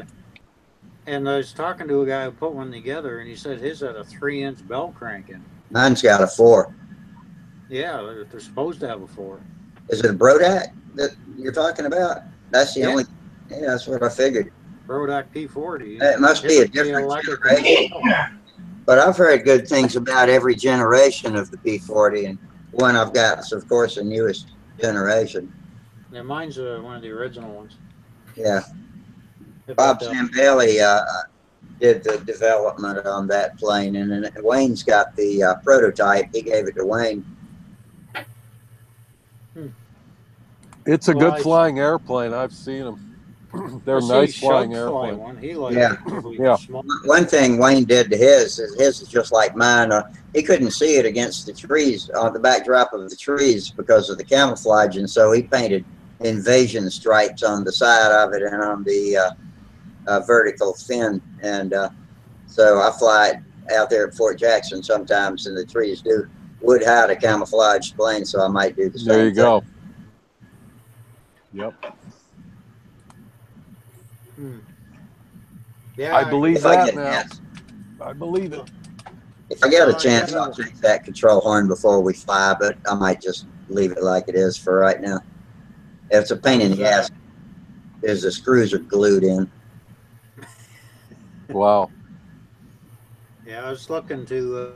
And I was talking to a guy who put one together, and he said his had a 3-inch bell crank in. Mine's got a 4. Yeah, they're supposed to have a 4. Is it a Brodak that you're talking about? That's the only. Yeah, that's what I figured. Brodak P40. It must be a different generation. But I've heard good things about every generation of the P40, and one I've got is, of course, the newest generation. Yeah, mine's one of the original ones. Yeah. Bob Zambelli did the development on that plane, and then Wayne's got the prototype. He gave it to Wayne. It's a good flying airplane. I've seen them. They're nice flying airplanes. One thing Wayne did to his is just like mine. He couldn't see it against the trees, on the backdrop of the trees, because of the camouflage, and so he painted invasion stripes on the side of it and on the vertical fin. And so I fly out there at Fort Jackson sometimes, and the trees would hide a camouflage plane, so I might do the same. There you go. Yep. Yeah, I believe that now. I believe it. If I get a chance, I'll take that control horn before we fly, but I might just leave it like it is for right now. It's a pain in the ass because the screws are glued in. Wow. Yeah, I was looking to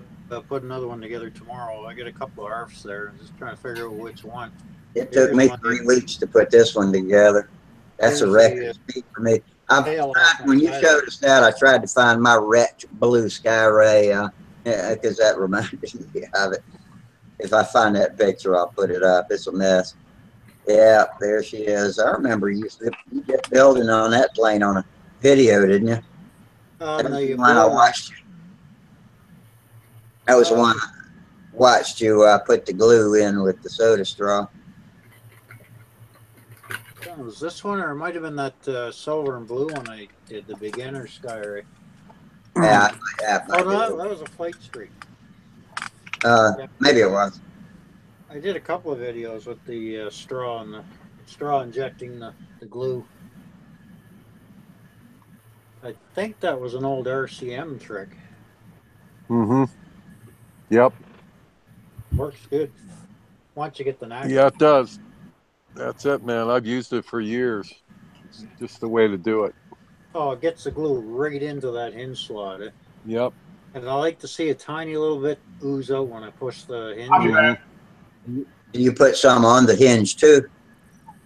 put another one together tomorrow. I got a couple of ARFs there. I'm just trying to figure out which one. It took me 3 weeks to put this one together. That's a record speed for me. When you showed us that, I tried to find my wrecked blue Sky Ray, because that reminded me of it. If I find that picture, I'll put it up. It's a mess. Yeah, there she is. I remember you get building on that plane on a video, didn't you? That was the one I watched. That was the one I watched you put the glue in with the soda straw. Was this one, or it might have been that silver and blue one I did, the beginner Sky Ray? Yeah, oh, no, that was a Flight Streak. Maybe it was. I did a couple of videos with the straw and the straw injecting the glue. I think that was an old RCM trick. Mm-hmm. Yep. Works good once you get the knack. Yeah, it does. That's it, man. I've used it for years. It's just the way to do it. Oh, it gets the glue right into that hinge slot. Yep. And I like to see a tiny little bit ooze out when I push the hinge. Do you put some on the hinge too?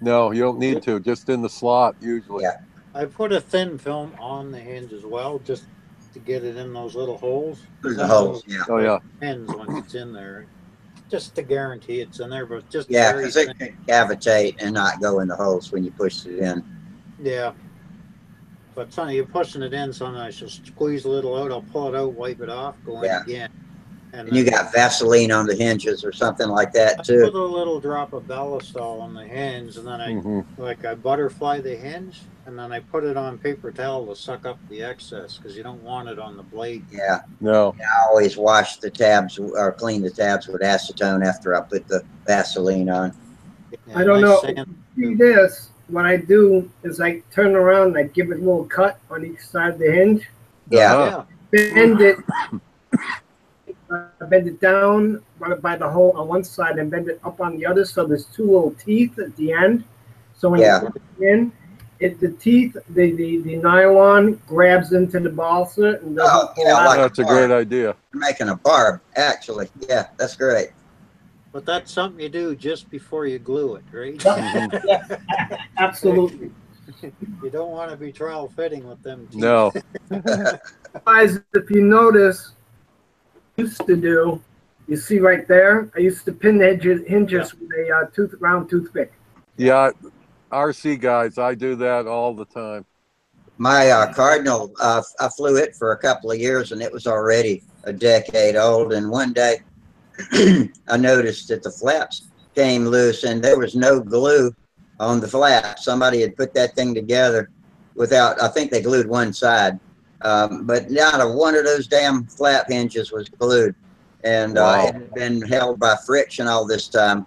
No, you don't need to. Just in the slot usually. Yeah. I put a thin film on the hinge as well, just to get it in those little holes. Through the holes, yeah. Oh yeah. Pins once it's in there, just to guarantee it's in there, but just Yeah, very because it thin. can cavitate and not go in the holes when you push it in. Yeah. But something you're pushing it in, sometimes you'll squeeze a little out, I'll pull it out, wipe it off, go in Yeah. again. And you got Vaseline on the hinges or something like that I too. put a little drop of Ballistol on the hinge, and then I butterfly the hinge, and then I put it on paper towel to suck up the excess because you don't want it on the blade. Yeah. No. I always wash the tabs or clean the tabs with acetone after I put the Vaseline on. Yeah, I don't nice know. sand. See this? What I do is I turn around and I give it a little cut on each side of the hinge. Yeah. Bend it. Bend it down, run it by the hole on one side, and bend it up on the other. So there's two little teeth at the end. So when you put it in, the teeth, the nylon grabs into the balsa and doesn't pull out. That's a great idea. You're making a barb, actually. Yeah, that's great. But that's something you do just before you glue it, right? Yes, absolutely. You don't want to be trial fitting with them teeth. No. Guys, if you notice, used to do, you see right there, I used to pin the hinges with a round toothpick. Yeah, RC guys, I do that all the time. My Cardinal, I flew it for a couple of years and it was already a decade old. And one day I noticed that the flaps came loose and there was no glue on the flap. Somebody had put that thing together without, I think they glued one side. But not a one of those damn flap hinges was glued. And it had been held by friction all this time.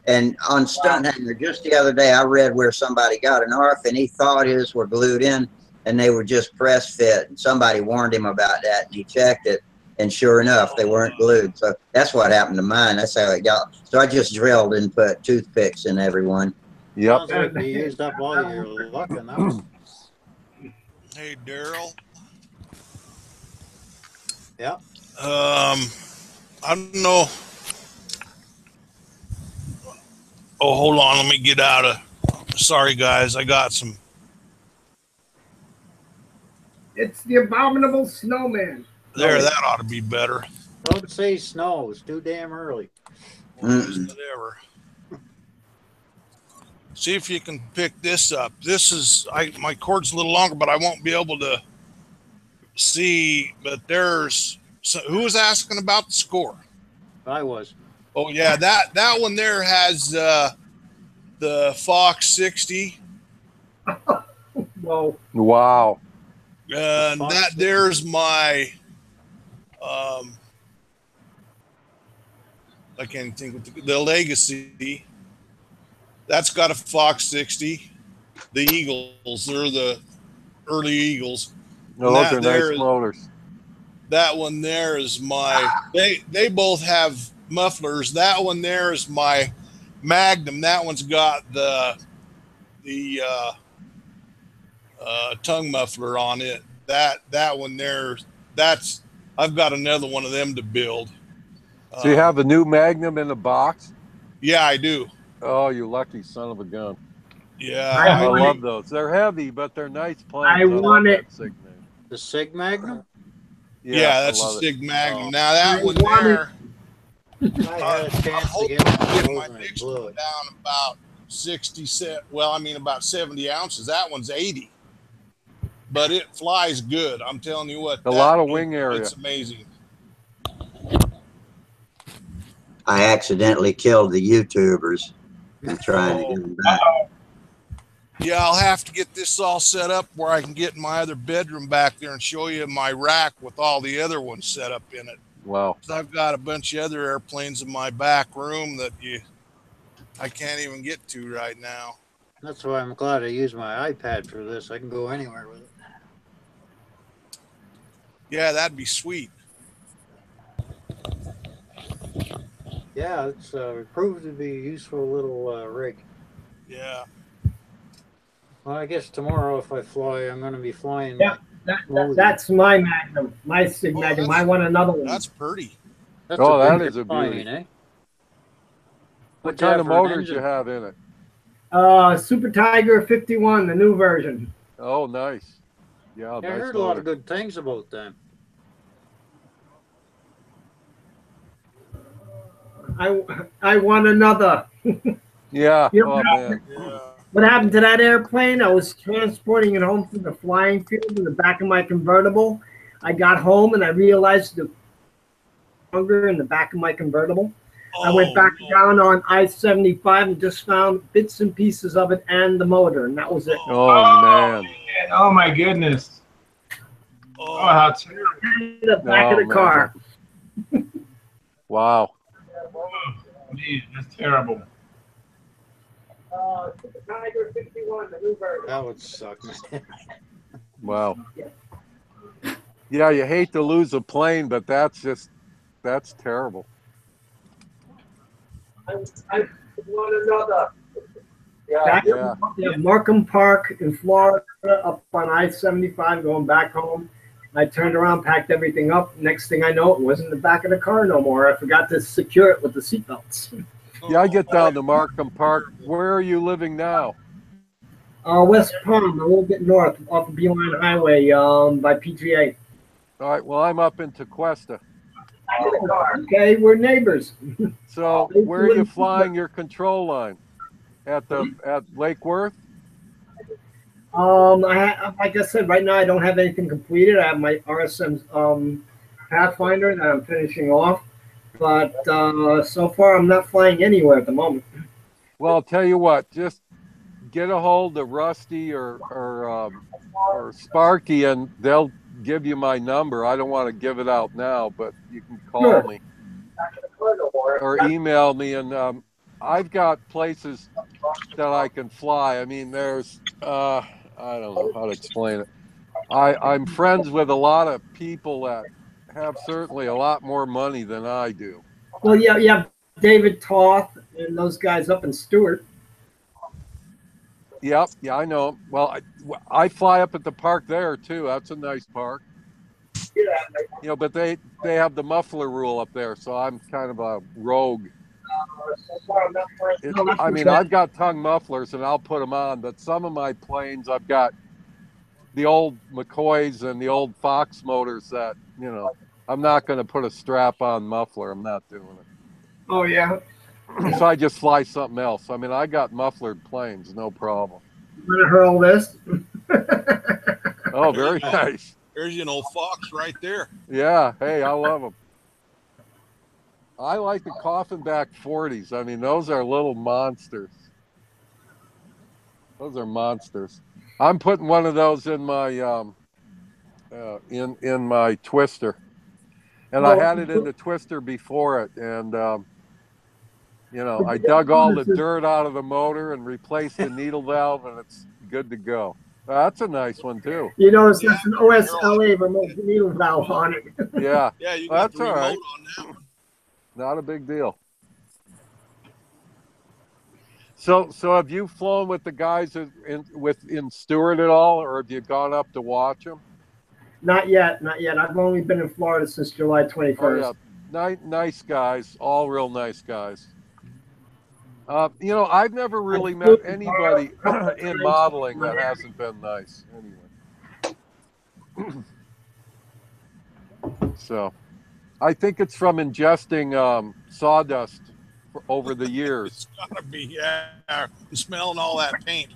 And on Stunt Hanger, just the other day, I read where somebody got an ARF and he thought his were glued in and they were just press fit. And somebody warned him about that and he checked it. And sure enough, they weren't glued. So that's what happened to mine. That's how it got. So I just drilled and put toothpicks in every one. Yep. Sounds like you used up all your luck in that one. Hey, Daryl. Yeah. I don't know. Oh, hold on. Let me get out of. Sorry, guys. I got some. It's the abominable snowman. There, that ought to be better. Don't say snow. It's too damn early. Whatever. See if you can pick this up. This is my cord's a little longer, but I won't be able to see. But there's who was asking about the score? I was. Oh yeah, that one there has the Fox 60. Whoa. Wow. And that there's my I can't think of the Legacy. That's got a Fox 60. The Eagles, they're the early Eagles. No, those are nice motors. That one there is my. They both have mufflers. That one there is my Magnum. That one's got the tongue muffler on it. That one there. I've got another one of them to build. So you have a new Magnum in the box? Yeah, I do. Oh, you lucky son of a gun. Yeah, I love those. They're heavy, but they're nice planes. I want it. The Sig Magnum? Yeah, that's a Sig Magnum. Now that one there, I had a chance to get my mix down about 60, well, I mean about 70 ounces. That one's 80. But it flies good. I'm telling you what. A lot of wing area. It's amazing. I accidentally killed the YouTubers and trying to get them back. Yeah, I'll have to get this all set up where I can get in my other bedroom back there and show you my rack with all the other ones set up in it. Wow. I've got a bunch of other airplanes in my back room that I can't even get to right now. That's why I'm glad I used my iPad for this. I can go anywhere with it. Yeah, that'd be sweet. Yeah, it's proved to be a useful little rig. Yeah. Well, I guess tomorrow if I fly, I'm going to be flying. Yeah, that's my Magnum, my Sig Magnum. I want another one. That's pretty. That's that is a beauty. Plane, eh? What kind of motors you have in it? Super Tiger 51, the new version. Oh, nice. Yeah, I nice heard a lot motor. of good things about them. I want another. Yeah. You know, Oh man. what happened to that airplane? I was transporting it home from the flying field in the back of my convertible. I got home and I realized the longer in the back of my convertible. I went back down on I-75 and just found bits and pieces of it and the motor, and that was it. Oh man. Oh my goodness. Oh, how terrible. The back of the car. Wow. Oh, man, that's terrible. Super Tiger 51, the new version. That would suck, man. Wow. Yeah, you hate to lose a plane, but that's terrible. I want another. Yeah. Markham Park in Florida, up on I-75, going back home. I turned around, packed everything up. Next thing I know, it wasn't in the back of the car no more. I forgot to secure it with the seatbelts. Yeah, I get down to Markham Park. Where are you living now? West Palm, a little bit north, off of Beeline Highway, by PGA. All right. Well, I'm up in Tequesta. Okay, we're neighbors. So where are you flying your control line? At Lake Worth? Like I said, right now I don't have anything completed. I have my RSM Pathfinder that I'm finishing off, but so far I'm not flying anywhere at the moment. Well, I'll tell you what. Just get a hold of Rusty or Sparky, and they'll give you my number. I don't want to give it out now, but you can call me or email me, and I've got places that I can fly. I mean, there's I don't know how to explain it. I'm friends with a lot of people that have certainly a lot more money than I do. Well, yeah, you have David Toth and those guys up in Stewart. Yep, yeah, I know. Well, I fly up at the park there too. That's a nice park. You know, but they have the muffler rule up there, so I'm kind of a rogue. I mean, I've got tongue mufflers and I'll put them on, but some of my planes, I've got the old McCoys and the old Fox motors that, you know, I'm not going to put a strap-on muffler. I'm not doing it. Oh, yeah. So I just fly something else. I mean, I got mufflered planes, no problem. I'm going to hurl this. Oh, very nice. There's an old Fox right there. Yeah. Hey, I love them. I like the coffin back 40s. I mean, those are little monsters. Those are monsters. I'm putting one of those in my in my Twister, and I had it in the Twister before it, and you know, I dug all the dirt out of the motor and replaced the needle valve, and it's good to go. That's a nice one too. You notice that's an OSLA remote needle valve on it. Yeah. Yeah, you got that's the all remote right. on that one. Not a big deal. So have you flown with the guys in Stewart at all, or have you gone up to watch them? Not yet, not yet. I've only been in Florida since July 21st. Oh, yeah. Nice guys, all real nice guys. You know, I've never really met anybody in modeling that hasn't been nice. Anyway, so I think it's from ingesting sawdust over the years. It's gotta be, yeah. You're smelling all that paint.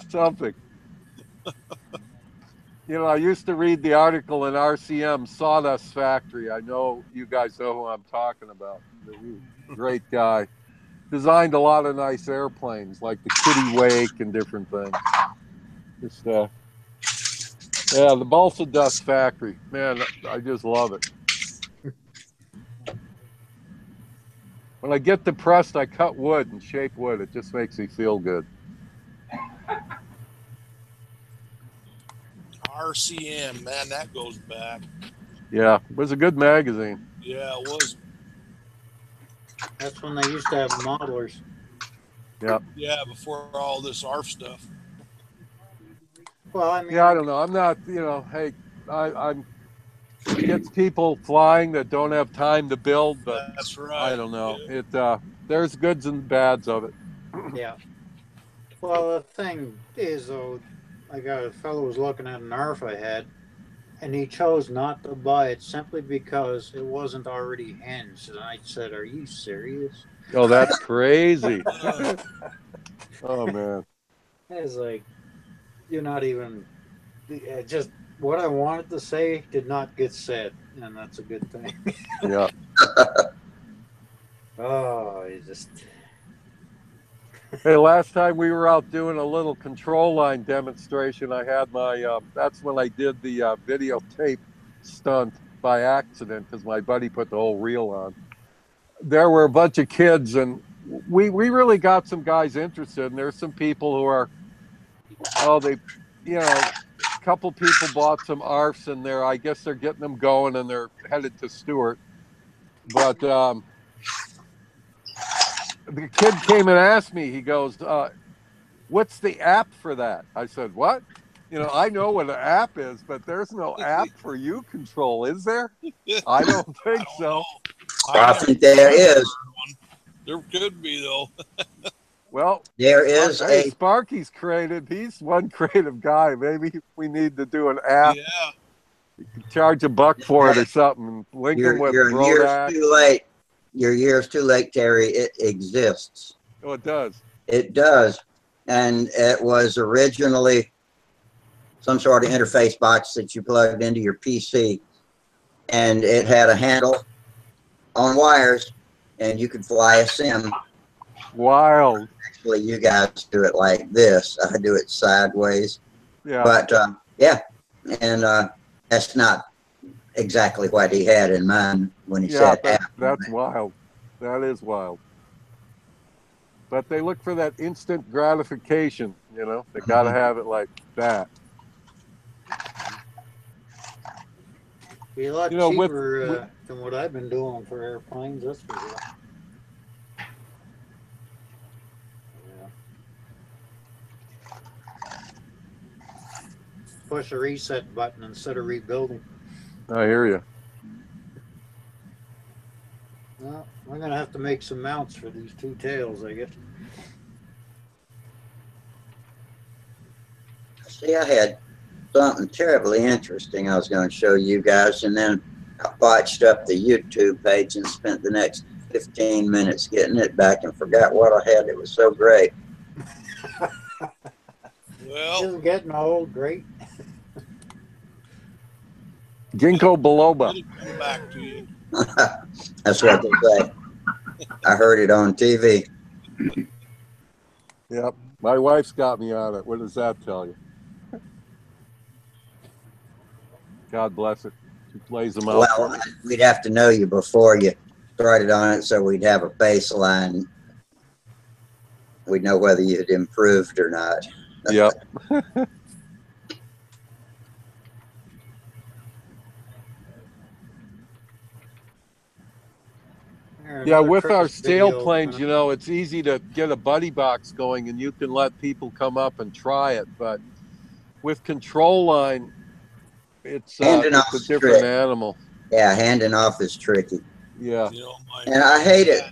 Something. You know, I used to read the article in RCM, Sawdust Factory. I know you guys know who I'm talking about. Great guy. Designed a lot of nice airplanes, like the Kitty Wake and different things. Just, yeah, the Balsa Dust Factory. Man, I just love it. When I get depressed, I cut wood and shape wood. It just makes me feel good. RCM, man, that goes back. Yeah, it was a good magazine. Yeah, it was. That's when they used to have modelers. Yeah. Yeah, before all this ARF stuff. Well, I mean, yeah, I don't know. I'm not, you know, hey, I'm it gets people flying that don't have time to build, but that's right. I don't know. It there's goods and bads of it. Yeah. Well, the thing is, though, like a fellow was looking at an ARF I had, and he chose not to buy it simply because it wasn't already hinged. And I said, "Are you serious?" Oh, that's crazy. Oh man. It's like you're not even just what I wanted to say did not get said, and that's a good thing. Yeah. Oh, you just Hey, last time we were out doing a little control line demonstration, I had my, that's when I did the videotape stunt by accident because my buddy put the whole reel on. There were a bunch of kids, and we really got some guys interested. And there's some people who are, oh, they, you know, a couple people bought some ARFs in there. I guess they're getting them going and they're headed to Stewart. But the kid came and asked me, he goes, what's the app for that? I said, what? You know, I know what an app is, but there's no app for U control, is there? I don't think so. I think there is. There could be though. Well, there is hey, Sparky's created. He's one creative guy. Maybe we need to do an app. Yeah. You can charge $1 for it or something. Link them with your Brodax. year's too late. Your year's too late, Terry. It exists. Oh, it does. It does. And it was originally some sort of interface box that you plugged into your PC. And it had a handle on wires, and you could fly a sim. Wild. Actually, you guys do it like this. I do it sideways. Yeah. But, yeah. And that's not exactly what he had in mind when he said app. That's wild. That is wild. But they look for that instant gratification, you know. They got to have it like that. be a lot You know, cheaper than what I've been doing for airplanes. That's for sure. Push a reset button instead of rebuilding. I hear you. Well, I'm gonna have to make some mounts for these two tails, I guess. See, I had something terribly interesting I was going to show you guys, and then I botched up the YouTube page and spent the next 15 minutes getting it back and forgot what I had. It was so great. Well, just getting old, great. Ginkgo biloba. It'll come back to you. That's what they say. I heard it on TV. Yep. My wife's got me on it. What does that tell you? God bless it. She plays them out. Well, we'd have to know you before you started on it, so we'd have a baseline. We'd know whether you had improved or not. Yep. Yeah, with our sailplanes, you know, it's easy to get a buddy box going and you can let people come up and try it. But with control line, it's a different animal. Yeah, handing off is tricky. Yeah. And I hate it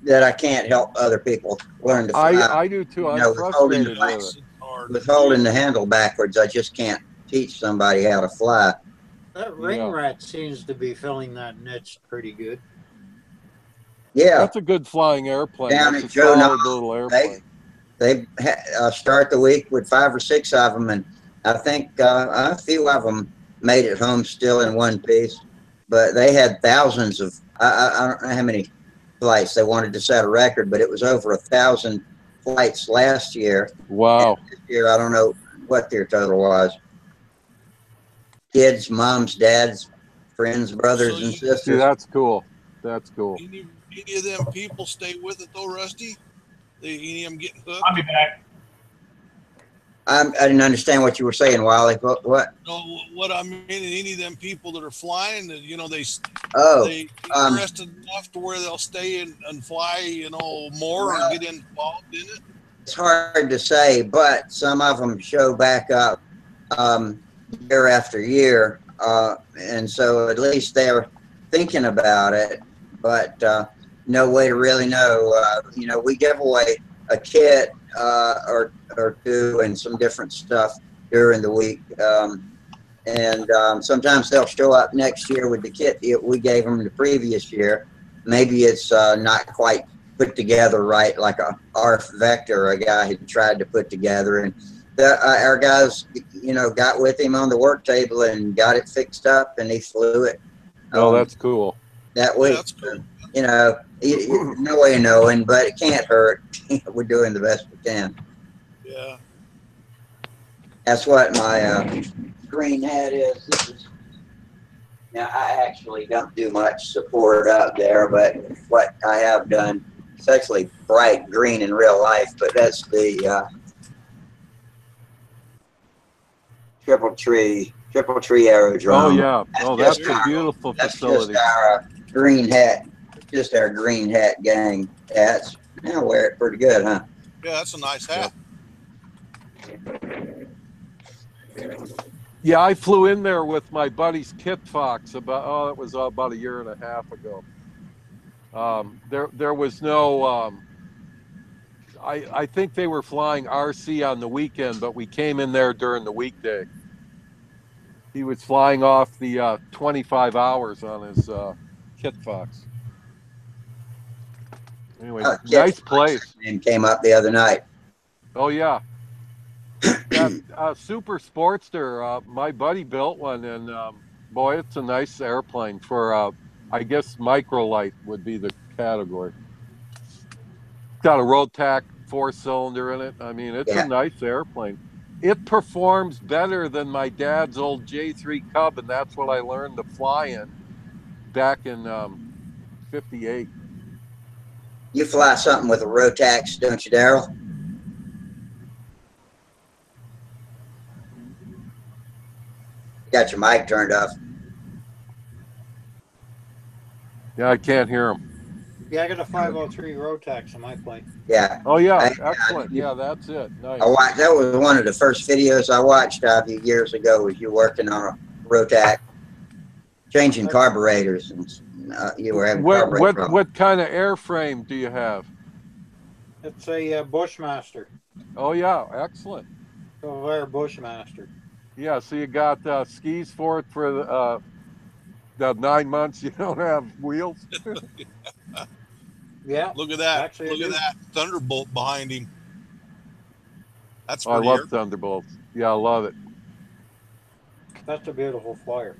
that I can't help other people learn to fly. I do too. I'm frustrated with it. With holding the handle backwards, I just can't teach somebody how to fly. That ring rat seems to be filling that niche pretty good. Yeah, that's a good flying airplane. Down that's at a Joe solid little airplane. They start the week with 5 or 6 of them, and I think a few of them made it home still in one piece. But they had thousands of I don't know how many flights. They wanted to set a record, but it was over 1,000 flights last year. Wow. And this year, I don't know what their total was. Kids, moms, dads, friends, brothers, and sisters. See, that's cool. That's cool. Any of them people stay with it though, Rusty? Any of them getting hooked? I'll be back. I didn't understand what you were saying, Wally. What? No, what I mean, any of them people that are flying, that you know, they interested enough to where they'll stay and fly, you know, more or get involved in it. It's hard to say, but some of them show back up year after year, and so at least they're thinking about it. But no way to really know. You know, we give away a kit or two and some different stuff during the week. Sometimes they'll show up next year with the kit we gave them the previous year. Maybe it's not quite put together right, like a ARF Vector a guy had tried to put together. And our guys, got with him on the work table and got it fixed up, and he flew it. Oh, that's cool. That week. Yeah, that's cool. No way of knowing, but it can't hurt. We're doing the best we can. Yeah. That's what my green hat is. Now, I actually don't do much support up there, but what I have done, it's actually bright green in real life, but that's the Triple Tree Aerodrome. Oh yeah. That's a beautiful facility. That's just our green hat. Just our green hat gang hats. I wear it pretty good, huh? Yeah, that's a nice hat. Yeah, I flew in there with my buddy's Kit Fox it was about a year and a half ago. There was no I think they were flying RC on the weekend, but we came in there during the weekday. He was flying off the 25 hours on his Kit Fox. Anyway, nice place. And came up the other night. Oh yeah. That Super Sportster, my buddy built one, and boy, it's a nice airplane for, I guess, microlight would be the category. Got a Rotac 4-cylinder in it. I mean, it's a nice airplane. It performs better than my dad's old J3 Cub, and that's what I learned to fly in back in '58. You fly something with a Rotax, don't you, Daryl? Got your mic turned off. Yeah, I can't hear him. Yeah, I got a 503 Rotax on my plane. Yeah. Oh yeah, excellent. Yeah, that's it. Nice. That was one of the first videos I watched of you years ago. Was you working on a Rotax, changing carburetors, and you were having carburetor problems. What kind of airframe do you have? It's a Bushmaster. Oh yeah, excellent. Silver Bushmaster. Yeah, so you got skis for it for the 9 months you don't have wheels. Yeah. Look at that. Actually, Look at that Thunderbolt behind him. That's I love Thunderbolts. Yeah, I love it. That's a beautiful flyer.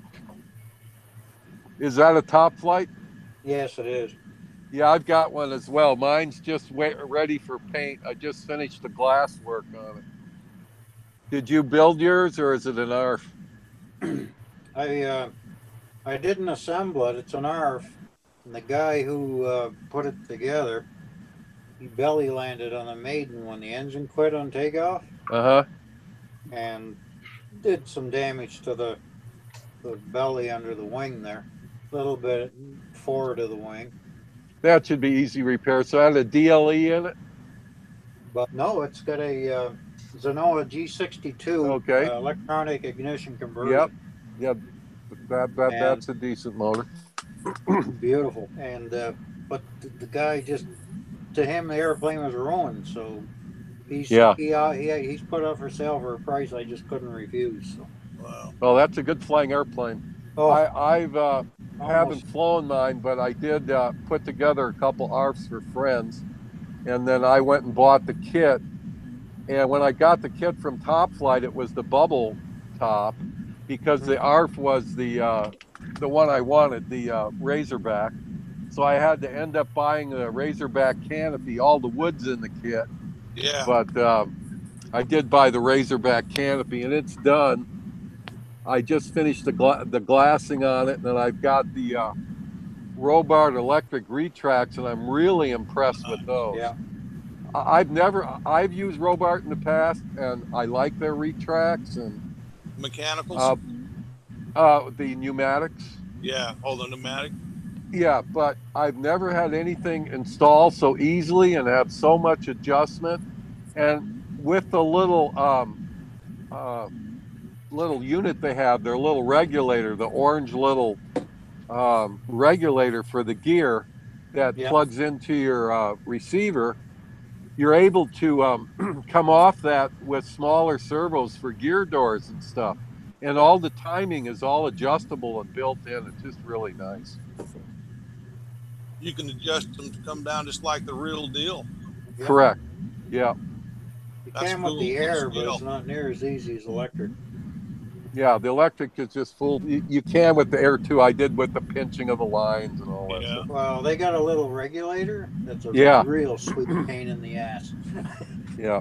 Is that a top flight? Yes, it is. Yeah, I've got one as well. Mine's just ready for paint. I just finished the glass work on it. Did you build yours, or is it an ARF? I didn't assemble it. It's an ARF. And the guy who put it together, he belly landed on a maiden when the engine quit on takeoff. And did some damage to the belly under the wing there. A little bit forward of the wing. That should be easy repair. So I had a DLE in it? But no, it's got a Zenoa G62 electronic ignition converter. Yep. That's a decent motor. Beautiful. And but the guy to him the airplane was ruined, so he's put up for sale for a price I just couldn't refuse. So. Wow. Well, that's a good flying airplane. Oh, I haven't flown mine, but I did put together a couple ARFs for friends, and then I went and bought the kit. And when I got the kit from Top Flight, it was the bubble top, because the ARF was the one I wanted, the Razorback. So I had to end up buying the Razorback canopy. All the wood's in the kit. Yeah. But I did buy the Razorback canopy, and it's done. I just finished the glassing on it, and then I've got the Robart electric retracts, and I'm really impressed with those. Yeah. I've used Robart in the past, and I like their retracts and mechanicals. The pneumatics. Yeah, hold the pneumatic. Yeah, but I've never had anything install so easily and have so much adjustment. And with the little unit they have, their little regulator, the orange little regulator for the gear that plugs into your receiver, you're able to come off that with smaller servos for gear doors and stuff. And all the timing is all adjustable and built in. It's just really nice. You can adjust them to come down just like the real deal. Yeah. Correct. Yeah. You That's can with cool. the Good air, but skill. it's not near as easy as electric. Yeah, the electric is just full. You can with the air too. I did with the pinching of the lines and all that Yeah. stuff. Well, they got a little regulator that's a Yeah. real sweet pain in the ass. Yeah.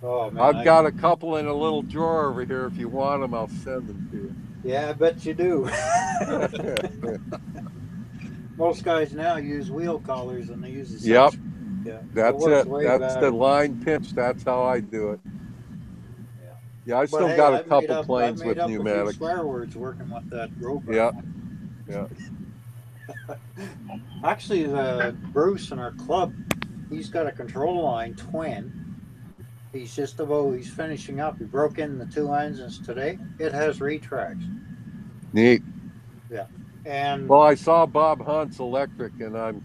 Oh man, I've got a couple in a little drawer over here. If you want them, I'll send them to you. Yeah, I bet you do. Most guys now use wheel collars and they use the Yep. Yeah, That's works it. way That's the better. line pinch. That's how I do it. Yeah. Yeah, I But still hey, got a I've couple I've planes made with up a few pneumatics. swear words working with that Rover. Yeah. Yeah. Actually, Bruce in our club, he's got a control line twin. He's finishing up. He broke in the 2 engines today. It has retracts. Neat. Yeah. And Well, I saw Bob Hunt's electric, and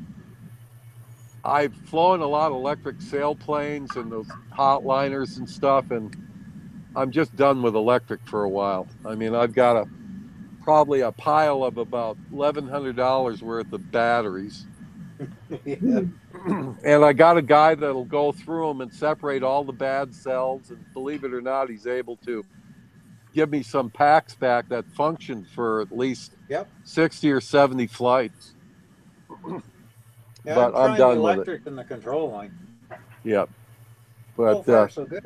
I've flown a lot of electric sailplanes and those hotliners and stuff, and I'm just done with electric for a while. I mean, I've got probably a pile of about $1,100 worth of batteries. yeah. And I got a guy that'll go through them and separate all the bad cells. And believe it or not, he's able to give me some packs back that function for at least 60 or 70 flights. Yeah, But I'm trying done the with it. electric and the control line. Yep. So But far, so good.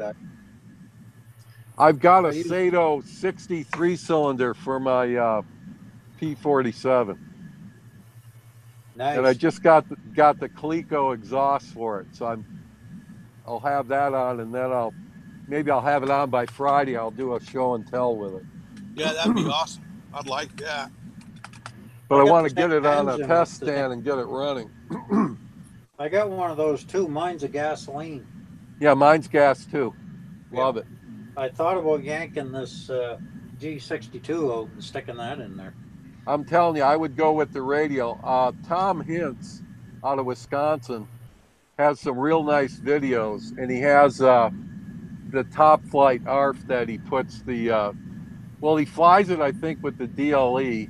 I've got a I use- Sato 63 cylinder for my P47. Nice. And I just got the Coleco exhaust for it. So I'll have that on, and then maybe I'll have it on by Friday. I'll do a show and tell with it. Yeah, that'd be awesome. I'd like that. But I got want the to get same it on a engine test with the stand and get it running. I got one of those too. Mine's a gasoline. Yeah, mine's gas too. Love Yeah. it. I thought about yanking this G62 out and sticking that in there. I'm telling you, I would go with the radial. Tom Hintz out of Wisconsin has some real nice videos, and he has the Top Flight ARF that he puts he flies it, I think, with the DLE,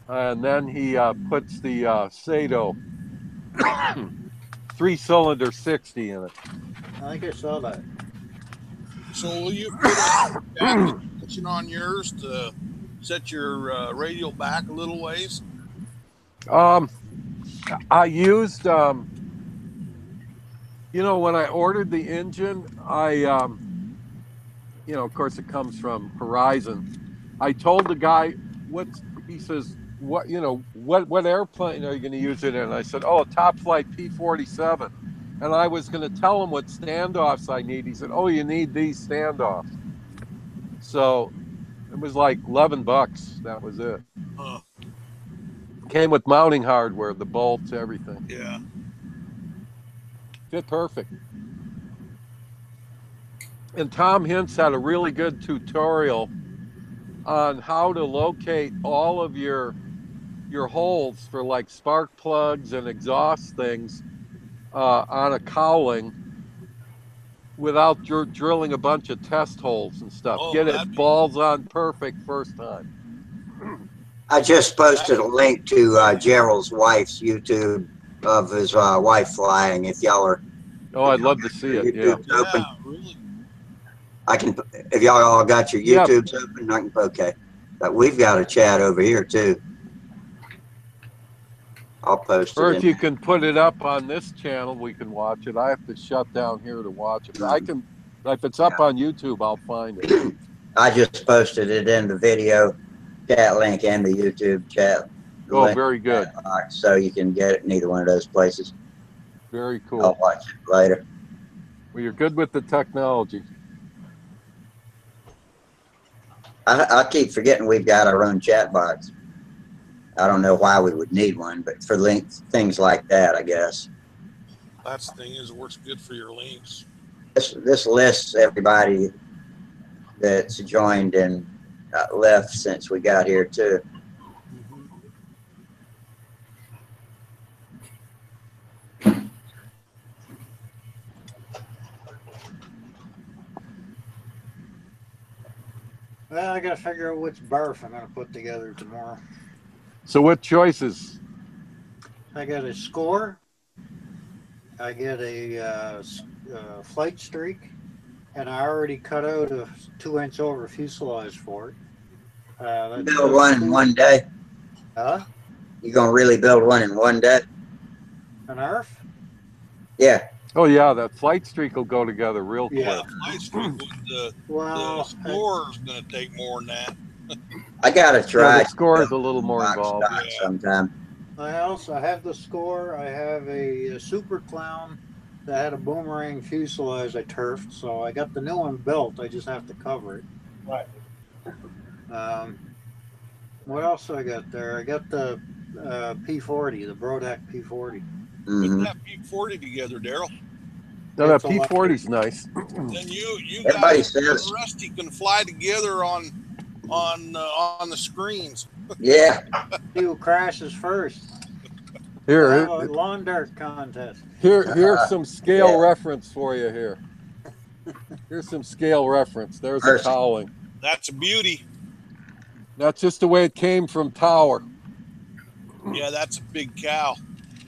and then he puts the Sato 3-cylinder 60 in it. I think I saw that. So will you put a jack extension on yours to set your radial back a little ways? I used, when I ordered the engine, of course it comes from Horizon. I told the guy, he says, what airplane are you going to use it in? I said, a Top Flight P47. And I was going to tell him what standoffs I need. He said, you need these standoffs. So it was like $11. That was it. Came with mounting hardware, the bolts, everything. Yeah. Fit perfect. And Tom Hintz had a really good tutorial on how to locate all of your holes for like spark plugs and exhaust things on a cowling without drilling a bunch of test holes and stuff. Get it balls on perfect first time. I just posted a link to Gerald's wife's YouTube of his wife flying. If y'all are, I'd love to see it. YouTube's Yeah. open. Really? I can. If y'all all got your YouTubes open, I can. Okay, but we've got a chat over here too. I'll post it. Or if you can put it up on this channel, we can watch it. I have to shut down here to watch it. I can, if it's up on YouTube, I'll find it. I just posted it in the video chat link and the YouTube chat. Oh, very good. So you can get it in either one of those places. Very cool. I'll watch it later. Well, you're good with the technology. I keep forgetting we've got our own chat box. I don't know why we would need one, but for things like that, I guess. That's the thing is, it works good for your links. This lists everybody that's joined and left since we got here too. Well, I got to figure out which barf I'm going to put together tomorrow. So what choices? I got a score. I get a flight streak, and I already cut out a 2-inch over fuselage for it. Build one in one day. Huh? You gonna really build one in one day? An ARF? Yeah. Oh yeah, that flight streak will go together real quick. Yeah, the flight streak, the score is going to take more than that. I gotta try. Yeah, the score is a little more involved. Sometime. I have the score. I have a Super Clown that had a boomerang fuselage I turfed, so I got the new one built. I just have to cover it. Right. What else I got there? I got the P40, the Brodak P40. Put that P40 together, Daryl. No, that P40's nice. Then you Everybody guys says- and Rusty can fly together on the screens. Yeah. See who crashes first. Here, Have a lawn dart contest. here's some scale reference for you here. Here's some scale reference. There's a cowling. That's a beauty. That's just the way it came from Tower. Yeah, that's a big cow.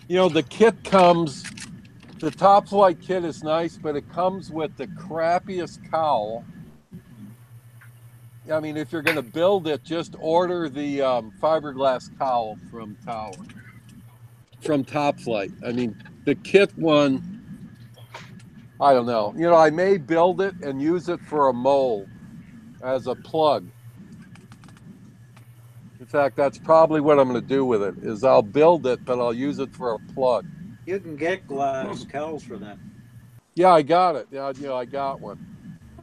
You know, the kit comes, the Top Flight kit is nice, but it comes with the crappiest cowl. I mean, if you're going to build it, just order the fiberglass cowl from Tower, from Top Flight. I mean, the kit one, I don't know. You know, I may build it and use it for a mold as a plug. In fact, that's probably what I'm going to do with it, is I'll build it, but I'll use it for a plug. You can get glass cowls for that. Yeah, I got it. Yeah, you know, I got one.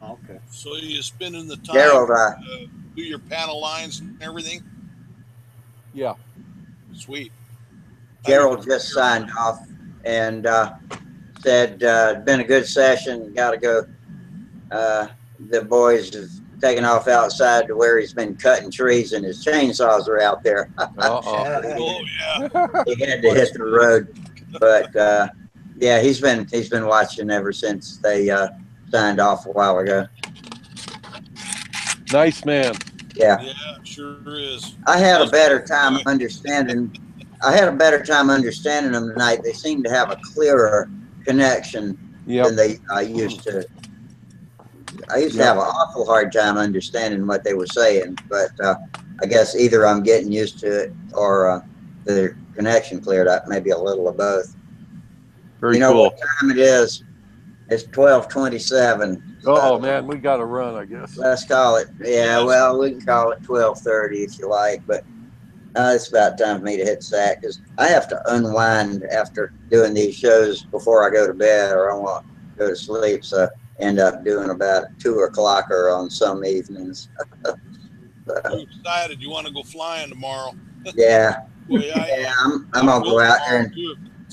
Okay. So you're spending the time Gerald, to do your panel lines and everything? Yeah. Sweet. Gerald just signed off and said been a good session. Got to go. The boys have taken off outside to where he's been cutting trees, and his chainsaws are out there. Oh yeah. He had to hit the road, but yeah, he's been watching ever since they signed off a while ago. Nice man. Yeah. Yeah, sure is. I had a better time understanding. I had a better time understanding them tonight. They seem to have a clearer connection than they used to. I used to have an awful hard time understanding what they were saying, but I guess either I'm getting used to it or the connection cleared up. Maybe a little of both. Very you know cool. what time it is? It's 12:27. Oh man, we got to run, I guess. Let's call it. Yeah, well, we can call it 12:30 if you like, but it's about time for me to hit sack because I have to unwind after doing these shows before I go to bed, or I won't go to sleep. So end up doing about 2 o'clock or on some evenings. I'm excited. You want to go flying tomorrow? Yeah. Well, yeah, I'm gonna go out there and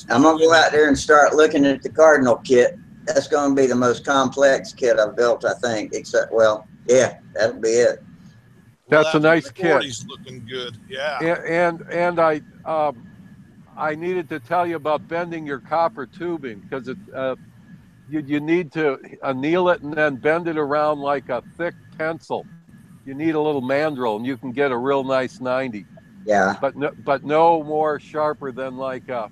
I'm gonna go out there and start looking at the Cardinal kit. That's gonna be the most complex kit I've built, I think. Except, well, yeah, that'll be it. That's a nice kit. He's looking good. Yeah. And I needed to tell you about bending your copper tubing because it you need to anneal it and then bend it around like a thick pencil. You need a little mandrel, and you can get a real nice 90. Yeah. But no more sharper than like a,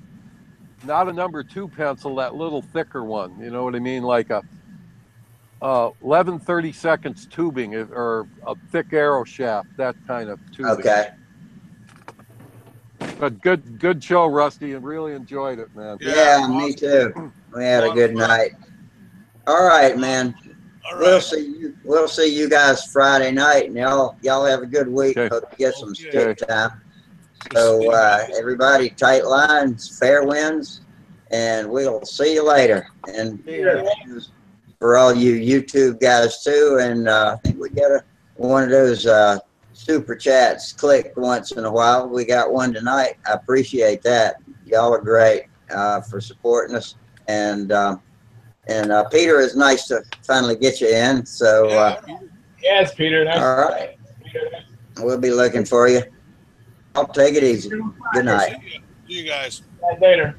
not a number 2 pencil, that little thicker one. You know what I mean? Like a 11/32 tubing or a thick arrow shaft, that kind of tubing. Okay. But good show, Rusty, and really enjoyed it, man. Yeah, me too. We had a good night. All right, man. All right. We'll see you guys Friday night, and y'all have a good week. Okay. Hope you get some stick time. So everybody, tight lines, fair winds, and we'll see you later. And for all you YouTube guys too, and I think we got one of those super chats clicked once in a while. We got one tonight. I appreciate that. Y'all are great for supporting us, and Peter, it's nice to finally get you in. So yes, Peter. Nice. All right, we'll be looking for you. I'll take it easy. Good night. See you guys. Later.